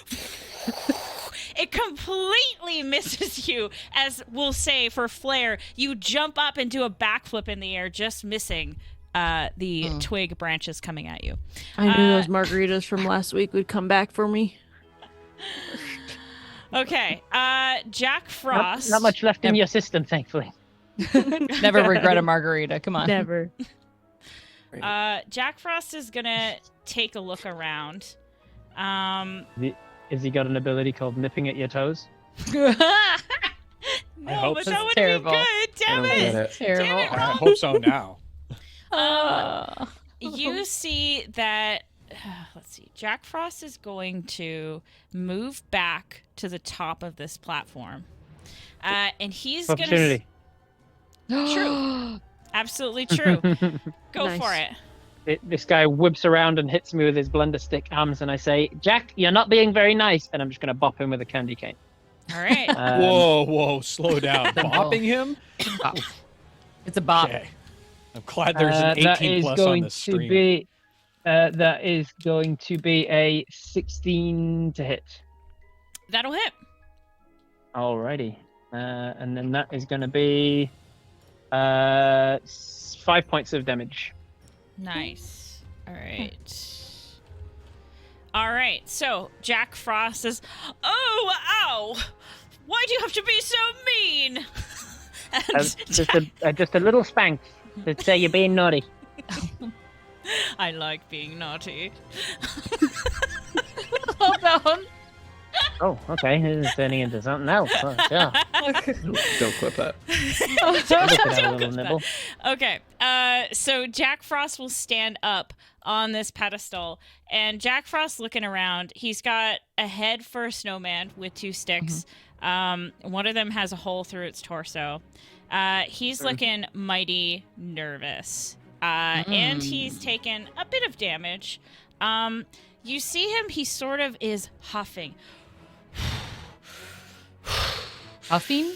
it completely misses you. As we'll say for flair, you jump up and do a backflip in the air, just missing the twig branches coming at you. I knew those margaritas from last week would come back for me. Okay, Jack Frost. Not much left in your system, thankfully. Never regret a margarita. Come on. Never. Jack Frost is gonna take a look around. Has he got an ability called nipping at your toes? No, hope but so. that would Terrible. be good. Damn I don't it. get it. Terrible. Damn it, I Ron. hope so now. You see that, let's see, Jack Frost is going to move back to the top of this platform. And he's going to... Opportunity. True. Absolutely true. Go Nice. for it. This guy whips around and hits me with his blender stick arms, and I say, "Jack, you're not being very nice," and I'm just gonna bop him with a candy cane. All right. Whoa, slow down. Bopping him? It's a bop. Okay. I'm glad there's an That 18 is plus on going this to stream. be. That is going to be a 16 to hit. That'll hit. Alrighty. And then that is going to be 5 points of damage. Nice. All right. All right. So Jack Frost says, "Oh, ow! Why do you have to be so mean?" And Just a little spank to say you're being naughty. I like being naughty. Hold on. Oh, okay. This is turning into something else. Oh, yeah. Don't clip that. We could have a little nibble. Okay, so Jack Frost will stand up on this pedestal, and Jack Frost looking around, he's got a head for a snowman with 2 sticks. One of them has a hole through its torso. He's looking mighty nervous, and he's taken a bit of damage. You see him, he sort of is huffing. Huffing?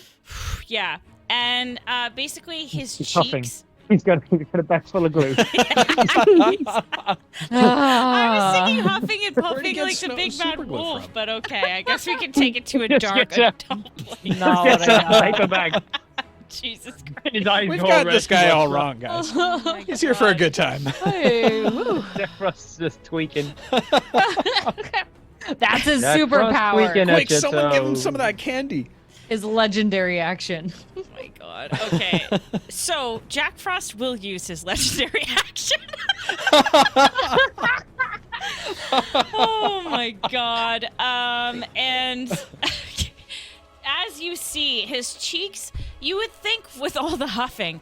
Yeah, and basically his He's cheeks... huffing. He's got a bag full of glue. I was thinking huffing and Where'd puffing he get like the big super bad glue wolf, from? but okay, I guess we can take it to a Just dark get adult place. No, Yes, a paper bag. Jesus Christ. His eyes We've all got red. this guy all wrong, guys. Oh my He's here for a God. good time. Hey, woo. Jack Frost's just tweaking. That's his Jack Frost superpower. tweaking at Quick, your someone give him toes. some of that candy. His legendary action. Oh my God. Okay. So Jack Frost will use his legendary action. Oh my God. And as you see, his cheeks, you would think with all the huffing,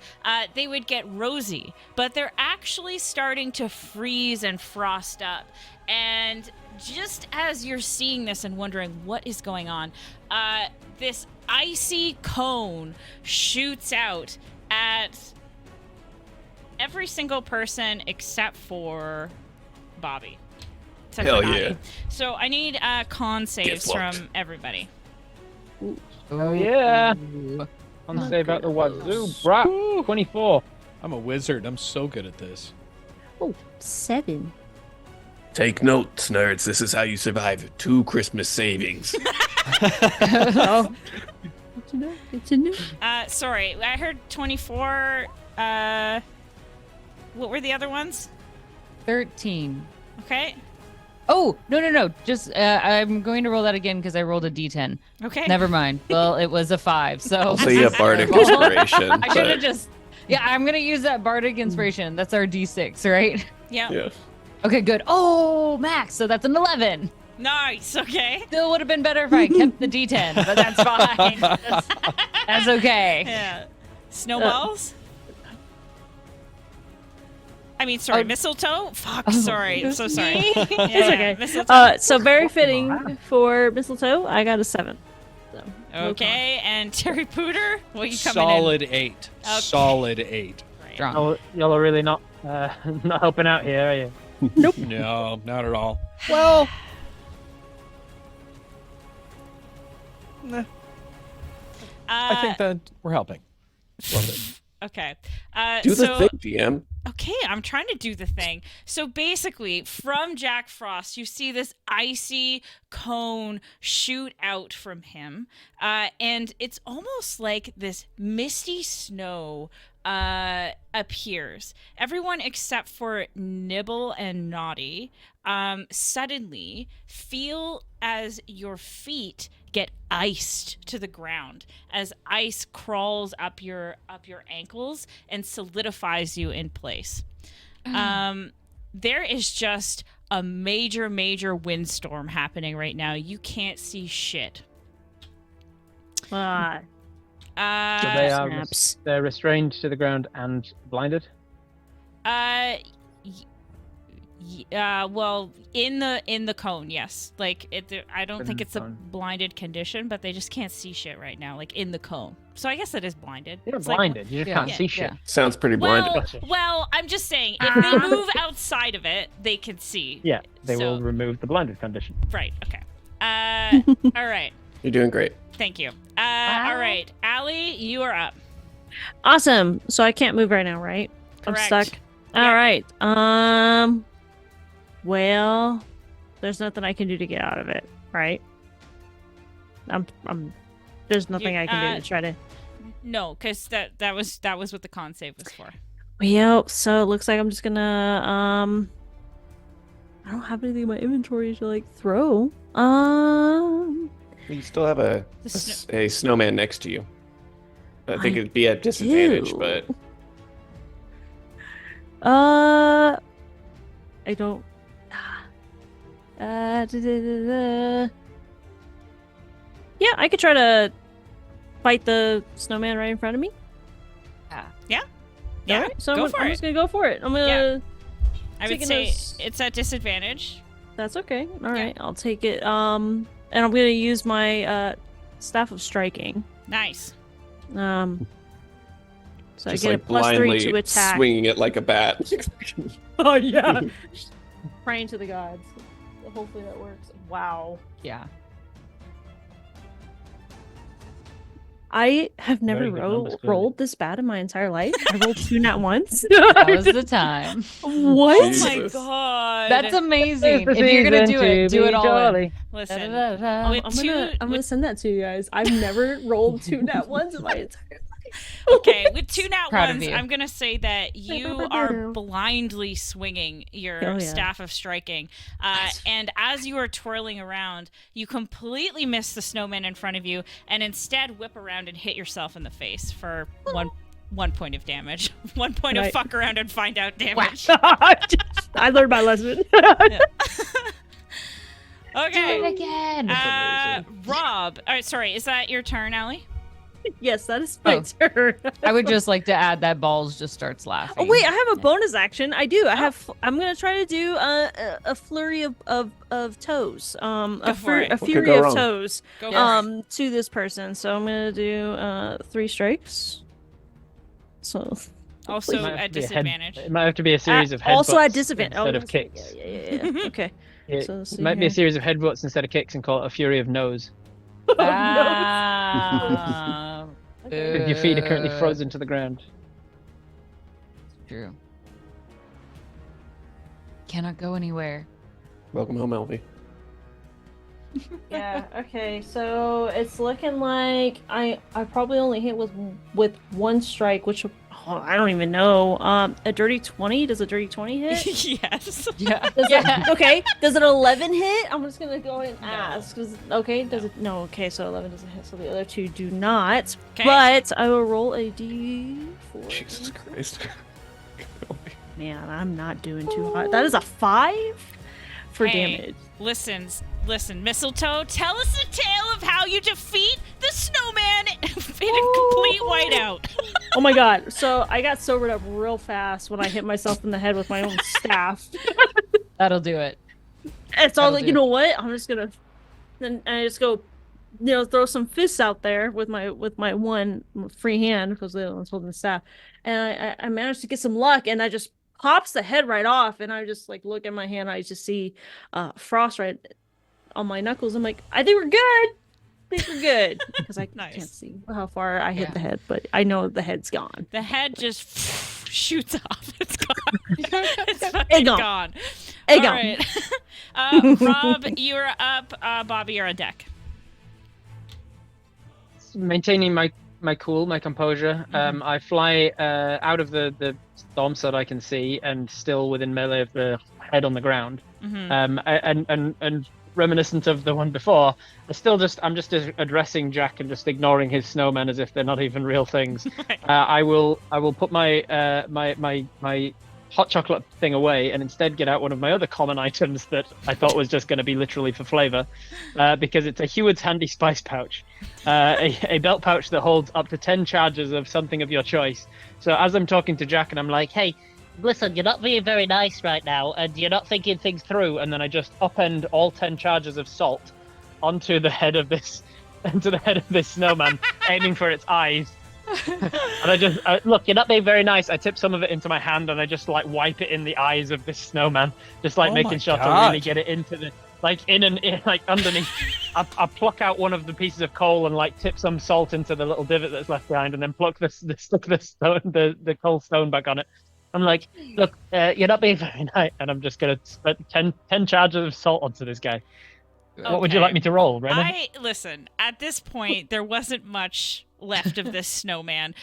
they would get rosy, but they're actually starting to freeze and frost up. And just as you're seeing this and wondering what is going on, this icy cone shoots out at every single person except for Bobby. Except Hell for Bobby. yeah. So I need con saves fucked. from everybody. Oh yeah. On say about the wazoo, brah. 24. I'm a wizard. I'm so good at this. Oh, 7. Take notes, nerds. This is how you survive 2 Christmas savings. Oh. Good to know. Good to know. Sorry, I heard 24. What were the other ones? 13. Okay. Oh, no. Just, I'm going to roll that again because I rolled a d10. Okay. Never mind. Well, it was a 5, so. Also, you have Bardic Well, Inspiration. I should have but- just. Yeah, I'm going to use that Bardic Inspiration. That's our d6, right? Yeah. Yeah. Okay, good. Oh, max. So that's an 11. Nice. Okay. Still would have been better if I kept the d10, but that's fine. That's okay. Yeah. Snowballs? I mean, sorry, Oh. mistletoe? Fuck, sorry. I'm so sorry. Me? Yeah, It's okay. mistletoe. So very fitting for mistletoe. I got a 7. So, no Okay, and Terry Pooter? What are you coming Solid 8. Okay. Solid 8. in? strong. Y'all are really not not helping out here, are you? Nope. No, not at all. Well, nah, I think that we're helping. Okay. Do the so, thing, DM. Okay, I'm trying to do the thing. So basically, from Jack Frost, you see this icy cone shoot out from him, and it's almost like this misty snow appears. Everyone except for Nibble and Naughty suddenly feel as your feet get iced to the ground, as ice crawls up your ankles and solidifies you in place. There is just a major windstorm happening right now. You can't see shit. So they are snaps. they're restrained to the ground and blinded. Well, in the cone, yes. Like I don't think it's a Cone. blinded condition, but they just can't see shit right now, like in the cone. So I guess it is blinded. They're It's like- blinded. You just Yeah. can't see shit. Yeah. Sounds pretty blinded. well, I'm just saying, if they move outside of it, they can see. Yeah, they So- will remove the blinded condition. Right. Okay. All right. You're doing great. Thank you. All right, Allie, you are up. Awesome. So I can't move right now, right? Correct. I'm stuck. Yeah. All right. Well, there's nothing I can do to get out of it, right? There's nothing I can do to try to. No, because that was what the con save was for. Well, so it looks like I'm just gonna I don't have anything in my inventory to like throw. You still have a snowman next to you. I think I it'd be at disadvantage, do. but I don't. Yeah, I could try to fight the snowman right in front of me. Yeah, Alright, so go I'm for just it. gonna go for it. I'm gonna. I would taking say those- it's at disadvantage. That's okay. All right, I'll take it. And I'm gonna use my staff of striking. Nice. So just I get like a +3 blindly to attack. swinging it like a bat. Oh yeah. Praying to the gods. Hopefully that works. Wow. Yeah. I have never Very good numbers, clearly. rolled this bad in my entire life. I rolled 2 nat once. That was the time. What? Oh my Jesus. god. That's amazing. If you're gonna do it, do it all in. Listen. Da-da-da-da. With I'm gonna send that to you guys. I've never rolled 2 nat ones in my entire life. Okay, with 2 nat Proud of ones, you. I'm gonna say that you are blindly swinging your Oh, yeah. staff of striking, and as you are twirling around, you completely miss the snowman in front of you, and instead whip around and hit yourself in the face for one point of damage. 1 point of Right. fuck around and find out damage. I learned my lesson. Okay. Do it again. Rob. All right, sorry. Is that your turn, Allie? Yes, that is my Oh. turn. I would just like to add that Balls just starts laughing. Oh wait, I have a bonus action. I do. I'm gonna try to do a flurry of toes. A for it. a What could fury go of wrong? toes. Go for it. To this person. So I'm gonna do 3 strikes. So Also Might have at to be a disadvantage. It might have to be a series of headbutts also at disadvantage instead oh, of kicks. Yeah. Okay. It So let's see might be a here. series of headbutts instead of kicks and call it a fury of nose. Ah, Because your feet are currently frozen to the ground. True. Cannot go anywhere. Welcome home, Elvie. Yeah. Okay. So it's looking like I probably only hit with 1 strike, which I don't even know. A dirty 20. Does a dirty 20 hit? Yes. Yeah. Does it, okay. Does an 11 hit? I'm just gonna go ahead and No. ask. Okay. Does it? No. Okay. So 11 doesn't hit. So the other 2 do not. Okay. But I will roll a d4. Jesus Christ. Man, I'm not doing too hot. That is a 5 for Hey. damage. Listen, Mistletoe, tell us a tale of how you defeat the snowman in a complete whiteout. Oh my god. So I got sobered up real fast when I hit myself in the head with my own staff. That'll do it. It's all That'll like, do. you know what? I'm just gonna. Then I just go throw some fists out there with my one free hand because the other one's holding the staff, and I managed to get some luck, and I just pops the head right off, and I just like look at my hand, I just see frost right on my knuckles. I'm like, I think we're good. I think we're good because I Nice. can't see how far I hit the head, but I know the head's gone. The head just shoots off. It's gone. It's It fucking gone. gone. It All gone. right. Rob, you're up. Bobby, you're on deck. Maintaining my cool, my composure. I fly out of the storm so that I can see, and still within melee of the head on the ground. And reminiscent of the one before, I'm just addressing Jack and just ignoring his snowmen as if they're not even real things. Right. I will put my hot chocolate thing away and instead get out one of my other common items that I thought was just going to be literally for flavor, because it's a Heward's Handy Spice Pouch, a belt pouch that holds up to 10 charges of something of your choice. So as I'm talking to Jack and I'm like, hey, Listen, you're not being very nice right now, and you're not thinking things through. and then I just upend all 10 charges of salt onto the head of this snowman, aiming for its eyes. And I just look, you're not being very nice. I tip some of it into my hand and I just like wipe it in the eyes of this snowman, just like Oh making my sure to God. really get it into the like underneath. I pluck out one of the pieces of coal and like tip some salt into the little divot that's left behind, and then pluck the coal stone back on it. I'm like, look, you're not being very nice, and I'm just gonna spend 10 charges of salt onto this guy. What would you Okay. like me to roll, Rayna? Listen, at this point, there wasn't much left of this snowman.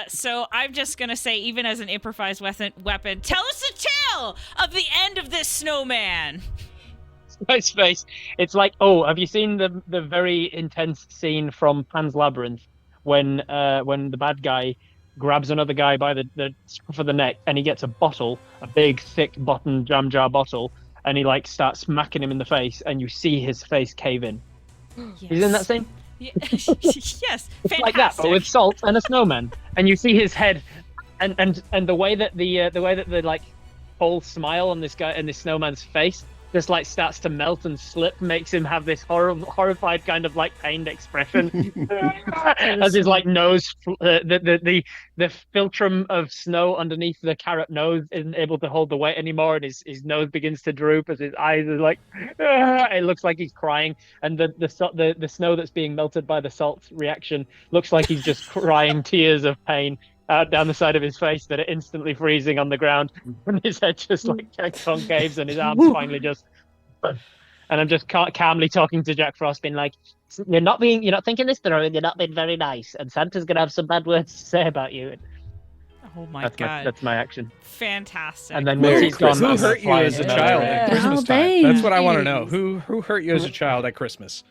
So I'm just going to say, even as an improvised weapon, tell us the tale of the end of this snowman. Nice face. It's like, oh, have you seen the very intense scene from Pan's Labyrinth when the bad guy grabs another guy by the scruff of the neck and he gets a bottle, a big, thick bottom jam jar bottle, and he like starts smacking him in the face, and you see his face cave in. He's in that scene? Yeah. Yes, fantastic. Like that, but with salt and a snowman, and you see his head, and the way that the like whole smile on this guy and this snowman's face just like starts to melt and slip, makes him have this horrified kind of like pained expression as his like nose, the philtrum of snow underneath the carrot nose isn't able to hold the weight anymore, and his nose begins to droop as his eyes are like, it looks like he's crying, and the snow that's being melted by the salt reaction looks like he's just crying tears of pain out down the side of his face that are instantly freezing on the ground, and his head just like concaves and his arms finally just. And I'm just calmly talking to Jack Frost, being like, you're not thinking this through, and you're not being very nice, and Santa's gonna have some bad words to say about you. Oh my That's god. that's my action. Fantastic. And then Merry once he's gone, Christmas. Who I'm hurt you flying as a another child way. at Christmas Oh, time? That's what I want to know. thanks. Who hurt you as a child at Christmas?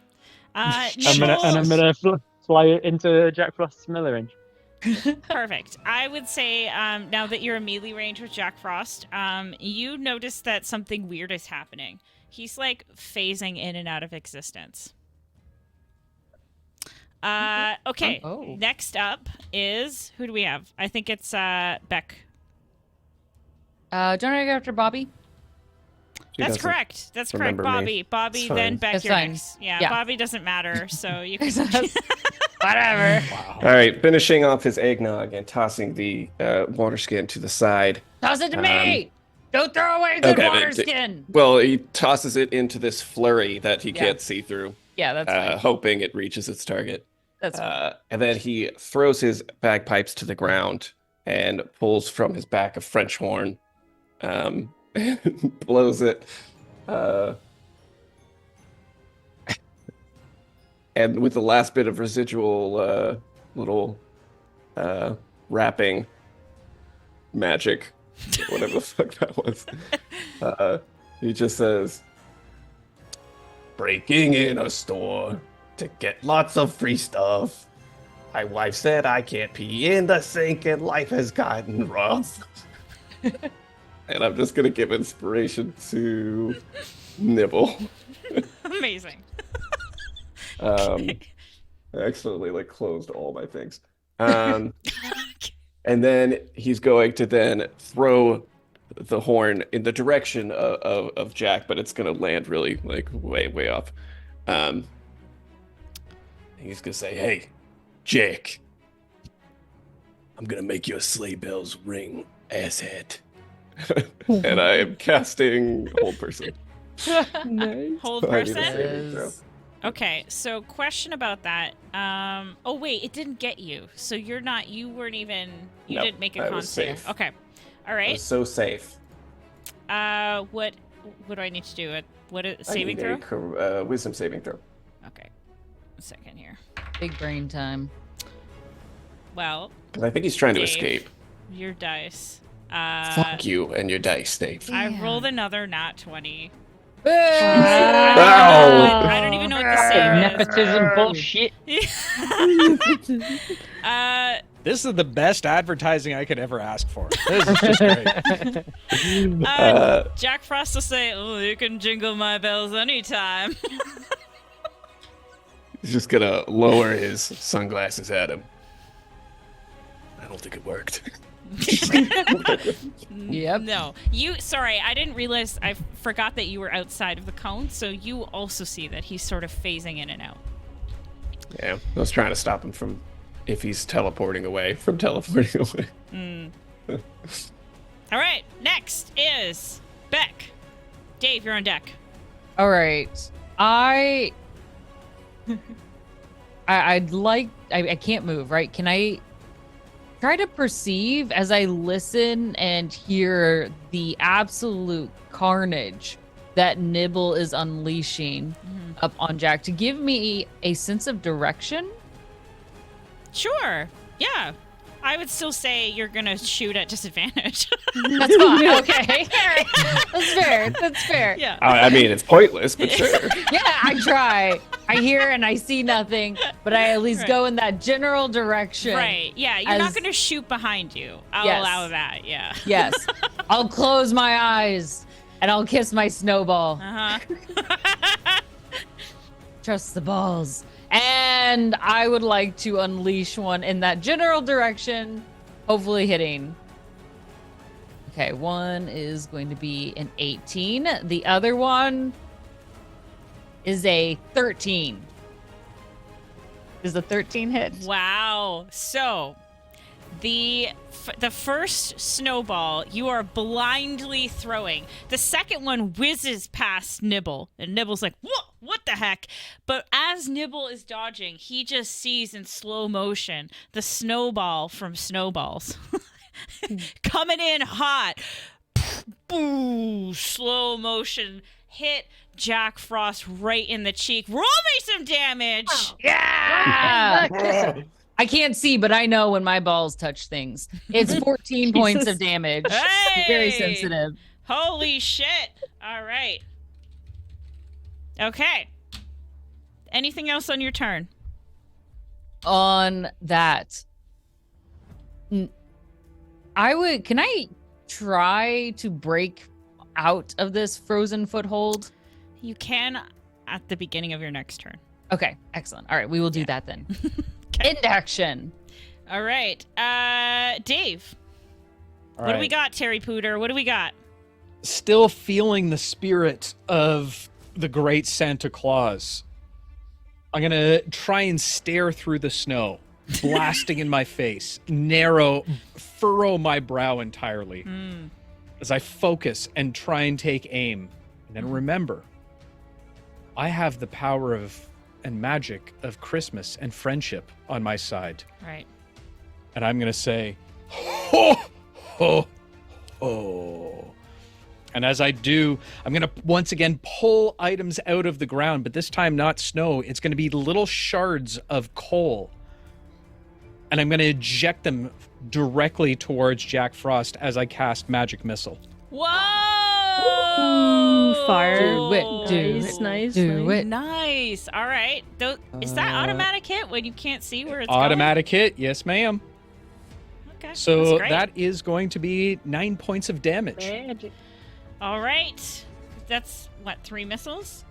I'm Nibbles. gonna fly into Jack Frost's melee range. Perfect. I would say, now that you're in melee range with Jack Frost, you notice that something weird is happening. He's like phasing in and out of existence. Okay. Oh. Next up is, who do we have? I think it's Beck. Don't I go after Bobby? She That's doesn't correct. That's correct. remember Bobby. me. Bobby, It's then fine. Beck. That's You're fine. next. Yeah, Yeah. Bobby doesn't matter, so you can. Whatever. Wow. All right, finishing off his eggnog and tossing the water skin to the side. Toss it to me! Don't throw away good okay, water but- skin! Well, he tosses it into this flurry that he Yeah. can't see through, Yeah, that's fine. hoping it reaches its target. That's fine. And then he throws his bagpipes to the ground and pulls from his back a French horn, and blows it. And with the last bit of residual little wrapping magic, whatever the fuck that was, he just says, breaking in a store to get lots of free stuff. My wife said I can't pee in the sink and life has gotten rough. And I'm just gonna give inspiration to Nibble. Amazing. I accidentally like closed all my things. And then he's going to then throw the horn in the direction of Jack, but it's gonna land really like way off. He's gonna say, "Hey, Jack, I'm gonna make your sleigh bells ring, asshat." And I am casting Hold Person. Nice. Hold I need a person. saving throw. Okay, so question about that. Oh wait, it didn't get you. So you're not. You weren't even. You Nope, didn't make a I con was save. safe. Okay. All I right. was so safe. What do I need to do? What a I saving need throw? a wisdom saving throw. Okay. A second here. Big brain time. Well, Because I think he's trying to Dave. escape. your dice. Fuck you and your dice, Dave. I Damn. rolled another nat 20. Boo! I don't even know what the save Nepotism bullshit. is. This is the best advertising I could ever ask for. This is just great. Jack Frost will say, "Oh, you can jingle my bells anytime." He's just gonna lower his sunglasses at him. I don't think it worked. Yep. No, sorry, I didn't realize. I forgot that you were outside of the cone, so you also see that he's sort of phasing in and out. Yeah, I was trying to stop him from, if he's teleporting away, from teleporting away. All right, next is Beck. Dave, you're on deck. All right. I'd like. I can't move. Right? Can I try to perceive as I listen and hear the absolute carnage that Nibble is unleashing up on Jack to give me a sense of direction? Sure. Yeah. I would still say you're gonna shoot at disadvantage. That's fine. Okay. That's fair. That's fair. Yeah. I mean, it's pointless, but sure. Yeah, I try. I hear and I see nothing, but I at least Right. go in that general direction. Right. Yeah. You're not As- gonna shoot behind you. I'll Yes. allow that. Yeah. Yes. I'll close my eyes and I'll kiss my snowball. Uh-huh. Trust the balls. And I would like to unleash one in that general direction, hopefully hitting. Okay, one is going to be an 18. The other one is a 13. Is the 13 hit? Wow. So, the first snowball you are blindly throwing. The second one whizzes past Nibble, and Nibble's like, what the heck? But as Nibble is dodging, he just sees in slow motion the snowball from Snowballs coming in hot. Boo! Slow motion hit Jack Frost right in the cheek. Roll me some damage. Yeah! I can't see, but I know when my balls touch things. It's 14 points of Jesus. damage. Hey! Very sensitive. Holy shit. All right. Okay. Anything else on your turn? On that, can I try to break out of this frozen foothold? You can at the beginning of your next turn. Okay, excellent. All right, we will do that then. End action. All right. Dave. All What do we right. got, Terry Pooter? What do we got? Still feeling the spirit of the great Santa Claus. I'm going to try and stare through the snow, blasting in my face, furrow my brow entirely as I focus and try and take aim. And then remember, I have the power of and magic of Christmas and friendship on my side. Right. And I'm going to say, ho, ho, ho. And as I do, I'm going to once again pull items out of the ground, but this time not snow. It's going to be little shards of coal. And I'm going to eject them directly towards Jack Frost as I cast Magic Missile. Whoa! Fire. Do it, do Nice, it, nice, do nice. it. Nice. All right. Is that automatic hit when you can't see where it's Automatic hit. Yes, ma'am. going? Okay. So that's great. that is going to be 9 points of damage. All right. That's what, 3 missiles?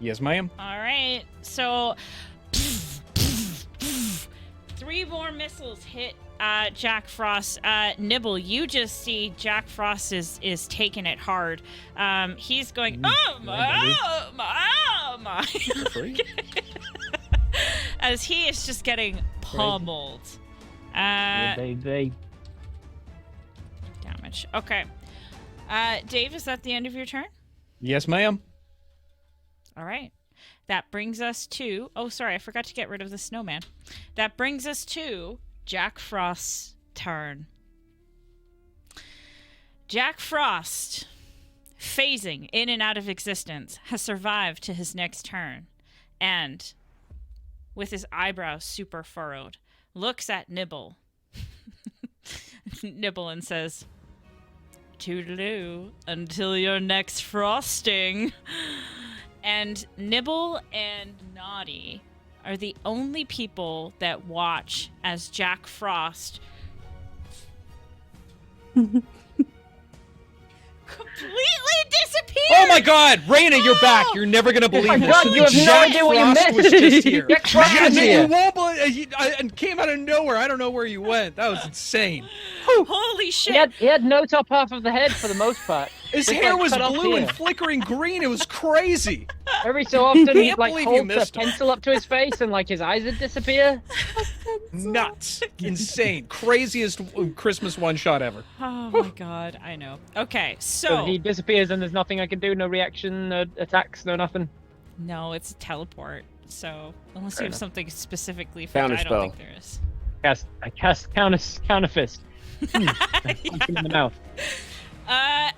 Yes, ma'am. All right. So 3 more missiles hit Jack Frost. Nibble, you just see Jack Frost is taking it hard. He's going, oh my. You're free. as he is just getting pummeled. They Damage. Okay. Dave, is that the end of your turn? Yes, ma'am. All right. That brings us to... Oh, sorry, I forgot to get rid of the snowman. That brings us to Jack Frost's turn. Jack Frost, phasing in and out of existence, has survived to his next turn. And, with his eyebrows super furrowed, looks at Nibble. Nibble and says, "Toodaloo, until your next frosting." And Nibble and Naughty are the only people that watch as Jack Frost completely disappears. Oh my God, Rayna, you're back. You're never gonna believe my this. God, you have no Jack idea what you Frost missed. was just here. Jack Frost Yeah, was man, here. you won't believe, and came out of nowhere. I don't know where you went. That was insane. Holy shit. He had no top half of the head for the most part. His Just, hair like, was cut off blue here. and flickering green. It was crazy. Every so often, he'd Can't like believe you hold the missed him. pencil up to his face and like his eyes would disappear. Nuts. Insane. Craziest Christmas one-shot ever. Oh my god, I know. Okay, So so... he disappears and there's nothing I can do, no reaction, no attacks, no nothing. No, it's a teleport. So, unless Fair you have enough. something specifically for I Counterspell. don't think there is. I cast counter fist. In the mouth.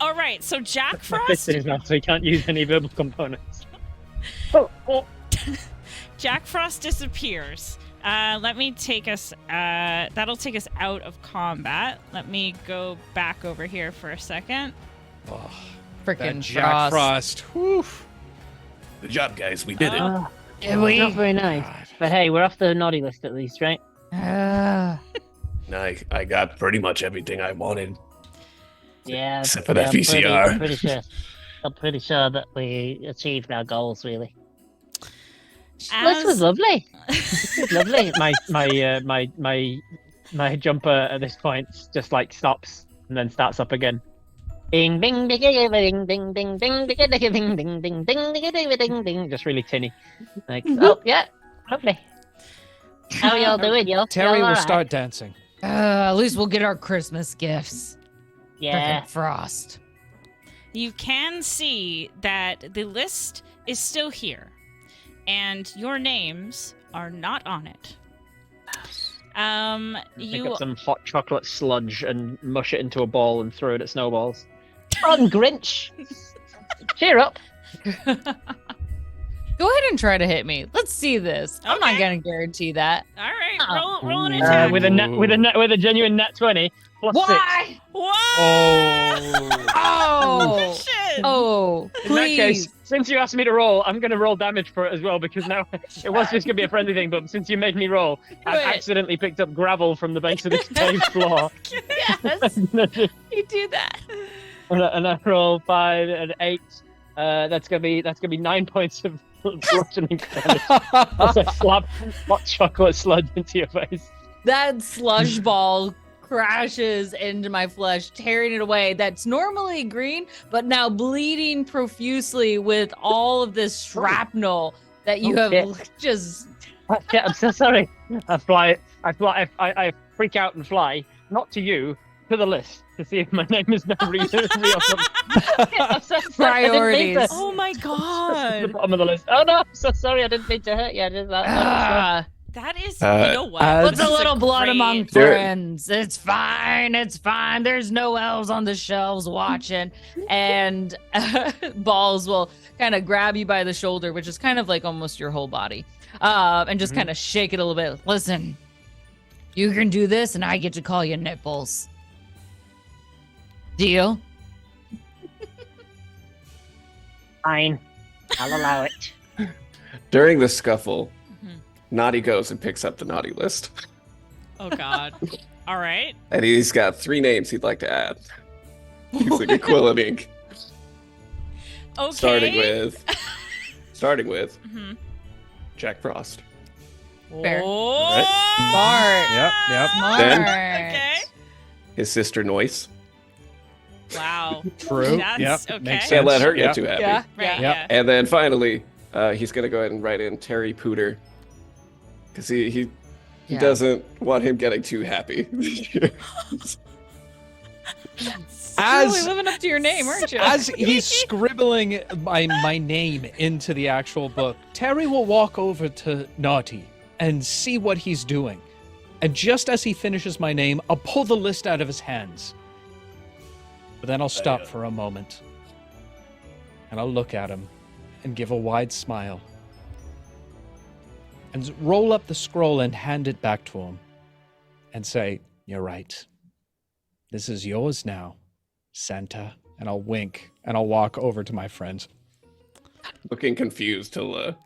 All right, so Jack My fist Frost... in his mouth, so he can't use any verbal components. Jack Frost disappears. Let me take us... that'll take us out of combat. Let me go back over here for a second. Oh, Freaking that Jack Frost. Whew. Good job, guys. We did it. Did we? Not very nice. But hey, we're off the naughty list at least, right? I got pretty much everything I wanted. Yeah. Except for that I'm pretty- VCR. I'm pretty sure that we achieved our goals, really. As- This was lovely. This was lovely. My jumper at this point just like stops and then starts up again. Ding ding ding ding ding ding ding ding ding ding ding ding ding ding ding ding, just really tinny. Like, Oh yeah, lovely. How y'all doing, y'all? Terry Y'all will alright? start dancing. At least we'll get our Christmas gifts. Yeah. Frickin' Frost. You can see that the list is still here, and your names are not on it. Pick up some hot chocolate sludge and mush it into a ball and throw it at snowballs. Run, Grinch. Cheer up. Go ahead and try to hit me. Let's see this. I'm not Okay. gonna guarantee that. All right, Oh. roll an attack. With a genuine net 20 plus 6. Why? What? Oh. Shit. Oh, In that case, please. since you asked me to roll, I'm going to roll damage for it as well because now it was just going to be a friendly thing, but since you made me roll, I've Wait. accidentally picked up gravel from the base of this cave floor. Yes, you do that. and I roll 5 and 8. That's gonna be 9 points of bludgeoning damage. As I slap hot chocolate sludge into your face. That slush ball crashes into my flesh, tearing it away. That's normally green, but now bleeding profusely with all of this shrapnel that you Oh, have just. Oh, shit, I'm so sorry. I freak out and fly, not to you, to the list to see if my name is now real. I'm so sorry. Priorities. Oh my The god. bottom of the list. Oh no, I'm so Sorry, I didn't mean to hurt you. I didn't, Ah, That is, Uh, you know what? what's This a is little blood great- among There- friends? It's fine. It's fine. There's no elves on the shelves watching. And Balls will kind of grab you by the shoulder, which is kind of like almost your whole body, and just kind of shake it a little bit. Listen, you can do this, and I get to call you Nipples. Deal? Fine. I'll allow it. During the scuffle, Mhm. Naughty goes and picks up the naughty list. Oh god. All right. And he's got 3 names he'd like to add. He's like a Quillen ink. Okay. Starting with Mhm. Jack Frost. Fair. Oh, Smart. Yep. Smart. Okay. His sister Noyce. Wow. True. That's Yep. okay. Makes Can't let sense. her get Yep. too happy. Yeah. Right. Yeah. Yeah. And then finally, he's going to go ahead and write in Terry Pooter. because he Yeah. doesn't want him getting too happy. Really living up to your name, aren't you? As he's scribbling my name into the actual book, Terry will walk over to Naughty and see what he's doing. And just as he finishes my name, I'll pull the list out of his hands. But then I'll stop for a moment. And I'll look at him and give a wide smile. And roll up the scroll and hand it back to him. And say, "You're right. This is yours now, Santa." And I'll wink and I'll walk over to my friends. Looking confused, Tilla.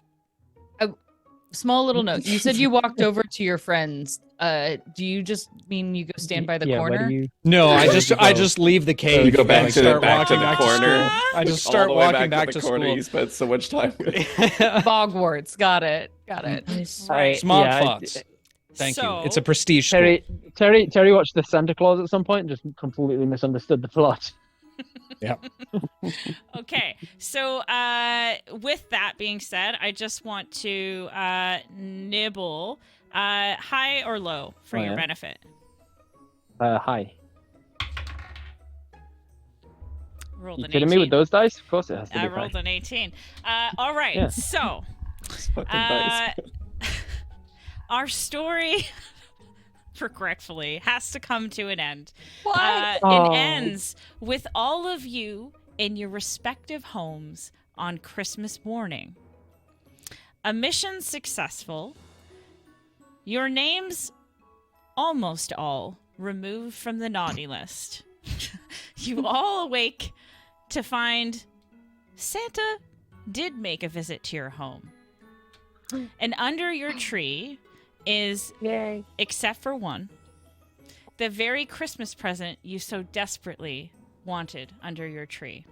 Small little note. You said you walked over to your friends. Do you just mean you go stand by the Where corner? do you... No, Where I do just you I go? just leave the cave. You go back and to start the walking back to corner. school. I just All start the way walking back the to corner school. you spent so much time with. Hogwarts. Got it. Right. Smart Yeah, thoughts. Thank you. So- It's a prestige school. Terry watched the Santa Claus at some point and just completely misunderstood the plot. Okay, so with that being said, I just want to nibble high or low for Oh, your yeah? benefit. Hi. Rolled You an kidding 18. me with those dice? Of course it has to be I high. rolled an 18. All right, Yeah. so Fucking dice. our story, regretfully, has to come to an end. Why? Oh. It ends with all of you in your respective homes on Christmas morning. A mission successful. Your names, almost all, removed from the naughty list. You all awake to find Santa did make a visit to your home. And under your tree is, Yay. except for one, the very Christmas present you so desperately wanted under your tree.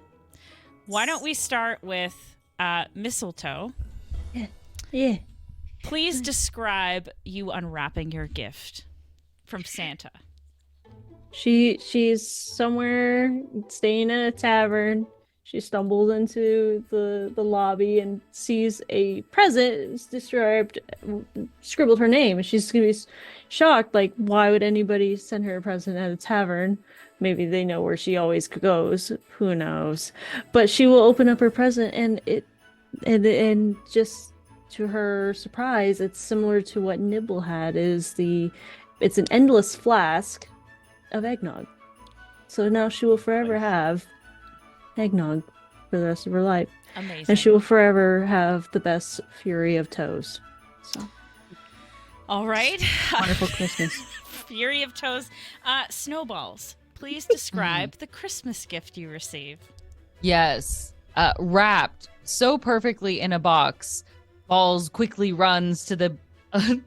Why don't we start with Mistletoe? Yeah. Please describe you unwrapping your gift from Santa. She's somewhere staying in a tavern. She stumbles into the lobby and sees a present. It's described, scribbled her name. And she's gonna be shocked. Like, why would anybody send her a present at a tavern? Maybe they know where she always goes. Who knows? But she will open up her present, and and just to her surprise, it's similar to what Nibble had. It's an endless flask of eggnog. So now she will forever have eggnog for the rest of her life. Amazing. And she will forever have the best fury of toes. So All right. wonderful Christmas. Fury of Toes. Snowballs, please describe the Christmas gift you received. Yes. Wrapped so perfectly in a box. Balls quickly runs to the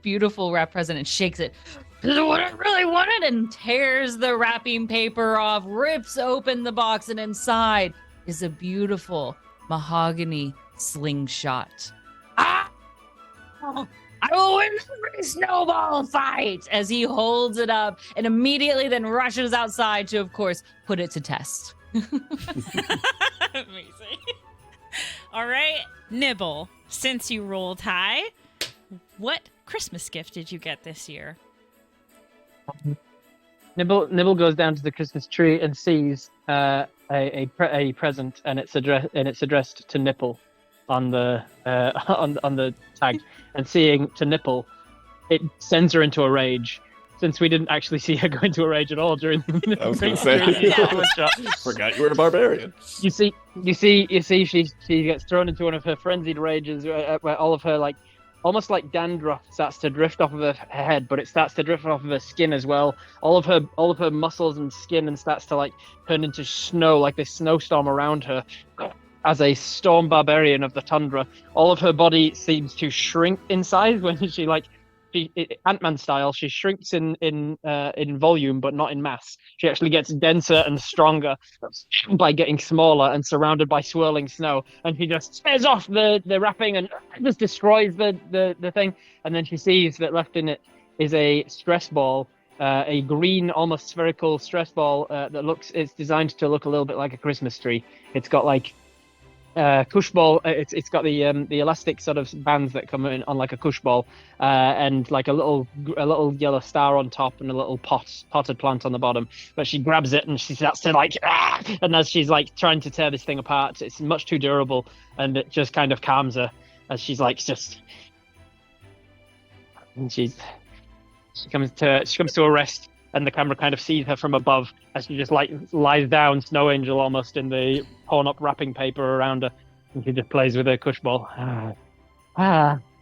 beautiful wrap present and shakes it. This is what I really wanted, and tears the wrapping paper off, rips open the box, and inside is a beautiful mahogany slingshot. Ah! I will win every snowball fight as he holds it up and immediately then rushes outside to, of course, put it to test. Amazing. All right, Nibble, since you rolled high, what Christmas gift did you get this year? Nibble goes down to the Christmas tree and sees a present, and it's addressed to Nipple on the on the tag. And seeing to Nipple, it sends her into a rage. Since we didn't actually see her go into a rage at all during the I was gonna say. shot. Forgot you were a barbarian. You see, she gets thrown into one of her frenzied rages where all of her almost like dandruff starts to drift off of her head, but it starts to drift off of her skin as well. All of her muscles and skin and starts to turn into snow, like this snowstorm around her. As a storm barbarian of the tundra, all of her body seems to shrink in size when she Ant-Man style. She shrinks in volume, but not in mass. She actually gets denser and stronger by getting smaller and surrounded by swirling snow. And she just tears off the wrapping and just destroys the thing. And then she sees that left in it is a stress ball, a green, almost spherical stress ball it's designed to look a little bit like a Christmas tree. It's got cush ball. It's got the elastic sort of bands that come in on like a cush ball, and like a little yellow star on top and a little potted plant on the bottom. But she grabs it and she starts to like, and as she's like trying to tear this thing apart, it's much too durable, and it just kind of calms her as she's like and she comes to a rest, and the camera kind of sees her from above as she just like lies down, snow angel almost, in the torn up wrapping paper around her, and she just plays with her cush ball.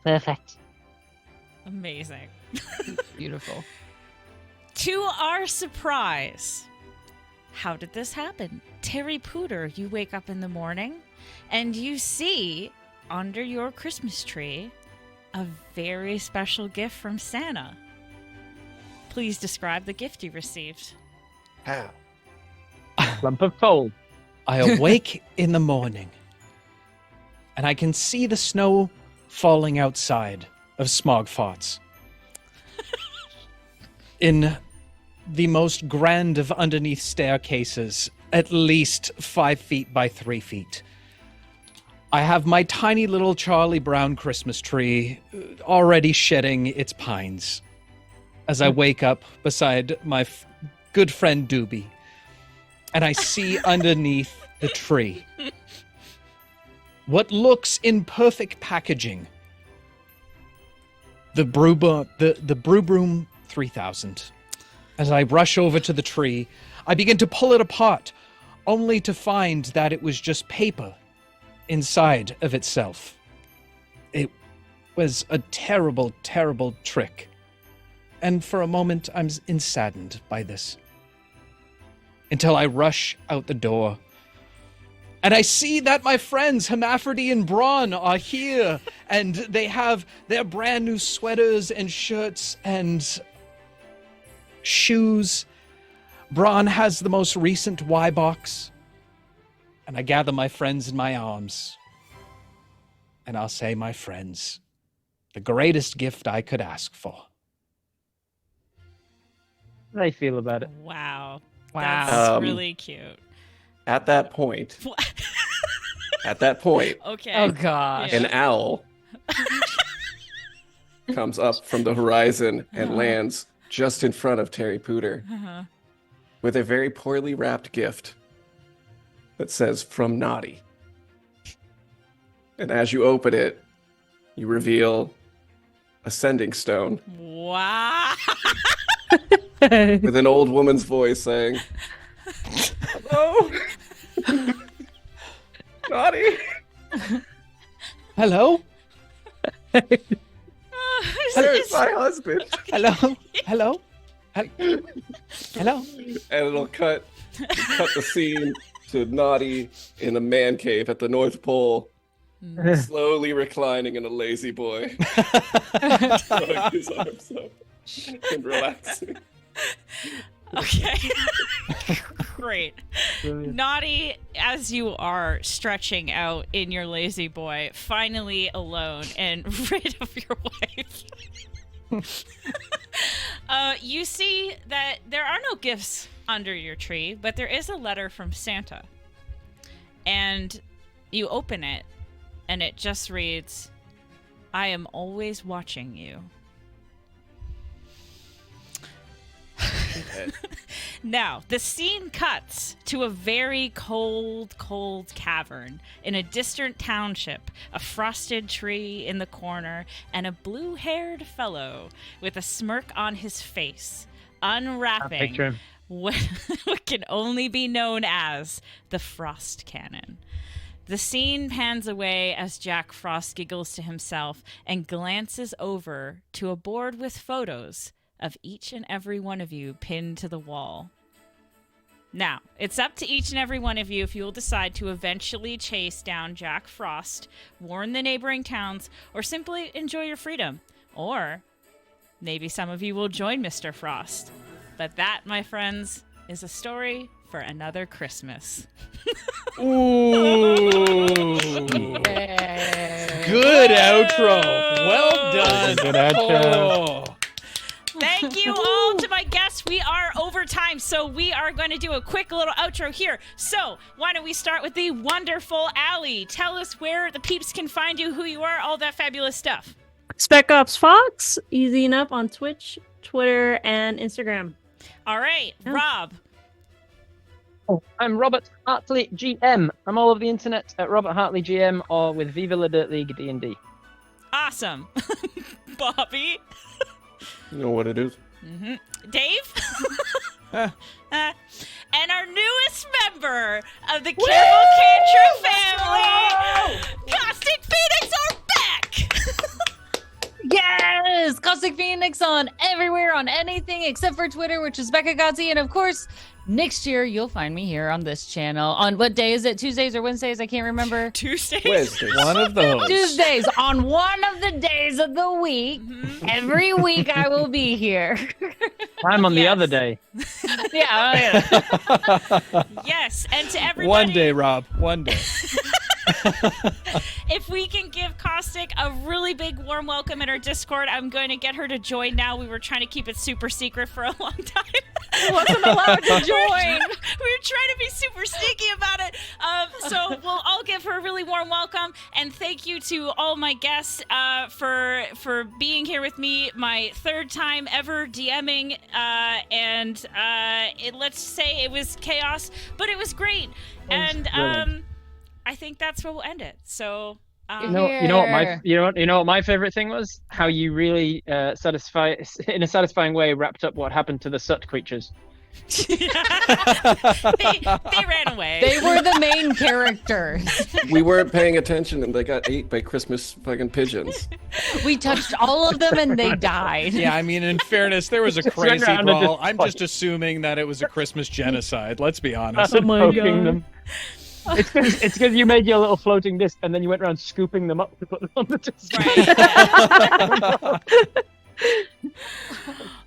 Perfect. Amazing. Beautiful. To our surprise, how did this happen? Terry Pooter, you wake up in the morning and you see under your Christmas tree a very special gift from Santa. Please describe the gift you received. How? Lump of coal. I awake in the morning, and I can see the snow falling outside of Smogfarts. In the most grand of underneath staircases, at least 5 feet by 3 feet. I have my tiny little Charlie Brown Christmas tree already shedding its pines as I wake up beside my good friend Doobie, and I see underneath the tree what looks in perfect packaging the Brew Broom 3000. As I rush over to the tree, I begin to pull it apart, only to find that it was just paper inside of itself. It was a terrible, terrible trick. And for a moment, I'm saddened by this. Until I rush out the door, and I see that my friends Hermaphrodite and Braun are here, and they have their brand new sweaters and shirts and shoes. Braun has the most recent Y box, and I gather my friends in my arms, and I'll say, my friends, the greatest gift I could ask for. How do you feel about it? Wow. Wow. That's really cute. At that point, Okay. Oh gosh. Yeah. an owl comes up from the horizon and lands just in front of Terry Pooter with a very poorly wrapped gift that says, "From Naughty." And as you open it, you reveal a sending stone Wow. with an old woman's voice saying, "Hello, Naughty." Hello? There's my husband. Hello? Hello? Hello? And it'll cut the scene to Naughty in a man cave at the North Pole, slowly reclining in a lazy boy, throwing his arms up and relaxing. Okay. Great. Naughty, as you are stretching out in your lazy boy, finally alone and rid of your wife. You see that there are no gifts under your tree, but there is a letter from Santa. And you open it, and it just reads, "I am always watching you." Now, the scene cuts to a very cold, cold cavern in a distant township, a frosted tree in the corner, and a blue-haired fellow with a smirk on his face, unwrapping Picture him. what can only be known as the Frost Cannon. The scene pans away as Jack Frost giggles to himself and glances over to a board with photos of each and every one of you pinned to the wall. Now, it's up to each and every one of you if you will decide to eventually chase down Jack Frost, warn the neighboring towns, or simply enjoy your freedom. Or maybe some of you will join Mr. Frost. But that, my friends, is a story for another Christmas. Ooh. Good outro. Well done. Good outro. Oh. Thank you all to my guests. We are over time, so we are going to do a quick little outro here. So why don't we start with the wonderful Allie? Tell us where the peeps can find you, who you are, all that fabulous stuff. Spec Ops Fox, easy enough on Twitch, Twitter, and Instagram. All right, Yeah. Rob. Oh, I'm Robert Hartley GM. I'm all over the internet at Robert Hartley GM or with Viva La Dirt League D&D. Awesome. Bobby. You know what it is? Dave. And our newest member of the Careful Cantrip family, Caustic Phoenix are back. Yes! Caustic Phoenix on everywhere, on anything except for Twitter, which is Becca Gotzi. And of course, next year you'll find me here on this channel. On what day is it? Tuesdays or Wednesdays? I can't remember. Tuesdays. Wednesday. One of those. Tuesdays, on one of the days of the week. Every week I will be here. I'm on the Yes. other day. Yeah. Yes, and to everybody. One day, Rob. One day. If we can give Caustic a really big warm welcome in our Discord, I'm going to get her to join now. We were trying to keep it super secret for a long time. I wasn't allowed to join. We were trying to be super sneaky about it. So we'll all give her a really warm welcome. And thank you to all my guests for being here with me. My third time ever DMing. Let's say it was chaos, but it was great. And I think that's where we'll end it. So You know what my favorite thing was? How you really in a satisfying way wrapped up what happened to the Sut creatures. they ran away. They were the main characters. We weren't paying attention and they got ate by Christmas fucking pigeons. We touched all of them and they died. Yeah, I mean, in fairness, there was a Just ran crazy around and brawl. just I'm just assuming that it was a Christmas genocide. Let's be honest. Oh my Poking God. them. It's because you made your little floating disc and then you went around scooping them up to put them on the disc. Right.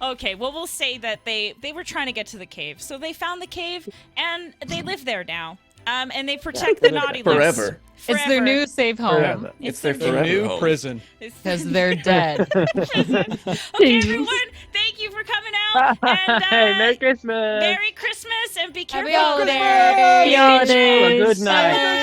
Okay, well, we'll say that they were trying to get to the cave. So they found the cave, and they live there now. And they protect the naughty list. Forever. It's their new safe home Forever. It's their The forever new home. prison. because they're dead. Okay, everyone, thank you for coming out. And Hey, Merry Christmas! Merry Christmas, and be careful. Happy holidays. Happy holidays. Good night.